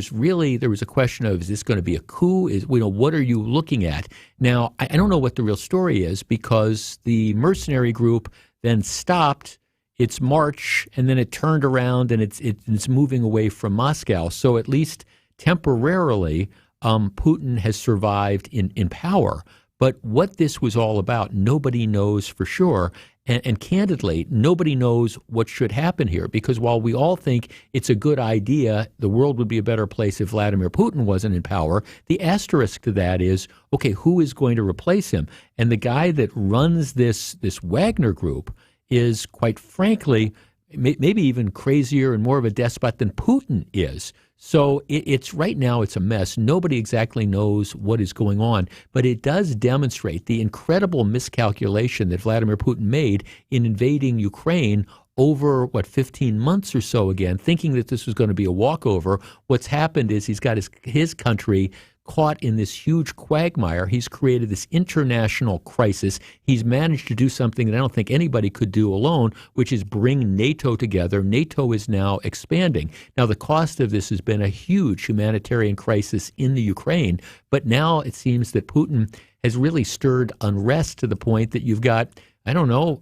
was a question of, is this going to be a coup? What are you looking at? Now, I don't know what the real story is, because the mercenary group then stopped its march, and then it turned around and it's moving away from Moscow. So at least temporarily, Putin has survived in power. But what this was all about, nobody knows for sure. And candidly, nobody knows what should happen here, because while we all think it's a good idea, the world would be a better place if Vladimir Putin wasn't in power, the asterisk to that is, okay, who is going to replace him? And the guy that runs this Wagner group is, quite frankly, maybe even crazier and more of a despot than Putin is. So it's right now it's a mess. Nobody exactly knows what is going on, but it does demonstrate the incredible miscalculation that Vladimir Putin made in invading Ukraine over, 15 months or so again, thinking that this was going to be a walkover. What's happened is he's got his country caught in this huge quagmire. He's created this international crisis. He's managed to do something that I don't think anybody could do alone, which is bring NATO together. NATO is now expanding. Now, the cost of this has been a huge humanitarian crisis in the Ukraine, but now it seems that Putin has really stirred unrest to the point that you've got, I don't know,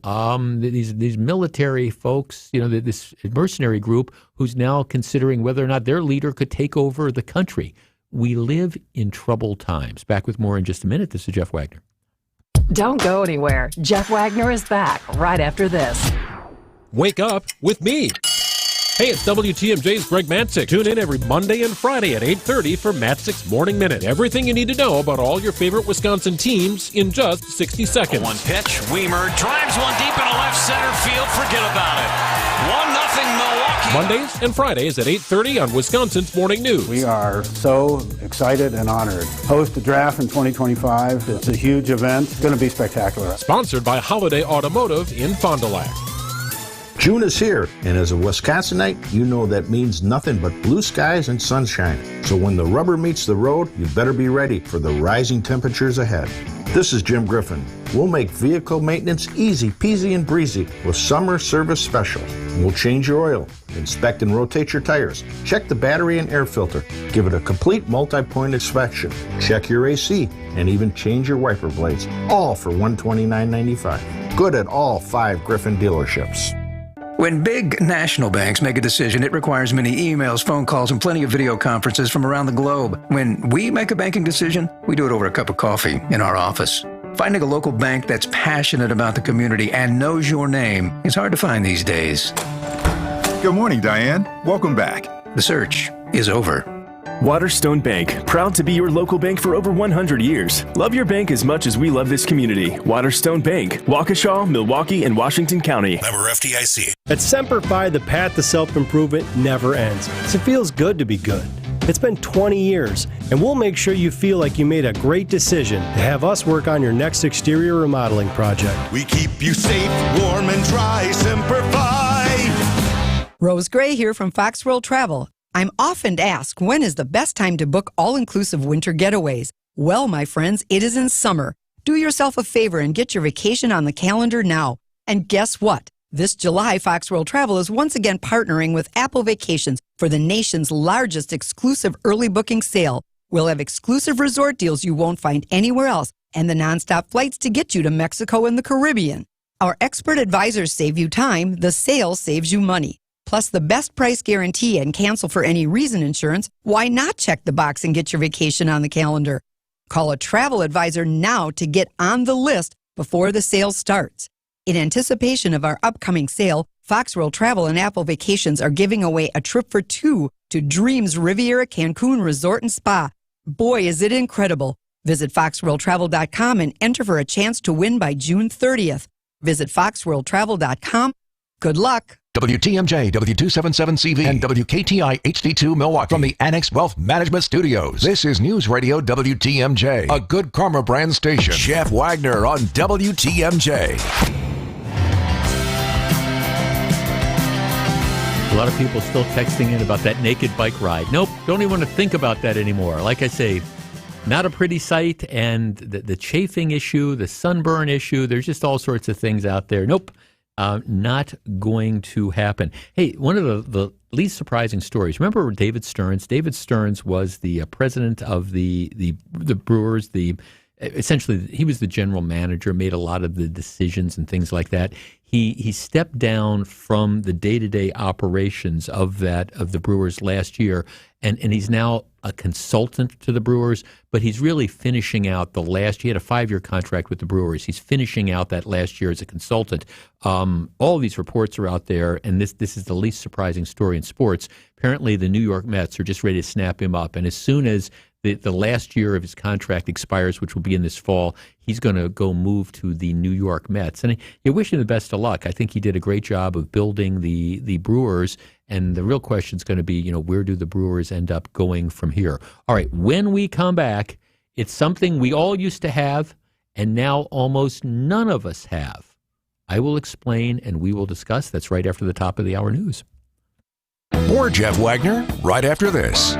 these military folks, this mercenary group who's now considering whether or not their leader could take over the country. We live in troubled times. Back with more in just a minute. This is Jeff Wagner.
Don't go anywhere. Jeff Wagner is back right after this.
Wake up with me. Hey, it's WTMJ's Greg Matzik. Tune in every Monday and Friday at 8:30 for Matzik's Morning Minute. Everything you need to know about all your favorite Wisconsin teams in just 60 seconds.
One pitch, Weimer drives one deep into left center field. Forget about it. 1-0 Milwaukee.
Mondays and Fridays at 8:30 on Wisconsin's Morning News.
We are so excited and honored. Host the draft in 2025. It's a huge event. It's going to be spectacular.
Sponsored by Holiday Automotive in Fond du Lac.
June is here, and as a Wisconsinite, you know that means nothing but blue skies and sunshine. So when the rubber meets the road, you better be ready for the rising temperatures ahead. This is Jim Griffin. We'll make vehicle maintenance easy peasy and breezy with summer service special. We'll change your oil, inspect and rotate your tires, check the battery and air filter, give it a complete multi-point inspection, check your AC, and even change your wiper blades, all for $129.95. Good at all 5 Griffin dealerships.
When big national banks make a decision, it requires many emails, phone calls, and plenty of video conferences from around the globe. When we make a banking decision, we do it over a cup of coffee in our office. Finding a local bank that's passionate about the community and knows your name is hard to find these days.
Good morning, Diane. Welcome back.
The search is over.
Waterstone Bank, proud to be your local bank for over 100 years. Love your bank as much as we love this community. Waterstone Bank, Waukesha, Milwaukee, and Washington County.
Member FDIC.
At Semper Fi, the path to self-improvement never ends. So it feels good to be good. It's been 20 years, and we'll make sure you feel like you made a great decision to have us work on your next exterior remodeling project.
We keep you safe, warm, and dry. Semper Fi.
Rose Gray here from Fox World Travel. I'm often asked, when is the best time to book all-inclusive winter getaways? Well, my friends, it is in summer. Do yourself a favor and get your vacation on the calendar now. And guess what? This July, Fox World Travel is once again partnering with Apple Vacations for the nation's largest exclusive early booking sale. We'll have exclusive resort deals you won't find anywhere else and the nonstop flights to get you to Mexico and the Caribbean. Our expert advisors save you time. The sale saves you money. Plus the best price guarantee and cancel for any reason insurance. Why not check the box and get your vacation on the calendar? Call a travel advisor now to get on the list before the sale starts. In anticipation of our upcoming sale, Fox World Travel and Apple Vacations are giving away a trip for 2 to Dreams Riviera Cancun Resort and Spa. Boy, is it incredible. Visit foxworldtravel.com and enter for a chance to win by June 30th. Visit foxworldtravel.com. Good luck.
WTMJ, W277CV, and WKTI HD2 Milwaukee from the Annex Wealth Management Studios. This is News Radio WTMJ, a Good Karma brand station. Jeff Wagner on WTMJ.
lot of people still texting in about that naked bike ride. Nope, don't even want to think about that anymore. Like I say, not a pretty sight, and the chafing issue, the sunburn issue, there's just all sorts of things out there. Nope, not going to happen. Hey, one of the least surprising stories. Remember David Stearns? David Stearns was the president of the Brewers. Essentially, he was the general manager, made a lot of the decisions and things like that. He stepped down from the day-to-day operations of the Brewers last year, and he's now a consultant to the Brewers, but he's really finishing out the last. He had a 5-year contract with the Brewers. He's finishing out that last year as a consultant. All these reports are out there, and this is the least surprising story in sports. Apparently, the New York Mets are just ready to snap him up, and as soon as the last year of his contract expires, which will be in this fall, he's going to go move to the New York Mets. And you wish him the best of luck. I think he did a great job of building the Brewers. And the real question is going to be, where do the Brewers end up going from here? All right, when we come back, it's something we all used to have, and now almost none of us have. I will explain, and we will discuss. That's right after the top of the hour news.
More Jeff Wagner right after this.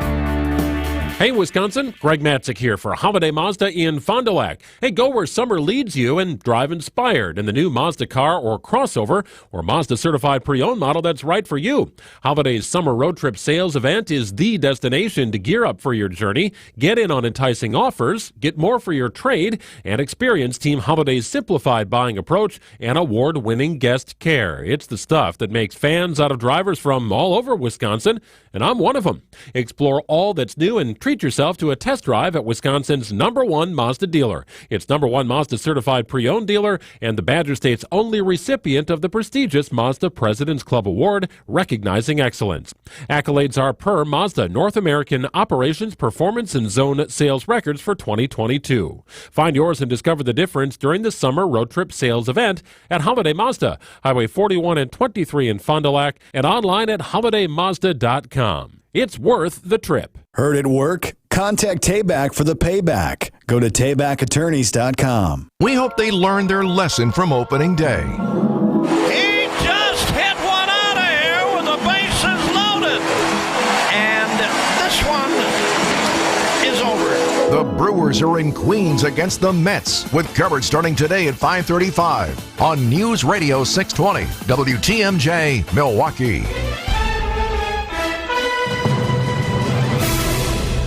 Hey, Wisconsin, Greg Matzik here for Holiday Mazda in Fond du Lac. Hey, go where summer leads you and drive inspired in the new Mazda car or crossover or Mazda certified pre-owned model that's right for you. Holiday's summer road trip sales event is the destination to gear up for your journey, get in on enticing offers, get more for your trade, and experience Team Holiday's simplified buying approach and award-winning guest care. It's the stuff that makes fans out of drivers from all over Wisconsin, and I'm one of them. Explore all that's new and treat yourself to a test drive at Wisconsin's #1 Mazda dealer. It's #1 Mazda certified pre-owned dealer and the Badger State's only recipient of the prestigious Mazda President's Club Award, recognizing excellence. Accolades are per Mazda North American Operations Performance and Zone Sales Records for 2022. Find yours and discover the difference during the summer road trip sales event at Holiday Mazda, Highway 41 and 23 in Fond du Lac, and online at holidaymazda.com. It's worth the trip.
Heard it work? Contact Tayback for the payback. Go to taybackattorneys.com.
We hope they learned their lesson from opening day.
He just hit one out of here with the bases loaded. And this one is over.
The Brewers are in Queens against the Mets, with coverage starting today at 5:35 on News Radio 620 WTMJ Milwaukee.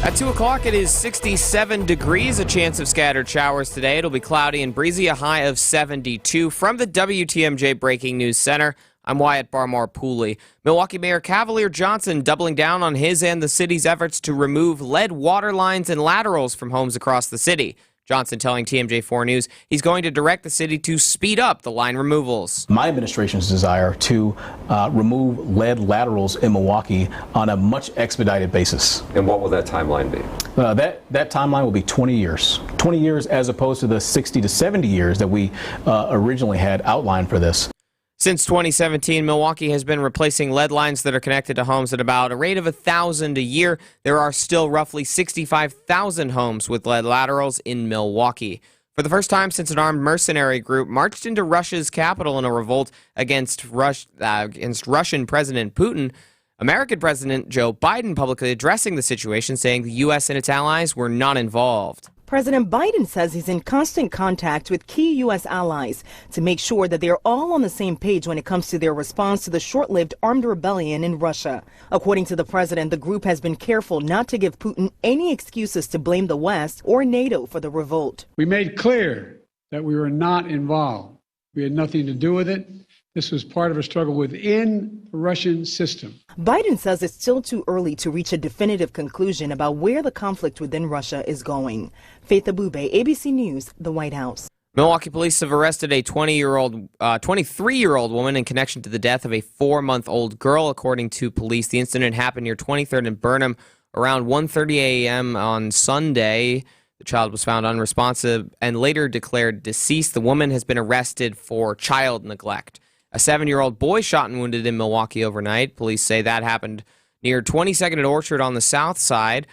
At 2 o'clock, it is 67 degrees, a chance of scattered showers today. It'll be cloudy and breezy, a high of 72. From the WTMJ Breaking News Center, I'm Wyatt Barmore-Pooley. Milwaukee Mayor Cavalier Johnson doubling down on his and the city's efforts to remove lead water lines and laterals from homes across the city. Johnson telling TMJ4 News he's going to direct the city to speed up the line removals.
My administration's desire to remove lead laterals in Milwaukee on a much expedited basis.
And what will that timeline be?
That timeline will be 20 years. 20 years as opposed to the 60 to 70 years that we originally had outlined for this.
Since 2017, Milwaukee has been replacing lead lines that are connected to homes at about a rate of 1,000 a year. There are still roughly 65,000 homes with lead laterals in Milwaukee. For the first time since an armed mercenary group marched into Russia's capital in a revolt against Russian President Putin, American President Joe Biden publicly addressing the situation, saying the U.S. and its allies were not involved.
President Biden says he's in constant contact with key U.S. allies to make sure that they're all on the same page when it comes to their response to the short-lived armed rebellion in Russia. According to the president, the group has been careful not to give Putin any excuses to blame the West or NATO for the revolt.
We made clear that we were not involved. We had nothing to do with it. This was part of a struggle within the Russian system.
Biden says it's still too early to reach a definitive conclusion about where the conflict within Russia is going. Faith Abube, ABC News, the White House.
Milwaukee police have arrested a 23-year-old woman in connection to the death of a 4-month-old girl, according to police. The incident happened near 23rd and Burnham around 1:30 a.m. on Sunday. The child was found unresponsive and later declared deceased. The woman has been arrested for child neglect. A 7-year-old boy shot and wounded in Milwaukee overnight. Police say that happened near 22nd and Orchard on the south side.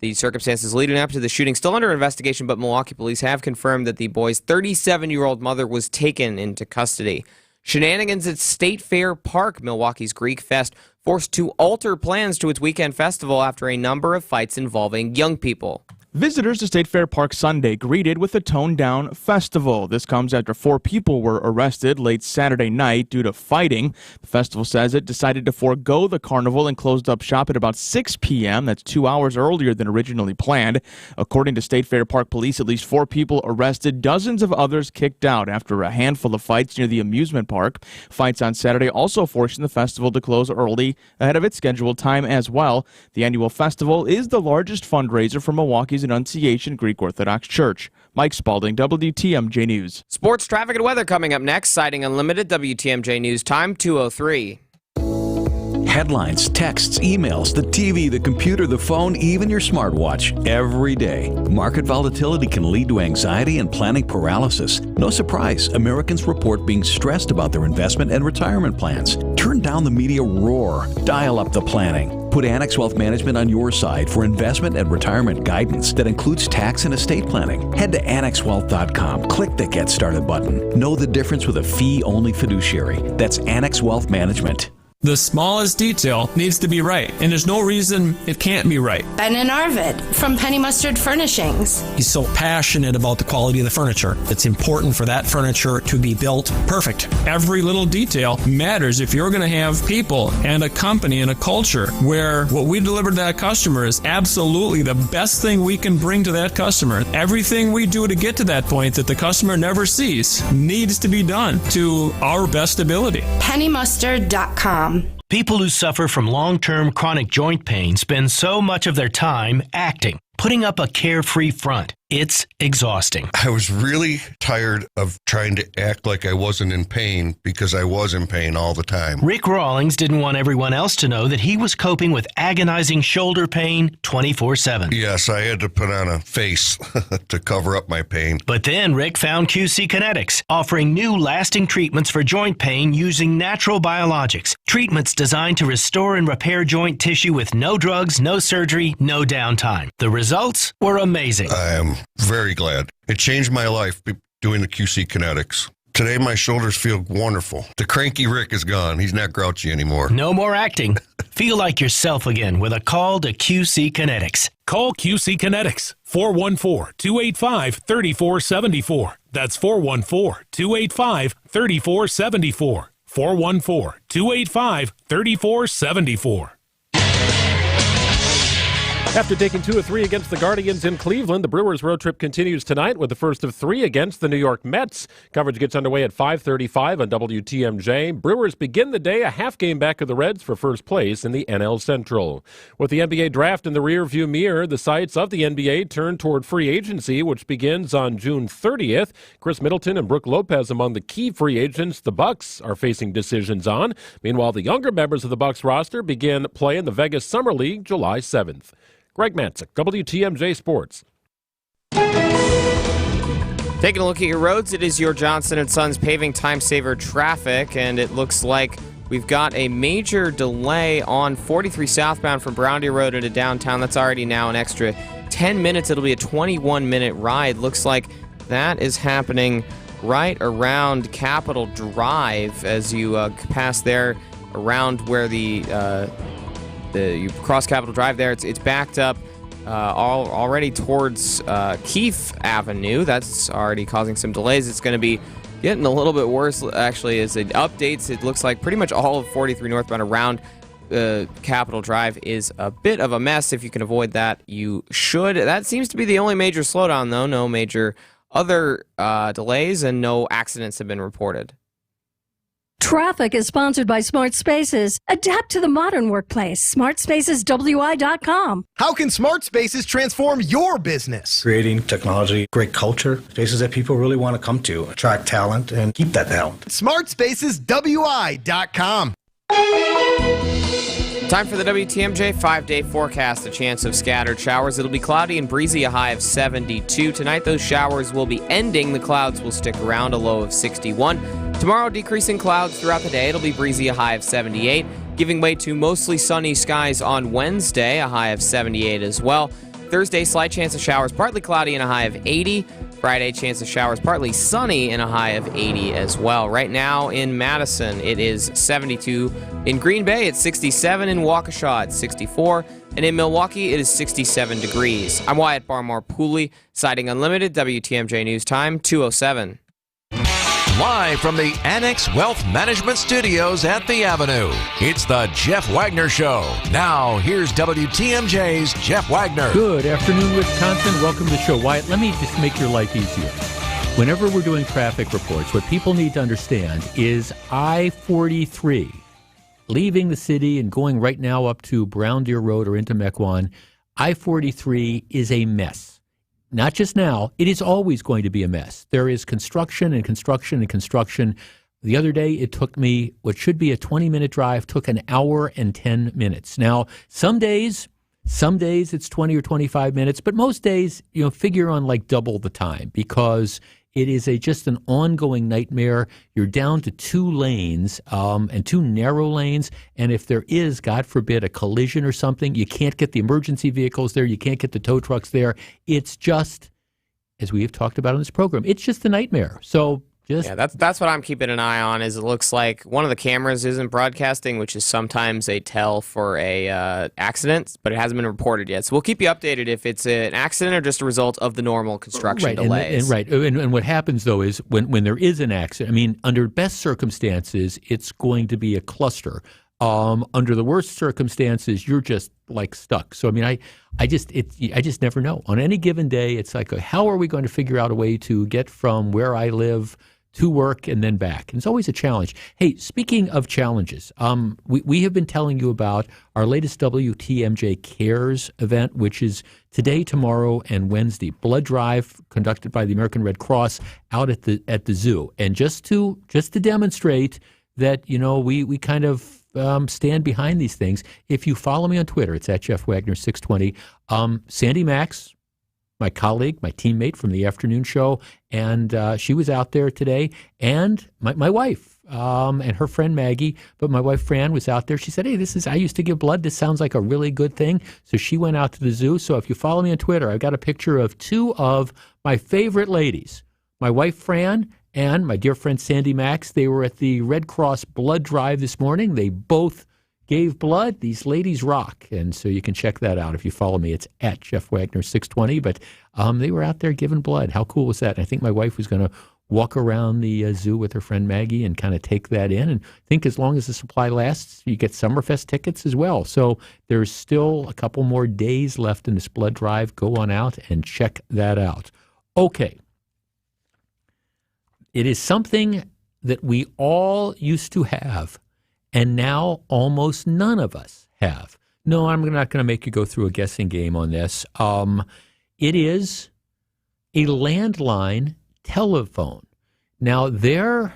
The circumstances leading up to the shooting still under investigation, but Milwaukee police have confirmed that the boy's 37-year-old mother was taken into custody. Shenanigans at State Fair Park, Milwaukee's Greek Fest, forced to alter plans to its weekend festival after a number of fights involving young people.
Visitors to State Fair Park Sunday greeted with a toned-down festival. This comes after 4 people were arrested late Saturday night due to fighting. The festival says it decided to forego the carnival and closed up shop at about 6 p.m. That's 2 hours earlier than originally planned. According to State Fair Park police, at least 4 people arrested, dozens of others kicked out after a handful of fights near the amusement park. Fights on Saturday also forcing the festival to close early ahead of its scheduled time as well. The annual festival is the largest fundraiser for Milwaukee's Annunciation Greek Orthodox Church. Mike Spalding, WTMJ News.
Sports, traffic, and weather coming up next. Citing Unlimited, WTMJ News time 2:03.
Headlines, texts, emails, the TV, the computer, the phone, even your smartwatch, every day. Market volatility can lead to anxiety and planning paralysis. No surprise, Americans report being stressed about their investment and retirement plans. Turn down the media roar. Dial up the planning. Put Annex Wealth Management on your side for investment and retirement guidance that includes tax and estate planning. Head to AnnexWealth.com. Click the Get Started button. Know the difference with a fee-only fiduciary. That's Annex Wealth Management.
The smallest detail needs to be right, and there's no reason it can't be right.
Ben Arvid from Penny Mustard Furnishings.
He's so passionate about the quality of the furniture. It's important for that furniture to be built perfect. Every little detail matters if you're going to have people and a company and a culture where what we deliver to that customer is absolutely the best thing we can bring to that customer. Everything we do to get to that point that the customer never sees needs to be done to our best ability.
PennyMustard.com.
People who suffer from long-term chronic joint pain spend so much of their time acting, putting up a carefree front. It's exhausting.
I was really tired of trying to act like I wasn't in pain because I was in pain all the time.
Rick Rawlings didn't want everyone else to know that he was coping with agonizing shoulder pain 24/7.
Yes, I had to put on a face to cover up my pain.
But then Rick found QC Kinetics, offering new lasting treatments for joint pain using natural biologics. Treatments designed to restore and repair joint tissue with no drugs, no surgery, no downtime. The results were amazing.
I am very glad. It changed my life doing the QC Kinetics. Today, my shoulders feel wonderful. The cranky Rick is gone. He's not grouchy anymore.
No more acting. Feel like yourself again with a call to QC Kinetics.
Call QC Kinetics, 414-285-3474. That's 414-285-3474. 414-285-3474. After taking 2 of 3 against the Guardians in Cleveland, the Brewers' road trip continues tonight with the first of 3 against the New York Mets. Coverage gets underway at 5:35 on WTMJ. Brewers begin the day a half game back of the Reds for first place in the NL Central. With the NBA draft in the rearview mirror, the sights of the NBA turn toward free agency, which begins on June 30th. Chris Middleton and Brook Lopez among the key free agents the Bucks are facing decisions on. Meanwhile, the younger members of the Bucks roster begin play in the Vegas Summer League July 7th. Greg Matzik, WTMJ Sports.
Taking a look at your roads, it is your Johnson & Sons Paving Time Saver traffic, and it looks like we've got a major delay on 43 southbound from Browndy Road into downtown. That's already now an extra 10 minutes. It'll be a 21-minute ride. Looks like that is happening right around Capitol Drive as you pass there around where you cross Capitol Drive there. It's backed up already towards Keefe Avenue. That's already causing some delays. It's going to be getting a little bit worse, actually, as it updates. It looks like pretty much all of 43 northbound around Capitol Drive is a bit of a mess. If you can avoid that, you should. That seems to be the only major slowdown, though. No major other delays, and no accidents have been reported.
Traffic is sponsored by Smart Spaces. Adapt to the modern workplace. SmartSpacesWI.com.
How can Smart Spaces transform your business?
Creating technology, great culture, spaces that people really want to come to, attract talent, and keep that talent.
SmartSpacesWI.com.
Time for the WTMJ 5-day forecast. A chance of scattered showers. It'll be cloudy and breezy, a high of 72. Tonight, those showers will be ending. The clouds will stick around, a low of 61. Tomorrow, decreasing clouds throughout the day. It'll be breezy, a high of 78. Giving way to mostly sunny skies on Wednesday, a high of 78 as well. Thursday, slight chance of showers, partly cloudy and a high of 80. Friday, chance of showers, partly sunny, and a high of 80 as well. Right now in Madison, it is 72. In Green Bay, it's 67. In Waukesha, it's 64. And in Milwaukee, it is 67 degrees. I'm Wyatt Barmore-Pooley, Siding Unlimited, WTMJ News Time, 2:07.
Live from the Annex Wealth Management Studios at the Avenue, it's the Jeff Wagner Show. Now, here's WTMJ's Jeff Wagner.
Good afternoon, Wisconsin. Welcome to the show. Wyatt, let me just make your life easier. Whenever we're doing traffic reports, what people need to understand is I-43, leaving the city and going right now up to Brown Deer Road or into Mequon, I-43 is a mess. Not just now, it is always going to be a mess. There is construction and construction and construction. The other day, it took me, what should be a 20-minute drive, took an hour and 10 minutes. Now, some days it's 20 or 25 minutes, but most days, figure on like double the time because it is just an ongoing nightmare. You're down to 2 lanes and 2 narrow lanes. And if there is, God forbid, a collision or something, you can't get the emergency vehicles there. You can't get the tow trucks there. It's just, as we have talked about on this program, it's just a nightmare. So
yeah, that's what I'm keeping an eye on. Is it looks like one of the cameras isn't broadcasting, which is sometimes a tell for a accident, but it hasn't been reported yet. So we'll keep you updated if it's an accident or just a result of the normal construction delays.
And what happens though is when there is an accident, I mean, under best circumstances, it's going to be a cluster. Under the worst circumstances, you're just like stuck. So I mean, I just never know. On any given day, it's like, how are we going to figure out a way to get from where I live to work and then back? And it's always a challenge. Hey, speaking of challenges, we have been telling you about our latest WTMJ Cares event, which is today, tomorrow, and Wednesday. Blood drive conducted by the American Red Cross out at the zoo. And just to demonstrate that, we kind of stand behind these things. If you follow me on Twitter, it's at Jeff Wagner 620. Sandy Max, my colleague, my teammate from the afternoon show, and she was out there today, and my wife and her friend Maggie, but my wife Fran was out there. She said, hey, I used to give blood. This sounds like a really good thing. So she went out to the zoo. So if you follow me on Twitter, I've got a picture of 2 of my favorite ladies, my wife Fran and my dear friend Sandy Max. They were at the Red Cross blood drive this morning. They both gave blood. These ladies rock. And so you can check that out if you follow me. It's at Jeff Wagner 620. But they were out there giving blood. How cool was that? And I think my wife was going to walk around the zoo with her friend Maggie and kind of take that in. And I think as long as the supply lasts, you get Summerfest tickets as well. So there's still a couple more days left in this blood drive. Go on out and check that out. Okay. It is something that we all used to have, and now almost none of us have. No, I'm not going to make you go through a guessing game on this. It is a landline telephone. Now, there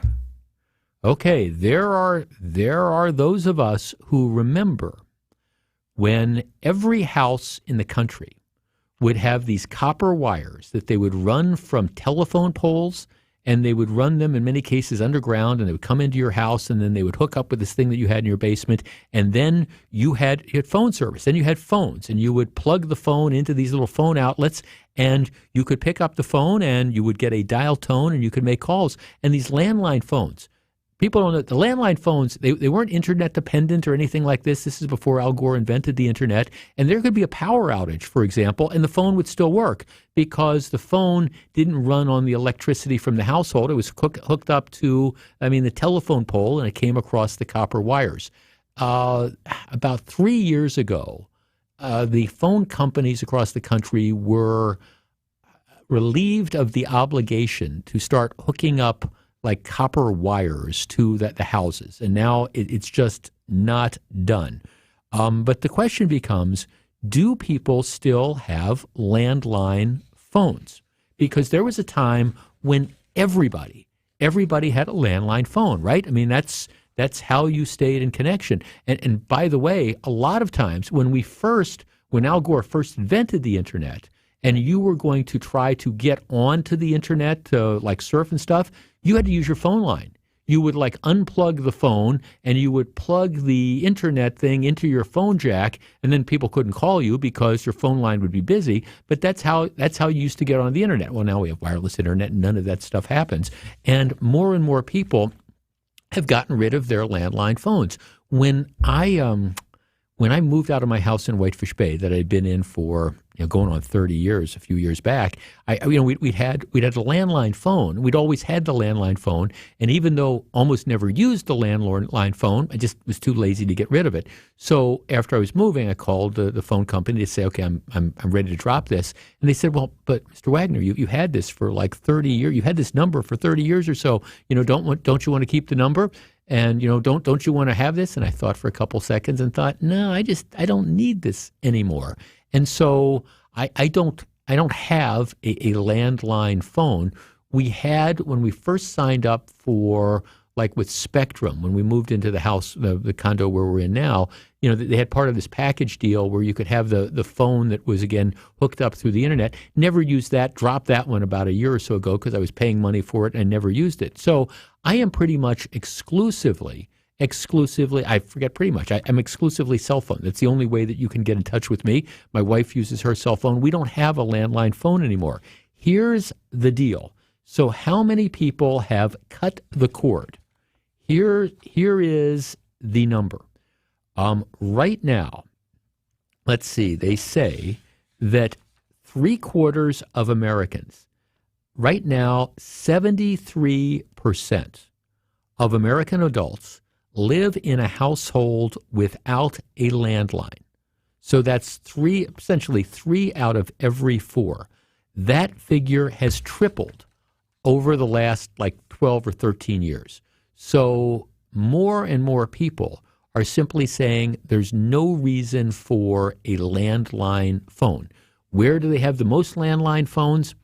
are those of us who remember when every house in the country would have these copper wires that they would run from telephone poles, and they would run them in many cases underground, and they would come into your house, and then they would hook up with this thing that you had in your basement, and then you had phone service. Then you had phones, and you would plug the phone into these little phone outlets, and you could pick up the phone, and you would get a dial tone, and you could make calls. And these landline phones, people don't know, the landline phones, they weren't internet dependent or anything like this. This is before Al Gore invented the internet. And there could be a power outage, for example, and the phone would still work because the phone didn't run on the electricity from the household. It was hooked up to, the telephone pole, and it came across the copper wires. About 3 years ago, the phone companies across the country were relieved of the obligation to start hooking up like copper wires to the houses. And now it's just not done. But the question becomes, do people still have landline phones? Because there was a time when everybody had a landline phone, right? I mean, that's how you stayed in connection. And by the way, a lot of times when Al Gore first invented the internet, and you were going to try to get onto the internet to like surf and stuff, you had to use your phone line. you would like unplug the phone and you would plug the internet thing into your phone jack, and then people couldn't call you because your phone line would be busy. But that's how you used to get on the internet. Well, now we have wireless internet, and none of that stuff happens. And more people have gotten rid of their landline phones. When I moved out of my house in Whitefish Bay that I'd been in for going on 30 years, a few years back, we'd had a landline phone. We'd always had the landline phone, and even though almost never used the landline phone, I just was too lazy to get rid of it. So after I was moving, I called the phone company to say, okay, I'm ready to drop this, and they said, well, but Mr. Wagner, you had this for like 30 years. You had this number for 30 years or so. Don't you want to keep the number? And don't you want to have this? And I thought for a couple seconds and thought, no, I don't need this anymore. And so I don't have a landline phone. We had, when we first signed up for, like with Spectrum, when we moved into the house, the condo where we're in now, they had part of this package deal where you could have the phone that was, again, hooked up through the internet. Never used that, dropped that one about a year or so ago because I was paying money for it and I never used it. So I am pretty much exclusively, I forget pretty much, I'm exclusively cell phone. That's the only way that you can get in touch with me. My wife uses her cell phone. We don't have a landline phone anymore. Here's the deal. So how many people have cut the cord? Here is the number. Right now, let's see, they say that 3/4 of Americans, right now, 73% of American adults live in a household without a landline. So that's essentially 3 out of every 4. That figure has tripled over the last 12 or 13 years. So more and more people are simply saying there's no reason for a landline phone. Where do they have the most landline phones?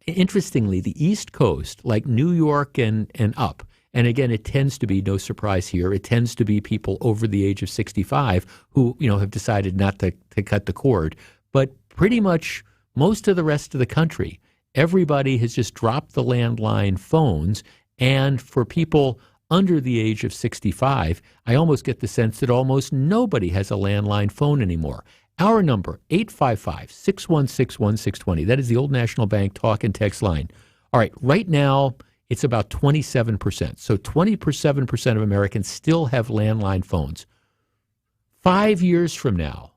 Interestingly, the East Coast, like New York and up. And again, it tends to be, no surprise here, it tends to be people over the age of 65 who, have decided not to cut the cord. But pretty much most of the rest of the country, everybody has just dropped the landline phones. And for people under the age of 65, I almost get the sense that almost nobody has a landline phone anymore. Our number, 855-616-1620. That is the Old National Bank talk and text line. All right, right now, it's about 27%. So 27% of Americans still have landline phones. 5 years from now,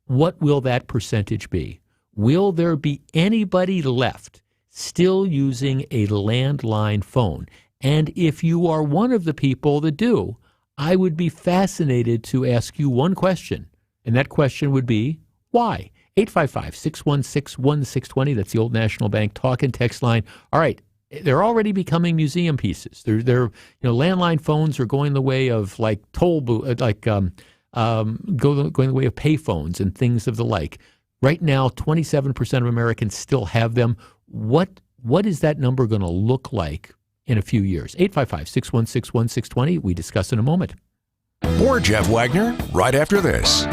what will that percentage be? Will there be anybody left still using a landline phone? And if you are one of the people that do, I would be fascinated to ask you one question. And that question would be, why? 855-616-1620. That's the Old National Bank talk and text line. All right. They're already becoming museum pieces. Landline phones are going the way of going the way of pay phones and things of the like. Right now, 27% of Americans still have them. What is that number going to look like in a few years? 855-616-1620. We discuss in a moment.
More Jeff Wagner right after this.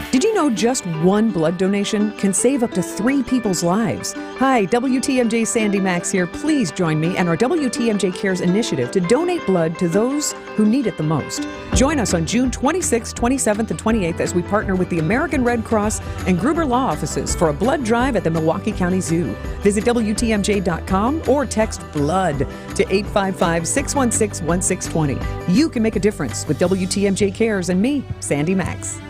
Did you know just one blood donation can save up to 3 people's lives? Hi, WTMJ Sandy Max here. Please join me and our WTMJ Cares initiative to donate blood to those who need it the most. Join us on June 26th, 27th, and 28th as we partner with the American Red Cross and Gruber Law Offices for a blood drive at the Milwaukee County Zoo. Visit WTMJ.com or text BLOOD to 855-616-1620. You can make a difference with WTMJ Cares and me, Sandy Max.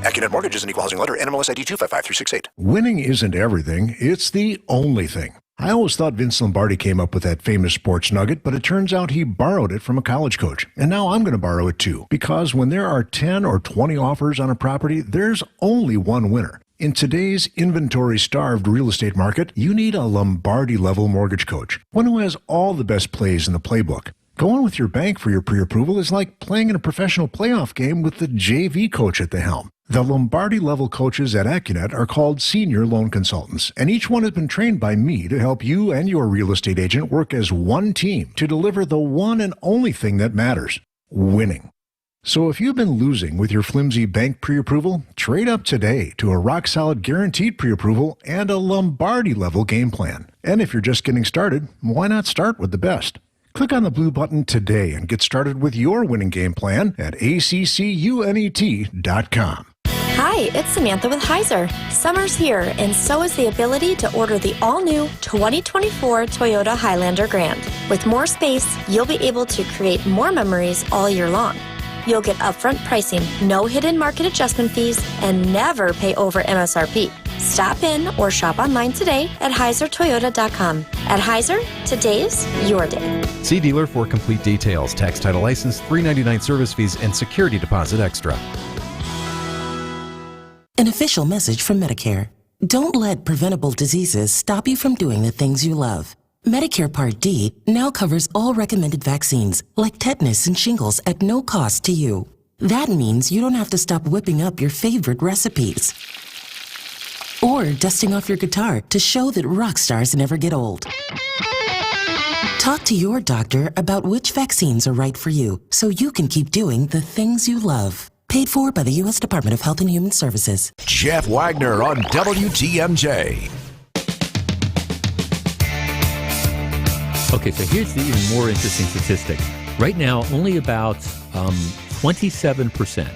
Accunet Mortgage is an equal housing lender. NMLS ID 255368.
Winning isn't everything. It's the only thing. I always thought Vince Lombardi came up with that famous sports nugget, but it turns out he borrowed it from a college coach. And now I'm going to borrow it too. Because when there are 10 or 20 offers on a property, there's only one winner. In today's inventory-starved real estate market, you need a Lombardi-level mortgage coach. One who has all the best plays in the playbook. Going with your bank for your pre-approval is like playing in a professional playoff game with the JV coach at the helm. The Lombardi-level coaches at Accunet are called senior loan consultants, and each one has been trained by me to help you and your real estate agent work as one team to deliver the one and only thing that matters, winning. So if you've been losing with your flimsy bank pre-approval, trade up today to a rock-solid guaranteed pre-approval and a Lombardi-level game plan. And if you're just getting started, why not start with the best? Click on the blue button today and get started with your winning game plan at accunet.com.
Hi, it's Samantha with Heiser. Summer's here, and so is the ability to order the all-new 2024 Toyota Highlander Grand. With more space, you'll be able to create more memories all year long. You'll get upfront pricing, no hidden market adjustment fees, and never pay over MSRP. Stop in or shop online today at HeiserToyota.com. At Heiser, today's your day.
See dealer for complete details. Tax title license, $3.99 service fees, and security deposit extra.
An official message from Medicare. Don't let preventable diseases stop you from doing the things you love. Medicare Part D now covers all recommended vaccines, like tetanus and shingles, at no cost to you. That means you don't have to stop whipping up your favorite recipes or dusting off your guitar to show that rock stars never get old. Talk to your doctor about which vaccines are right for you so you can keep doing the things you love. Paid for by the U.S. Department of Health and Human Services.
Jeff Wagner on WTMJ.
Okay, so here's the even more interesting statistic. Right now, only about 27%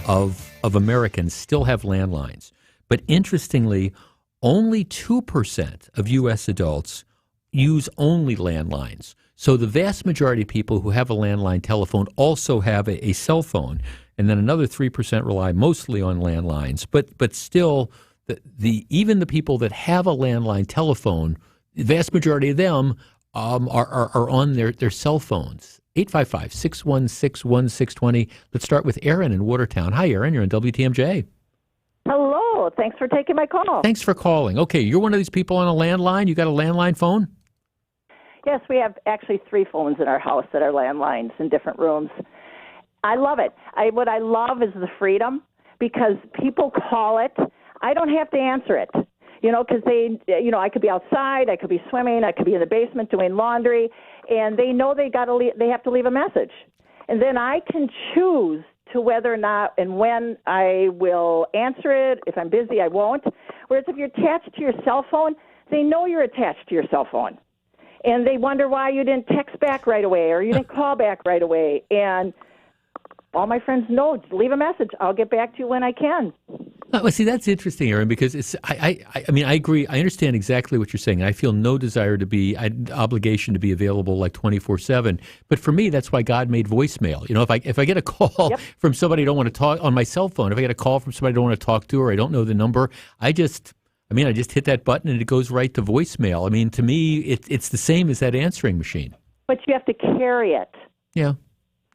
of Americans still have landlines. But interestingly, only 2% of U.S. adults use only landlines. So the vast majority of people who have a landline telephone also have a cell phone, and then another 3% rely mostly on landlines. But still, even the people that have a landline telephone, the vast majority of them are on their cell phones. 855-616-1620. Let's start with Erin in Watertown. Hi, Erin. You're on WTMJ.
Hello. Thanks for taking my call.
Thanks for calling. Okay, you're one of these people on a landline? You got a landline phone?
Yes, we have actually 3 phones in our house that are landlines in different rooms. I love it. What I love is the freedom, because people call it. I don't have to answer it, because I could be outside, I could be swimming, I could be in the basement doing laundry, and they know they have to leave a message. And then I can choose to whether or not and when I will answer it. If I'm busy, I won't. Whereas if you're attached to your cell phone, they know you're attached to your cell phone. And they wonder why you didn't text back right away or you didn't call back right away. And all my friends know, leave a message. I'll get back to you when I can.
Well, see, that's interesting, Erin, because I mean, I agree. I understand exactly what you're saying. I feel no desire to be, obligation to be available like 24/7. But for me, that's why God made voicemail. If I get a call from somebody I don't want to talk on my cell phone, if I get a call from somebody I don't want to talk to or I don't know the number, I just hit that button and it goes right to voicemail. I mean, to me, it's the same as that answering machine.
But you have to carry it.
Yeah.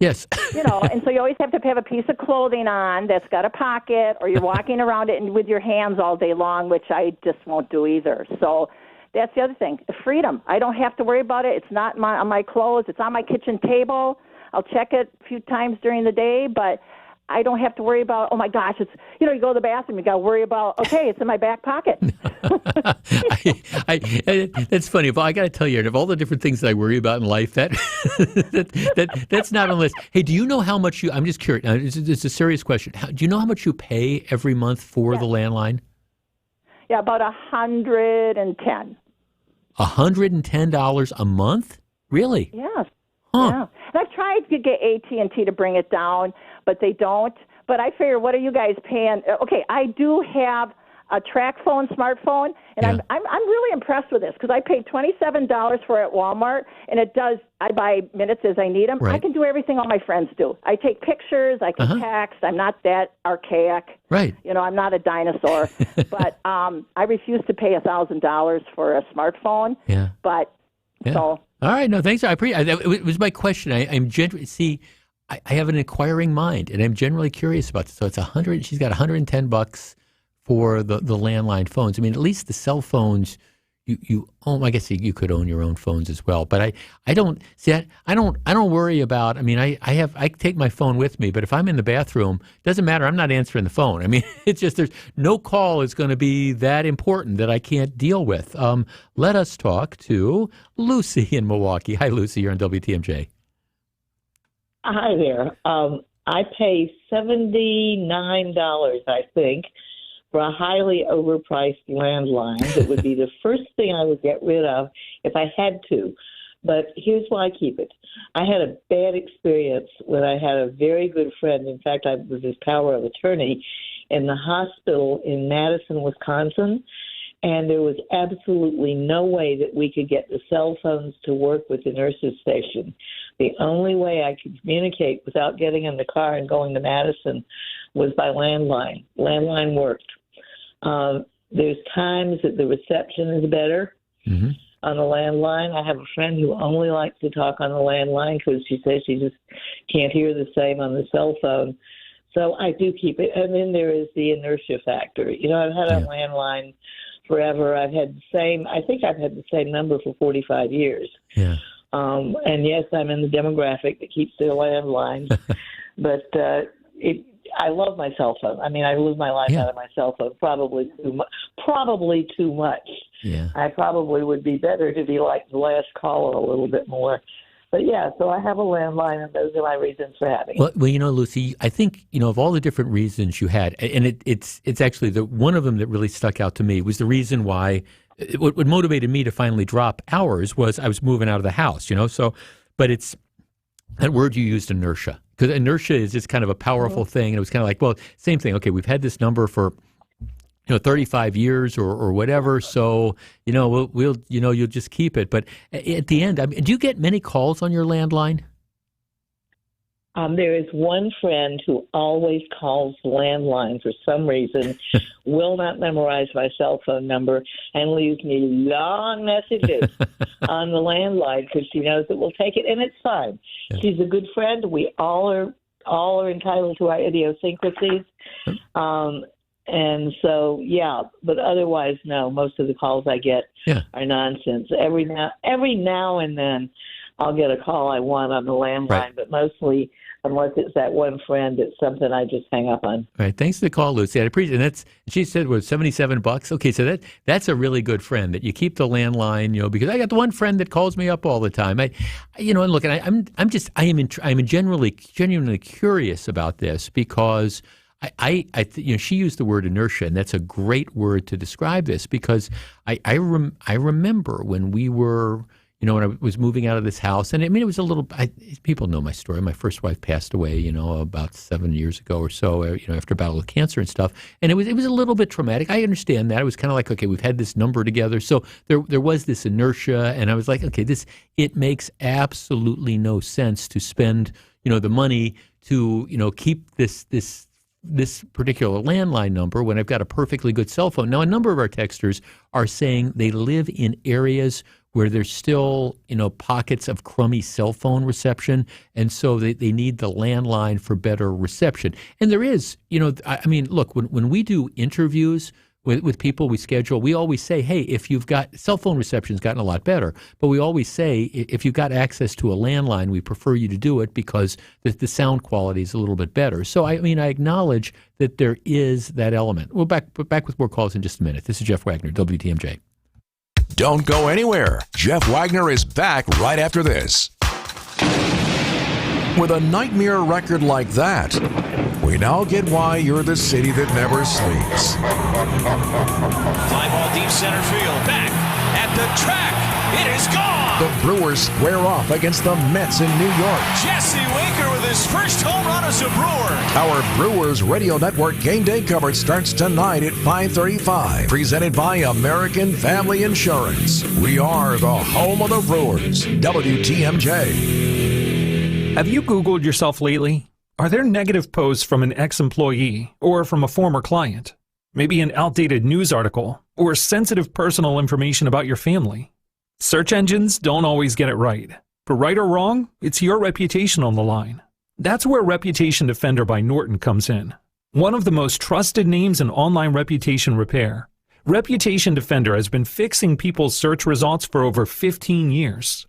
Yes.
And so you always have to have a piece of clothing on that's got a pocket, or you're walking around it with your hands all day long, which I just won't do either. So that's the other thing, the freedom. I don't have to worry about it. It's not on my clothes. It's on my kitchen table. I'll check it a few times during the day, but I don't have to worry about, oh my gosh, it's, you go to the bathroom, you got to worry about, okay, it's in my back pocket.
That's funny. But I got to tell you, of all the different things that I worry about in life, that's not on the list. Hey, do you know how much I'm just curious. Now, it's a serious question. Do you know how much you pay every month for the landline?
Yeah, about $110.
$110 a month? Really?
Yes.
Huh.
Yeah. And I've tried to get AT&T to bring it down, but they don't. But I figure, what are you guys paying? Okay, I do have a track phone, smartphone, and I'm really impressed with this because I paid $27 for it at Walmart, and it does. I buy minutes as I need them. Right. I can do everything all my friends do. I take pictures. I can text. I'm not that archaic.
Right.
I'm not a dinosaur. But I refuse to pay $1,000 for a smartphone.
Yeah.
But so.
All right. No, thanks. I appreciate it. It was my question. I'm generally I have an inquiring mind, and I'm generally curious about this. So it's $100. She's got $110 for the landline phones. I mean, at least the cell phones, you own. I guess you could own your own phones as well. But I don't see. I don't worry about. I mean, I take my phone with me, but if I'm in the bathroom, it doesn't matter. I'm not answering the phone. I mean, it's just there's no call is going to be that important that I can't deal with. Let us talk to Lucy in Milwaukee. Hi, Lucy. You're on WTMJ.
Hi there. I pay $79, I think, for a highly overpriced landline. It would be the first thing I would get rid of if I had to. But here's why I keep it. I had a bad experience when I had a very good friend. In fact, I was his power of attorney in the hospital in Madison, Wisconsin, and there was absolutely no way that we could get the cell phones to work with the nurses station. The only way I could communicate without getting in the car and going to Madison was by landline. Landline worked. There's times that the reception is better on the landline. I have a friend who only likes to talk on the landline because she says she just can't hear the same on the cell phone. So I do keep it. And then there is the inertia factor. You know, I've had a landline forever. I think I've had the same number for 45 years.
Yeah.
And yes, I'm in the demographic that keeps their landlines. But I love my cell phone. I mean, I live my life out of my cell phone, probably too much.
Yeah.
I probably would be better to be like the last caller a little bit more. But yeah, so I have a landline, and those are my reasons for having it.
Well, you know, Lucy, I think, you know, of all the different reasons you had, and it's actually one of them that really stuck out to me was the reason why, what motivated me to finally drop hours was I was moving out of the house, you know, so, but it's that word you used, inertia, because inertia is just kind of a powerful thing, and it was kind of like, well, same thing, okay, we've had this number for 35 years or whatever. So, we'll you'll just keep it. But at the end, I mean, do you get many calls on your landline?
There is one friend who always calls landline for some reason, will not memorize my cell phone number, and leaves me long messages on the landline because she knows that we'll take it, and it's fine. Yeah. She's a good friend. We all are entitled to our idiosyncrasies. And so, but otherwise, no, most of the calls I get are nonsense. Every now and then I'll get a call I want on the landline, but mostly, unless it's that one friend, it's something I just hang up on.
All right. Thanks for the call, Lucy. I appreciate it. She said, was $77? Okay. So that's a really good friend that you keep the landline, because I got the one friend that calls me up all the time. And look, and I'm genuinely curious about this because she used the word inertia, and that's a great word to describe this because I remember when we were, when I was moving out of this house, and I mean, it was a little, people know my story. My first wife passed away, about 7 years ago or so, after a battle with cancer and stuff. And it was a little bit traumatic. I understand that. It was kind of like, okay, we've had this number together. So there was this inertia, and I was like, okay, it makes absolutely no sense to spend, the money to, keep this particular landline number when I've got a perfectly good cell phone. Now, a number of our texters are saying they live in areas where there's still, pockets of crummy cell phone reception, and so they need the landline for better reception. And there is, look, when we do interviews with people we schedule, we always say, hey, if you've got cell phone reception's gotten a lot better, but we always say if you've got access to a landline, we prefer you to do it because the sound quality is a little bit better. So I acknowledge that there is that element. We'll back with more calls in just a minute. This is Jeff Wagner, WTMJ.
Don't go anywhere. Jeff Wagner is back right after this. With a nightmare record like that, we now get why you're the city that never sleeps.
Fly ball deep center field. Back at the track. It is gone.
The Brewers square off against the Mets in New York.
Jesse Winker with his first home run as a Brewer.
Our Brewers Radio Network game day coverage starts tonight at 5:35. Presented by American Family Insurance. We are the home of the Brewers. WTMJ.
Have you Googled yourself lately? Are there negative posts from an ex-employee or from a former client? Maybe an outdated news article or sensitive personal information about your family? Search engines don't always get it right. But right or wrong, it's your reputation on the line. That's where Reputation Defender by Norton comes in. One of the most trusted names in online reputation repair, Reputation Defender has been fixing people's search results for over 15 years.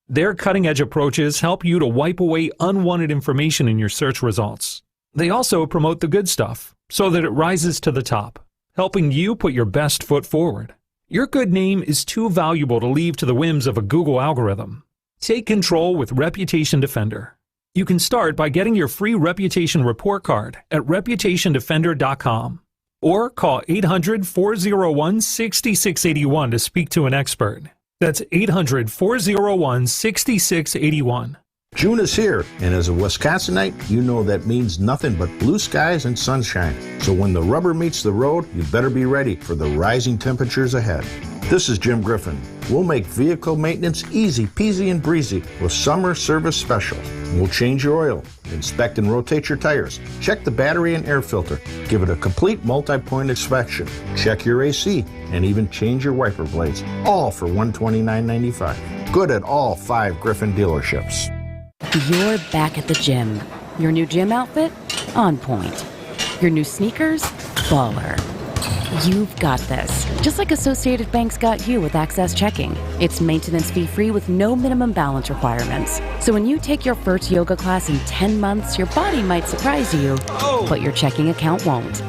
Their cutting-edge approaches help you to wipe away unwanted information in your search results. They also promote the good stuff so that it rises to the top, helping you put your best foot forward. Your good name is too valuable to leave to the whims of a Google algorithm. Take control with Reputation Defender. You can start by getting your free reputation report card at reputationdefender.com or call 800-401-6681 to speak to an expert. That's 800-401-6681.
June is here, and as a Wisconsinite, you know that means nothing but blue skies and sunshine. So when the rubber meets the road, you better be ready for the rising temperatures ahead. This is Jim Griffin. We'll make vehicle maintenance easy peasy and breezy with summer service specials. We'll change your oil, inspect and rotate your tires, check the battery and air filter, give it a complete multi-point inspection, check your AC, and even change your wiper blades, all for $129.95. Good at all 5 Griffin dealerships.
You're back at the gym. Your new gym outfit? On point. Your new sneakers? Baller. You've got this. Just like Associated Bank's got you with Access Checking. It's maintenance fee-free with no minimum balance requirements. So when you take your first yoga class in 10 months, your body might surprise you, but your checking account won't.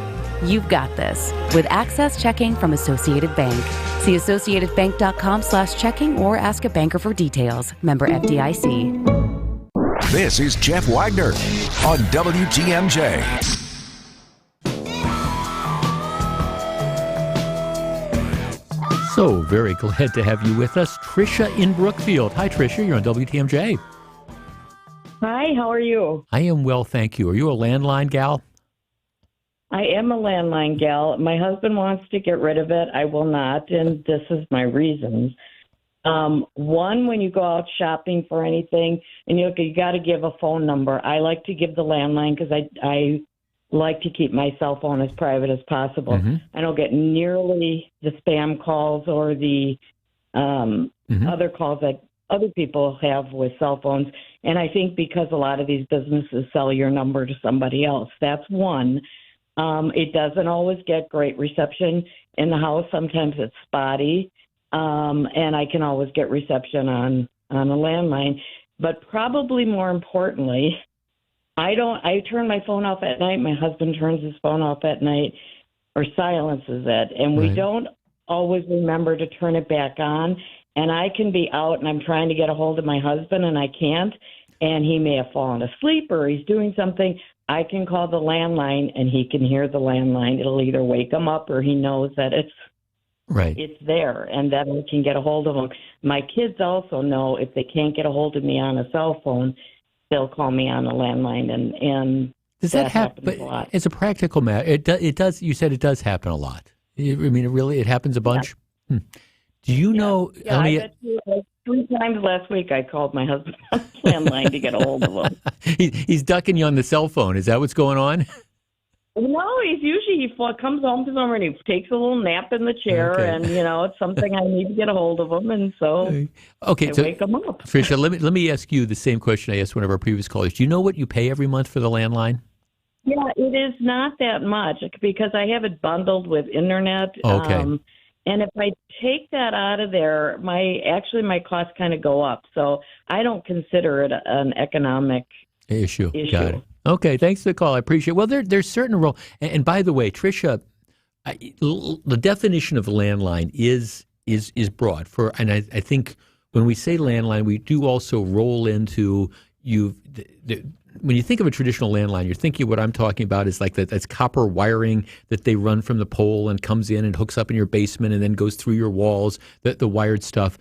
You've got this with Access Checking from Associated Bank. See associatedbank.com/checking or ask a banker for details. Member FDIC.
This is Jeff Wagner on WTMJ.
So very glad to have you with us. Tricia in Brookfield. Hi, Tricia. You're on WTMJ.
Hi, how are you?
I am well, thank you. Are you a landline gal?
I am a landline gal. My husband wants to get rid of it. I will not, and this is my reasons. One, when you go out shopping for anything, and you got to give a phone number. I like to give the landline because I like to keep my cell phone as private as possible.
Mm-hmm.
I don't get nearly the spam calls or the other calls that other people have with cell phones. And I think because a lot of these businesses sell your number to somebody else. That's one. It doesn't always get great reception in the house. Sometimes it's spotty. And I can always get reception on a landline. But probably more importantly, I turn my phone off at night. My husband turns his phone off at night or silences it. And we don't always remember to turn it back on. And I can be out and I'm trying to get a hold of my husband and I can't. And he may have fallen asleep or he's doing something. I can call the landline and he can hear the landline. It'll either wake him up or he knows that it's there and that I can get a hold of him. My kids also know if they can't get a hold of me on a cell phone, they'll call me on a landline, and
does that happen a lot. It's a practical matter. It does. You said it does happen a lot. I mean, it happens a bunch. Yeah. Do you know?
Yeah, I bet you, 3 times last week I called my husband on the landline to get a hold of him.
He's ducking you on the cell phone. Is that what's going on?
No, he comes home to somewhere and he takes a little nap in the chair, and it's something I need to get a hold of him, and so I wake him up.
Tricia, let me ask you the same question I asked one of our previous callers. Do you know what you pay every month for the landline?
Yeah, it is not that much because I have it bundled with internet.
Okay.
And if I take that out of there, my costs kind of go up. So I don't consider it an economic issue.
Got it. Okay, thanks for the call. I appreciate it. Well, there's certain role. And by the way, Tricia, the definition of landline is broad. And I think when we say landline, we do also roll into when you think of a traditional landline, you're thinking what I'm talking about is like that's copper wiring that they run from the pole and comes in and hooks up in your basement and then goes through your walls, the wired stuff.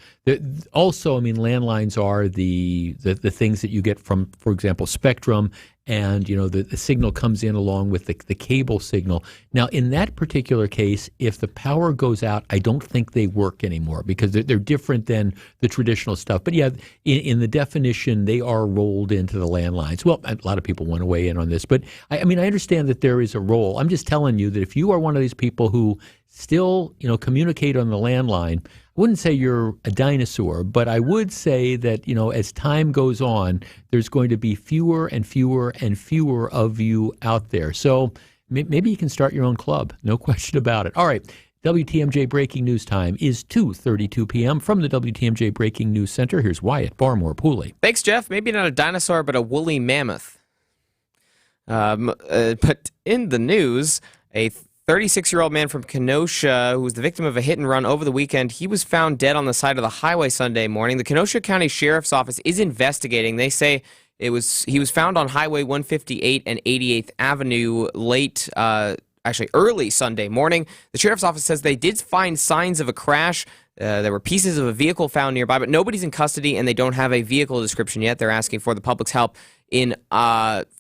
Also, I mean, landlines are the things that you get from, for example, Spectrum, and the signal comes in along with the cable signal. Now, in that particular case, if the power goes out, I don't think they work anymore because they're different than the traditional stuff. But yeah, in the definition, they are rolled into the landlines. Well, a lot of people want to weigh in on this, but I mean, I understand that there is a role. I'm just telling you that if you are one of these people who still, communicate on the landline, I wouldn't say you're a dinosaur, but I would say that, as time goes on, there's going to be fewer and fewer and fewer of you out there. So maybe you can start your own club. No question about it. All right. WTMJ Breaking News time is 2:32 p.m. From the WTMJ Breaking News Center, here's Wyatt Barmore Pooley.
Thanks, Jeff. Maybe not a dinosaur, but a woolly mammoth. But in the news, a 36-year-old man from Kenosha who was the victim of a hit and run over the weekend, he was found dead on the side of the highway Sunday morning. The Kenosha County Sheriff's Office is investigating. They say he was found on Highway 158 and 88th Avenue early Sunday morning. The Sheriff's Office says they did find signs of a crash. There were pieces of a vehicle found nearby, but nobody's in custody, and they don't have a vehicle description yet. They're asking for the public's help in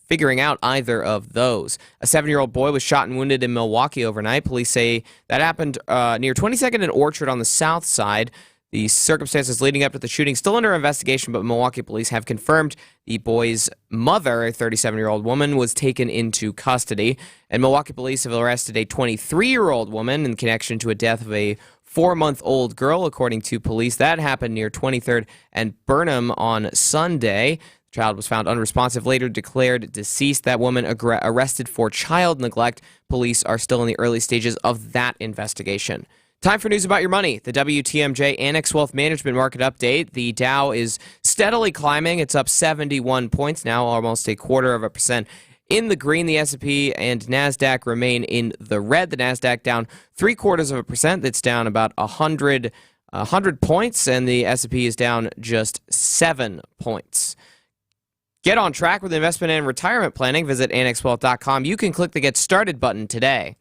figuring out either of those. A 7-year-old boy was shot and wounded in Milwaukee overnight. Police say that happened near 22nd and Orchard on the south side. The circumstances leading up to the shooting still under investigation, but Milwaukee police have confirmed the boy's mother, a 37-year-old woman, was taken into custody. And Milwaukee police have arrested a 23-year-old woman in connection to a death of a 4-month-old girl, according to police. That happened near 23rd and Burnham on Sunday. The child was found unresponsive, later declared deceased. That woman arrested for child neglect. Police are still in the early stages of that investigation. Time for news about your money. The WTMJ Annex Wealth Management Market Update. The Dow is steadily climbing. It's up 71 points now, almost 0.25% in the green. The S&P and NASDAQ remain in the red. The NASDAQ down 0.75%. That's down about 100 points, and the S&P is down just 7 points. Get on track with investment and retirement planning. Visit annexwealth.com. You can click the Get Started button today.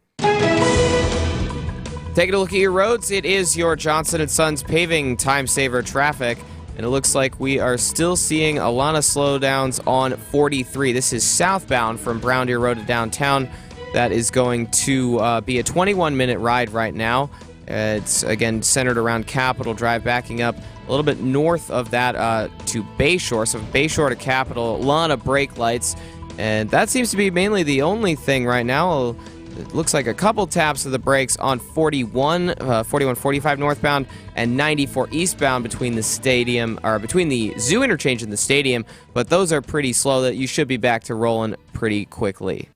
Taking a look at your roads, it is your Johnson & Sons paving time saver traffic, and it looks like we are still seeing a lot of slowdowns on 43. This is southbound from Brown Deer Road to downtown. That is going to be a 21-minute ride right now. It's, again, centered around Capitol Drive, backing up a little bit north of that to Bayshore. So Bayshore to Capitol, a lot of brake lights, and that seems to be mainly the only thing right now. It looks like a couple taps of the brakes on 4145 northbound and 94 eastbound between the zoo interchange and the stadium, but those are pretty slow. That you should be back to rolling pretty quickly.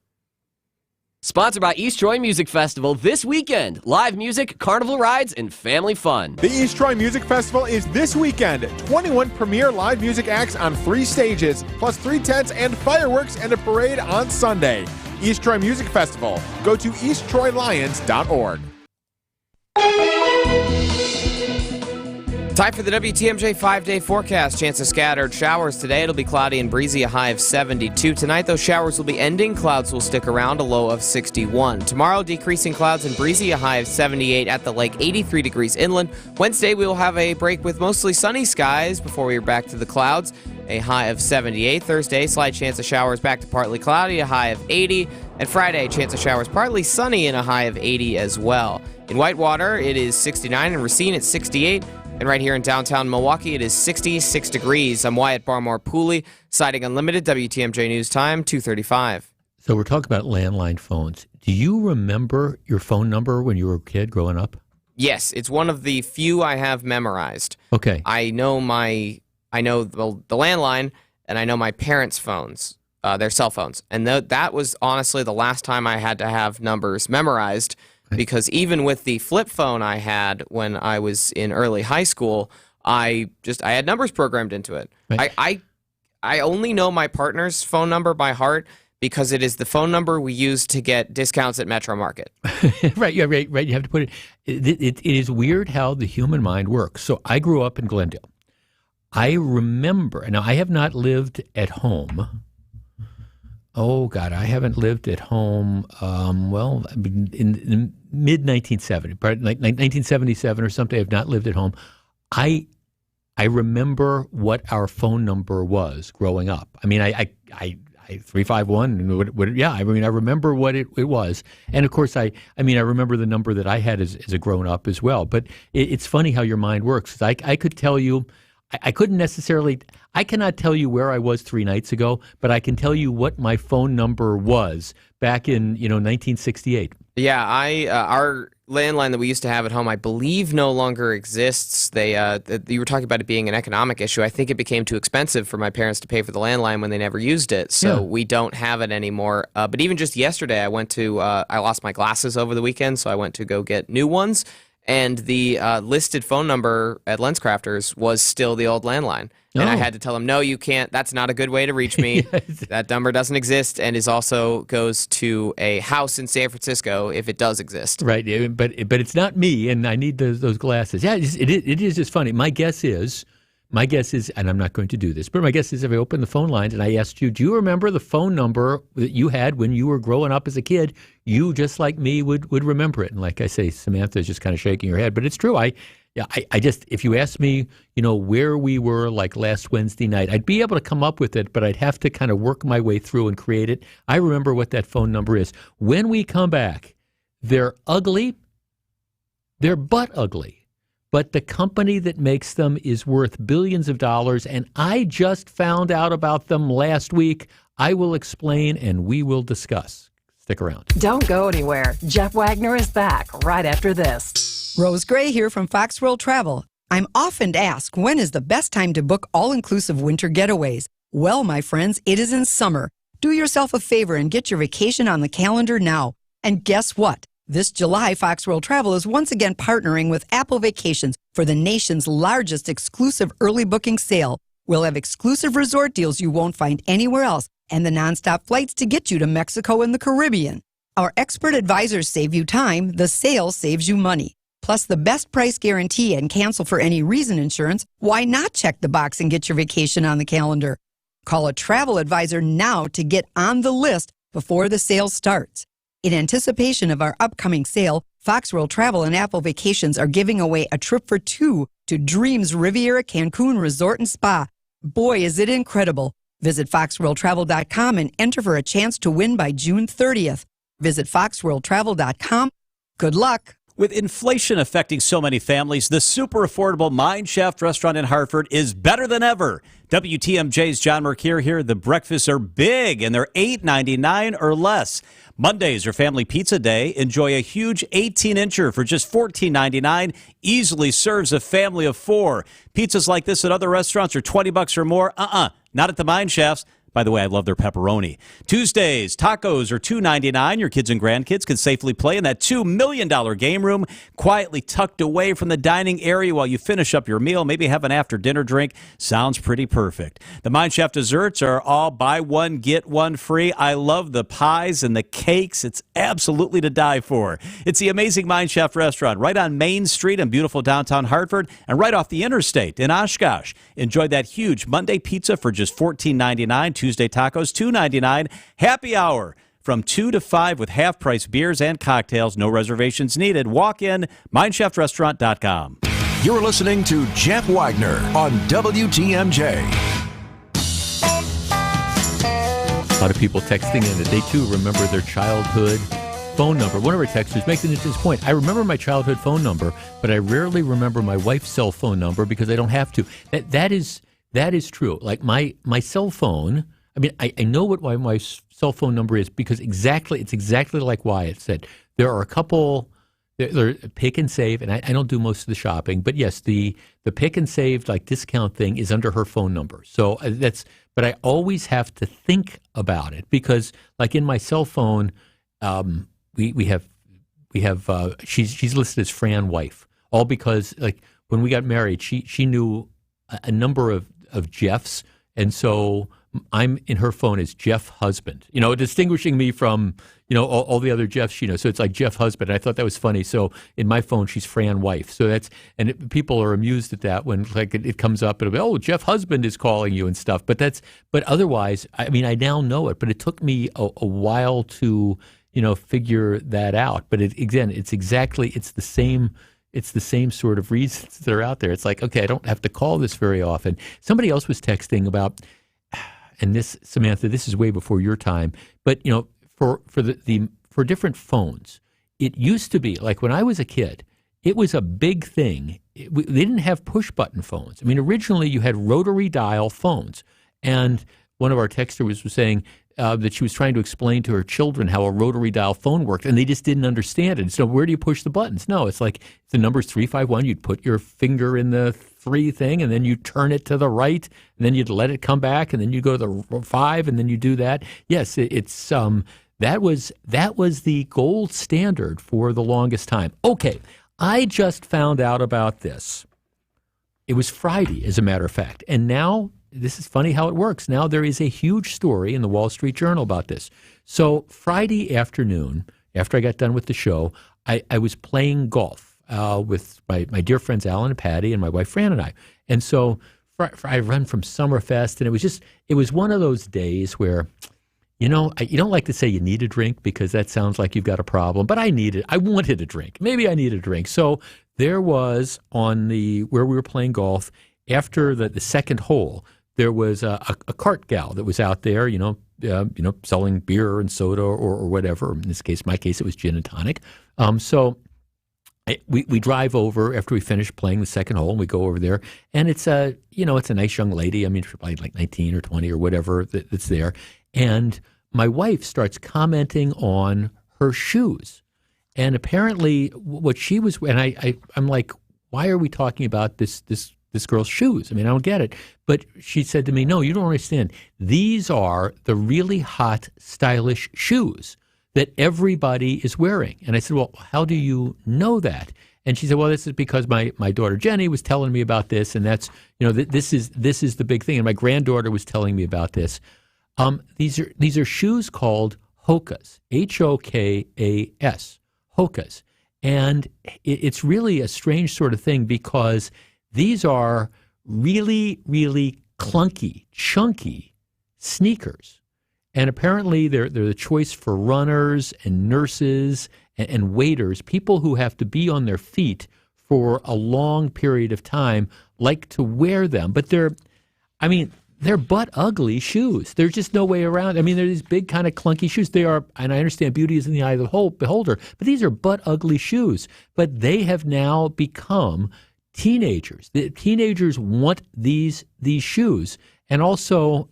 Sponsored by East Troy Music Festival this weekend. Live music, carnival rides, and family fun.
The East Troy Music Festival is this weekend. 21 premier live music acts on 3 stages, plus 3 tents and fireworks and a parade on Sunday. East Troy Music Festival. Go to easttroylions.org.
Time for the WTMJ 5-day forecast. Chance of scattered showers today. It'll be cloudy and breezy, a high of 72. Tonight, those showers will be ending. Clouds will stick around, a low of 61. Tomorrow, decreasing clouds and breezy, a high of 78 at the lake, 83 degrees inland. Wednesday, we will have a break with mostly sunny skies before we are back to the clouds, a high of 78. Thursday, slight chance of showers, back to partly cloudy, a high of 80. And Friday, chance of showers, partly sunny, and a high of 80 as well. In Whitewater, it is 69. In Racine, it's 68. And right here in downtown Milwaukee, it is 66 degrees. I'm Wyatt Barmore-Pooley, Siding Unlimited, WTMJ News Time, 2:35.
So we're talking about landline phones. Do you remember your phone number when you were a kid growing up?
Yes, it's one of the few I have memorized.
Okay.
I know the landline, and I know my parents' phones, their cell phones. And that was honestly the last time I had to have numbers memorized. Because even with the flip phone I had when I was in early high school, I had numbers programmed into it. Right. I only know my partner's phone number by heart because it is the phone number we use to get discounts at Metro Market.
Right. Yeah. Right. You have to put it. It is weird how the human mind works. So I grew up in Glendale. I remember. Now I have not lived at home. Oh, God, I haven't lived at home, in mid-1970, like 1977 or something. I've not lived at home. I remember what our phone number was growing up. I mean, I 351, I remember what it was. And, of course, I remember the number that I had as a grown-up as well. But it's funny how your mind works. I could tell you, I cannot tell you where I was 3 nights ago, but I can tell you what my phone number was back in, 1968.
Yeah, our landline that we used to have at home, I believe no longer exists. You were talking about it being an economic issue. I think it became too expensive for my parents to pay for the landline when they never used it, so we don't have it anymore. But even just yesterday, I lost my glasses over the weekend, so I went to go get new ones. And the listed phone number at LensCrafters was still the old landline. And I had to tell them, no, you can't. That's not a good way to reach me. That number doesn't exist and also goes to a house in San Francisco if it does exist.
Right, but it's not me, and I need those glasses. Yeah, it is just funny. My guess is My guess is, and I'm not going to do this, but my guess is if I opened the phone lines and I asked you, do you remember the phone number that you had when you were growing up as a kid? You, just like me, would remember it. And like I say, Samantha's just kind of shaking her head, but it's true. I just, if you asked me, where we were like last Wednesday night, I'd be able to come up with it, but I'd have to kind of work my way through and create it. I remember what that phone number is. When we come back, they're ugly. They're butt ugly. But the company that makes them is worth billions of dollars, and I just found out about them last week. I will explain, and we will discuss. Stick around.
Don't go anywhere. Jeff Wagner is back right after this.
Rose Gray here from Fox World Travel. I'm often asked, when is the best time to book all-inclusive winter getaways? Well, my friends, it is in summer. Do yourself a favor and get your vacation on the calendar now. And guess what? This July, Fox World Travel is once again partnering with Apple Vacations for the nation's largest exclusive early booking sale. We'll have exclusive resort deals you won't find anywhere else and the nonstop flights to get you to Mexico and the Caribbean. Our expert advisors save you time. The sale saves you money. Plus the best price guarantee and cancel for any reason insurance. Why not check the box and get your vacation on the calendar? Call a travel advisor now to get on the list before the sale starts. In anticipation of our upcoming sale, Fox World Travel and Apple Vacations are giving away a trip for two to Dreams Riviera Cancun Resort and Spa. Boy, is it incredible. Visit foxworldtravel.com and enter for a chance to win by June 30th. Visit foxworldtravel.com. Good luck.
With inflation affecting so many families, the super affordable Mine Shaft restaurant in Hartford is better than ever. WTMJ's John Mercure here. The breakfasts are big and they're $8.99 or less. Mondays are Family Pizza Day. Enjoy a huge 18-incher for just $14.99. Easily serves a family of four. Pizzas like this at other restaurants are $20 or more. Not at the Mine Shafts. By the way, I love their pepperoni. Tuesdays, tacos are $2.99. Your kids and grandkids can safely play in that $2 million game room, quietly tucked away from the dining area while you finish up your meal, maybe have an after-dinner drink. Sounds pretty perfect. The Mine Shaft desserts are all buy one, get one free. I love the pies and the cakes. It's absolutely to die for. It's the amazing Mine Shaft restaurant right on Main Street in beautiful downtown Hartford and right off the interstate in Oshkosh. Enjoy that huge Monday pizza for just $14.99. Tuesday tacos, $2.99. Happy hour from 2 to 5 with half-price beers and cocktails. No reservations needed. Walk in, mineshaftRestaurant.com.
You're listening to Jeff Wagner on WTMJ.
A lot of people texting in that they, too, remember their childhood phone number. One of our texters makes an interesting point. I remember my childhood phone number, but I rarely remember my wife's cell phone number because I don't have to. That is true. Like my cell phone, I mean, I know what my cell phone number is because it's exactly like Wyatt said. There are a couple, they're pick and save, and I don't do most of the shopping, but yes, the pick and save like discount thing is under her phone number. So but I always have to think about it because like in my cell phone, we have she's listed as Fran wife, all because like when we got married, she knew a number of Jeffs, and so I'm in her phone as Jeff husband, distinguishing me from, all the other Jeffs she knows. So it's like Jeff husband. And I thought that was funny. So in my phone, she's Fran wife. So people are amused at that when like it comes up and it'll be, Jeff husband is calling you and stuff. But otherwise, I mean, I now know it, but it took me a while to, figure that out. But it's the same sort of reasons that are out there. It's like, okay, I don't have to call this very often. Somebody else was texting about, and this, Samantha, this is way before your time, but for different phones, it used to be like when I was a kid, it was a big thing. They didn't have push button phones. I mean, originally you had rotary dial phones, and one of our texters was saying that she was trying to explain to her children how a rotary dial phone worked, and they just didn't understand it. So where do you push the buttons? No, it's like the number's 351. You'd put your finger in the 3 thing, and then you turn it to the right, and then you'd let it come back, and then you go to the 5, and then you do that. Yes, it's that was the gold standard for the longest time. Okay, I just found out about this. It was Friday, as a matter of fact, and now. This is funny how it works. Now there is a huge story in the Wall Street Journal about this. So Friday afternoon, after I got done with the show, I was playing golf with my dear friends Alan and Patty and my wife Fran and I. And so I run from Summerfest, and it was one of those days where, you don't like to say you need a drink because that sounds like you've got a problem, but I wanted a drink. Maybe I needed a drink. So there was where we were playing golf, after the second hole, there was a cart gal that was out there, selling beer and soda or whatever. In my case, it was gin and tonic. So we drive over after we finish playing the second hole, and we go over there, and it's a nice young lady. I mean, she's probably like 19 or 20 or whatever that's there. And my wife starts commenting on her shoes. And apparently what she was, and I'm like, why are we talking about this girl's shoes? I mean, I don't get it. But she said to me, no, you don't understand. These are the really hot, stylish shoes that everybody is wearing. And I said, well, how do you know that? And she said, well, this is because my daughter Jenny was telling me about this, and that's, this is the big thing. And my granddaughter was telling me about this. These are shoes called Hokas, Hokas, Hokas. And it's really a strange sort of thing because these are really, really clunky, chunky sneakers. And apparently they're the choice for runners and nurses and waiters, people who have to be on their feet for a long period of time, like to wear them. But they're butt ugly shoes. There's just no way around. I mean, they're these big kind of clunky shoes. They are, and I understand beauty is in the eye of the beholder, but these are butt ugly shoes. But they have now become teenagers. The teenagers want these shoes. And also,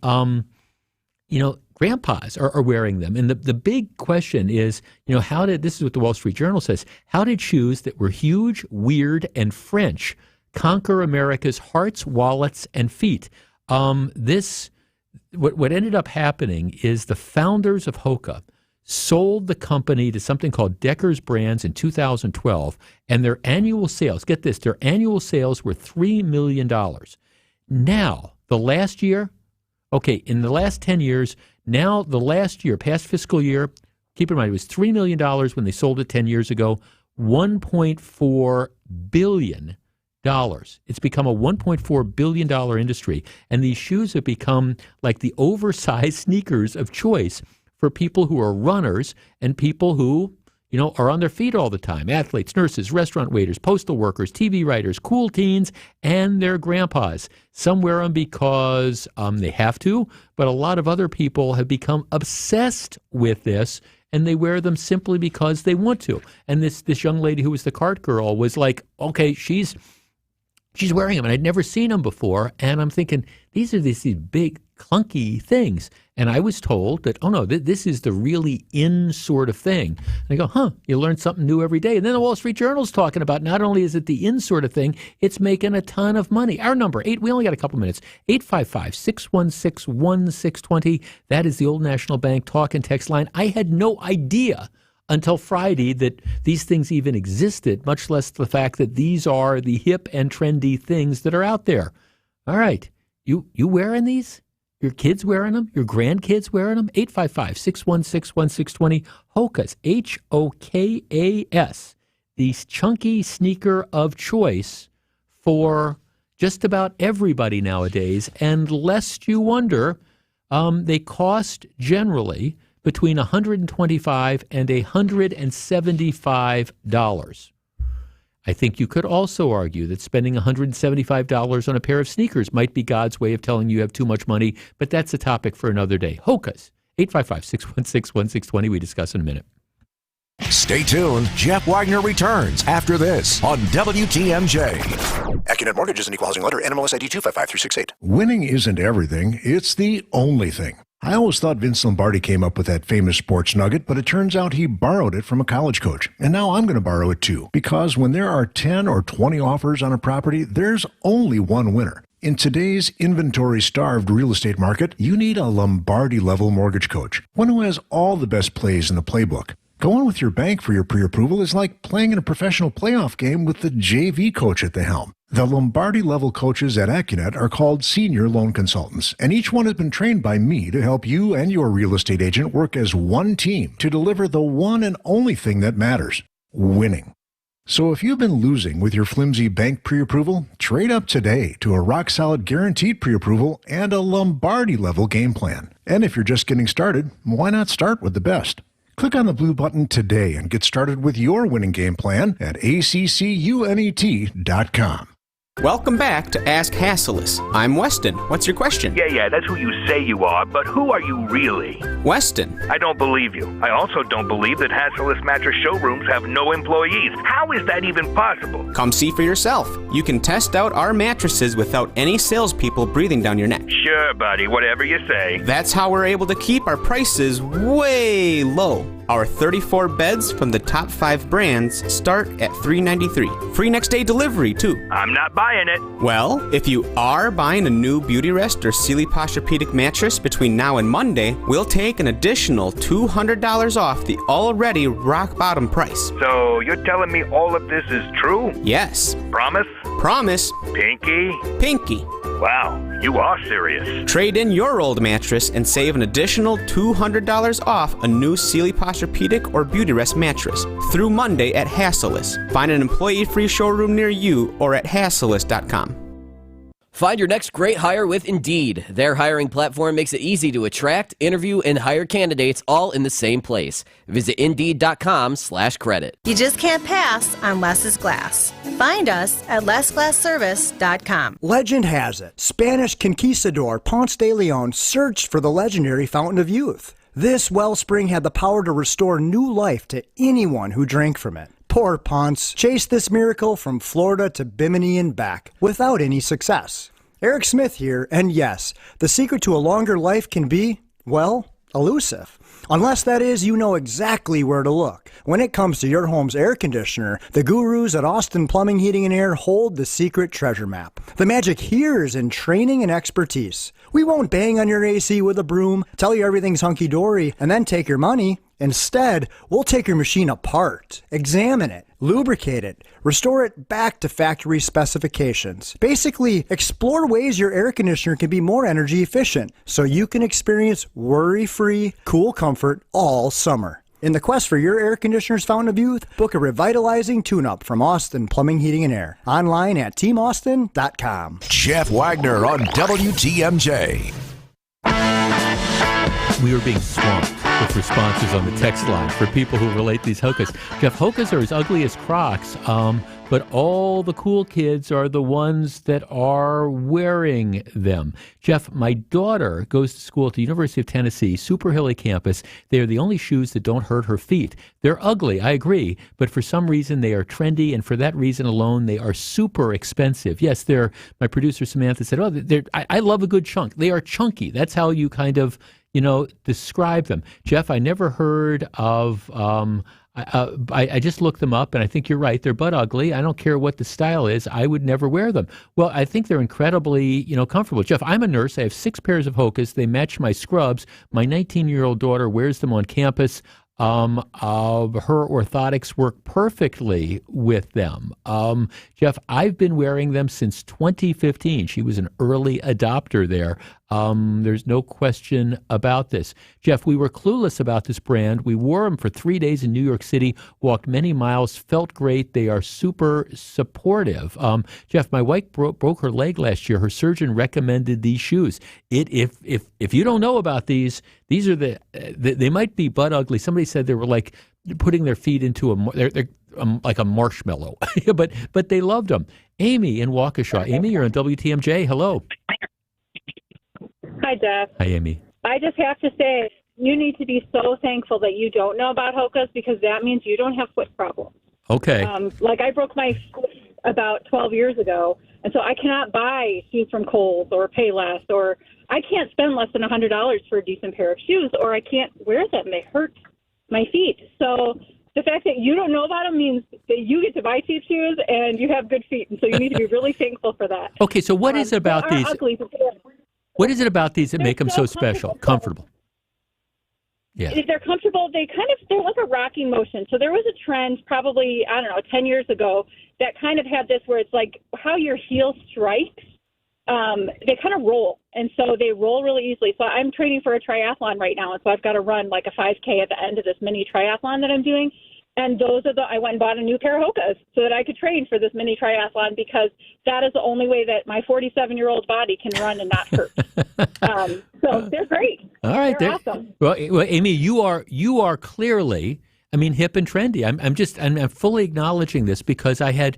grandpas are wearing them. And the big question is, this is what the Wall Street Journal says, how did shoes that were huge, weird, and French conquer America's hearts, wallets, and feet? What ended up happening is the founders of Hoka sold the company to something called Decker's Brands in 2012, and their annual sales, get this, their annual sales were $3 million. Now, in the last 10 years, now the last year, past fiscal year, keep in mind, it was $3 million when they sold it 10 years ago, $1.4 billion. It's become a $1.4 billion industry, and these shoes have become like the oversized sneakers of choice for people who are runners and people who, are on their feet all the time. Athletes, nurses, restaurant waiters, postal workers, TV writers, cool teens, and their grandpas. Some wear them because they have to, but a lot of other people have become obsessed with this, and they wear them simply because they want to. And this young lady who was the cart girl was like, okay, she's wearing them, and I'd never seen them before. And I'm thinking, these are these big, clunky things. And I was told that, oh, no, this is the really in sort of thing. And I go, you learn something new every day. And then the Wall Street Journal's talking about not only is it the in sort of thing, it's making a ton of money. Our number, we only got a couple minutes, 855-616-1620. That is the Old National Bank talk and text line. I had no idea until Friday that these things even existed, much less the fact that these are the hip and trendy things that are out there. All right. You wearing these? Your kids wearing them? Your grandkids wearing them? 855-616-1620. Hokas, Hokas, the chunky sneaker of choice for just about everybody nowadays. And lest you wonder, they cost generally between $125 and $175. I think you could also argue that spending $175 on a pair of sneakers might be God's way of telling you have too much money, but that's a topic for another day. Hokas, 855-616-1620. We discuss in a minute.
Stay tuned. Jeff Wagner returns after this on WTMJ.
Accunet Mortgage is an equal housing lender. NMLS ID 255368.
Winning isn't everything. It's the only thing. I always thought Vince Lombardi came up with that famous sports nugget, but it turns out he borrowed it from a college coach. And now I'm going to borrow it too. Because when there are 10 or 20 offers on a property, there's only one winner. In today's inventory-starved real estate market, you need a Lombardi-level mortgage coach. One who has all the best plays in the playbook. Going with your bank for your pre-approval is like playing in a professional playoff game with the JV coach at the helm. The Lombardi-level coaches at Accunet are called senior loan consultants, and each one has been trained by me to help you and your real estate agent work as one team to deliver the one and only thing that matters, winning. So if you've been losing with your flimsy bank pre-approval, trade up today to a rock-solid guaranteed pre-approval and a Lombardi-level game plan. And if you're just getting started, why not start with the best? Click on the blue button today and get started with your winning game plan at accunet.com.
Welcome back to Ask Hasselus. I'm Weston. What's your question?
Yeah, that's who you say you are, but who are you really?
Weston.
I don't believe you. I also don't believe that Hasselus mattress showrooms have no employees. How is that even possible?
Come see for yourself. You can test out our mattresses without any salespeople breathing down your neck.
Sure, buddy, whatever you say.
That's how we're able to keep our prices way low. Our 34 beds from the top 5 brands start at $393. Free next day delivery, too.
I'm not buying it.
Well, if you are buying a new Beautyrest or Sealy Posturepedic mattress between now and Monday, we'll take an additional $200 off the already rock bottom price.
So you're telling me all of this is true?
Yes.
Promise?
Promise.
Pinky?
Pinky.
Wow, you are serious.
Trade in your old mattress and save an additional $200 off a new Sealy Posturepedic or Beautyrest mattress through Monday at Hasselus. Find an employee-free showroom near you or at hasselus.com.
Find your next great hire with Indeed. Their hiring platform makes it easy to attract, interview, and hire candidates all in the same place. Visit Indeed.com/credit.
You just can't pass on Less is Glass. Find us at lessglassservice.com.
Legend has it, Spanish conquistador Ponce de Leon searched for the legendary Fountain of Youth. This wellspring had the power to restore new life to anyone who drank from it. Poor Ponce chased this miracle from Florida to Bimini and back without any success. Eric Smith here, and yes, the secret to a longer life can be, well, elusive. Unless that is, you know exactly where to look. When it comes to your home's air conditioner, the gurus at Austin Plumbing, Heating, and Air hold the secret treasure map. The magic here is in training and expertise. We won't bang on your AC with a broom, tell you everything's hunky-dory, and then take your money. Instead, we'll take your machine apart, examine it, lubricate it, restore it back to factory specifications. Basically, explore ways your air conditioner can be more energy efficient so you can experience worry-free, cool comfort all summer. In the quest for your air conditioner's fountain of youth, book a revitalizing tune-up from Austin Plumbing, Heating, and Air. Online at teamaustin.com.
Jeff Wagner on WTMJ.
We are being swamped with responses on the text line for people who relate these hokas. Jeff, hokas are as ugly as Crocs, but all the cool kids are the ones that are wearing them. Jeff, my daughter goes to school at the University of Tennessee, super hilly campus. They are the only shoes that don't hurt her feet. They're ugly, I agree, but for some reason they are trendy, and for that reason alone, they are super expensive. Yes, my producer Samantha said, I love a good chunk. They are chunky. That's how you kind of describe them. Jeff, I never heard of, I just looked them up, and I think you're right. They're butt ugly. I don't care what the style is. I would never wear them. Well, I think they're incredibly, comfortable. Jeff, I'm a nurse. I have 6 pairs of hokas. They match my scrubs. My 19-year-old daughter wears them on campus. Her orthotics work perfectly with them. Jeff, I've been wearing them since 2015. She was an early adopter there. There's no question about this. Jeff, we were clueless about this brand. We wore them for 3 days in New York City, walked many miles, felt great. They are super supportive. Jeff, my wife broke her leg last year. Her surgeon recommended these shoes. If you don't know about these are they might be butt ugly. Somebody said they were like putting their feet into they're like a marshmallow, but they loved them. Amy in Waukesha. Amy, you're on WTMJ. Hello.
Hi, Jeff.
Hi, Amy.
I just have to say, you need to be so thankful that you don't know about hokas, because that means you don't have foot problems.
Okay.
Like I broke my foot about 12 years ago, and so I cannot buy shoes from Kohl's or Payless, or I can't spend less than $100 for a decent pair of shoes, or I can't wear them. They hurt my feet. So the fact that you don't know about them means that you get to buy cheap shoes and you have good feet, and so you need to be really thankful for that.
Okay, so what is it about these?
Ugly,
What is it about these that make them so special? Comfortable. Yeah.
If they're comfortable, they're like a rocking motion. So there was a trend probably, 10 years ago that kind of had this where it's like how your heel strikes. They kind of roll. And so they roll really easily. So I'm training for a triathlon right now. And so I've got to run like a 5K at the end of this mini triathlon that I'm doing. And I went and bought a new pair of Hokas so that I could train for this mini triathlon, because that is the only way that my 47-year-old body can run and not hurt. So they're great.
All right,
they're awesome.
Well, Amy, you are clearly, hip and trendy. I'm fully acknowledging this, because I had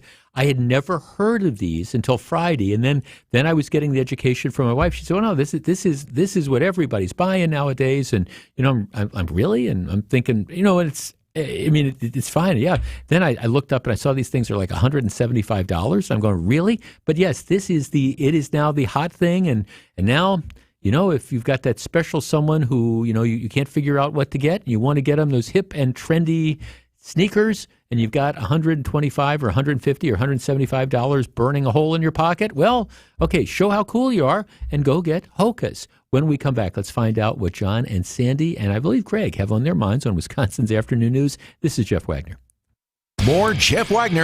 never heard of these until Friday, and then I was getting the education from my wife. She said, "Oh no, this is what everybody's buying nowadays," and I'm really, and I'm thinking, it's fine, yeah. Then I looked up and I saw these things are like $175. I'm going, really? But yes, it is now the hot thing, and now. If you've got that special someone who, you can't figure out what to get, you want to get them those hip and trendy sneakers, and you've got $125 or $150 or $175 burning a hole in your pocket, well, okay, show how cool you are and go get Hokas. When we come back, let's find out what John and Sandy and I believe Greg have on their minds on Wisconsin's Afternoon News. This is Jeff Wagner.
More Jeff Wagner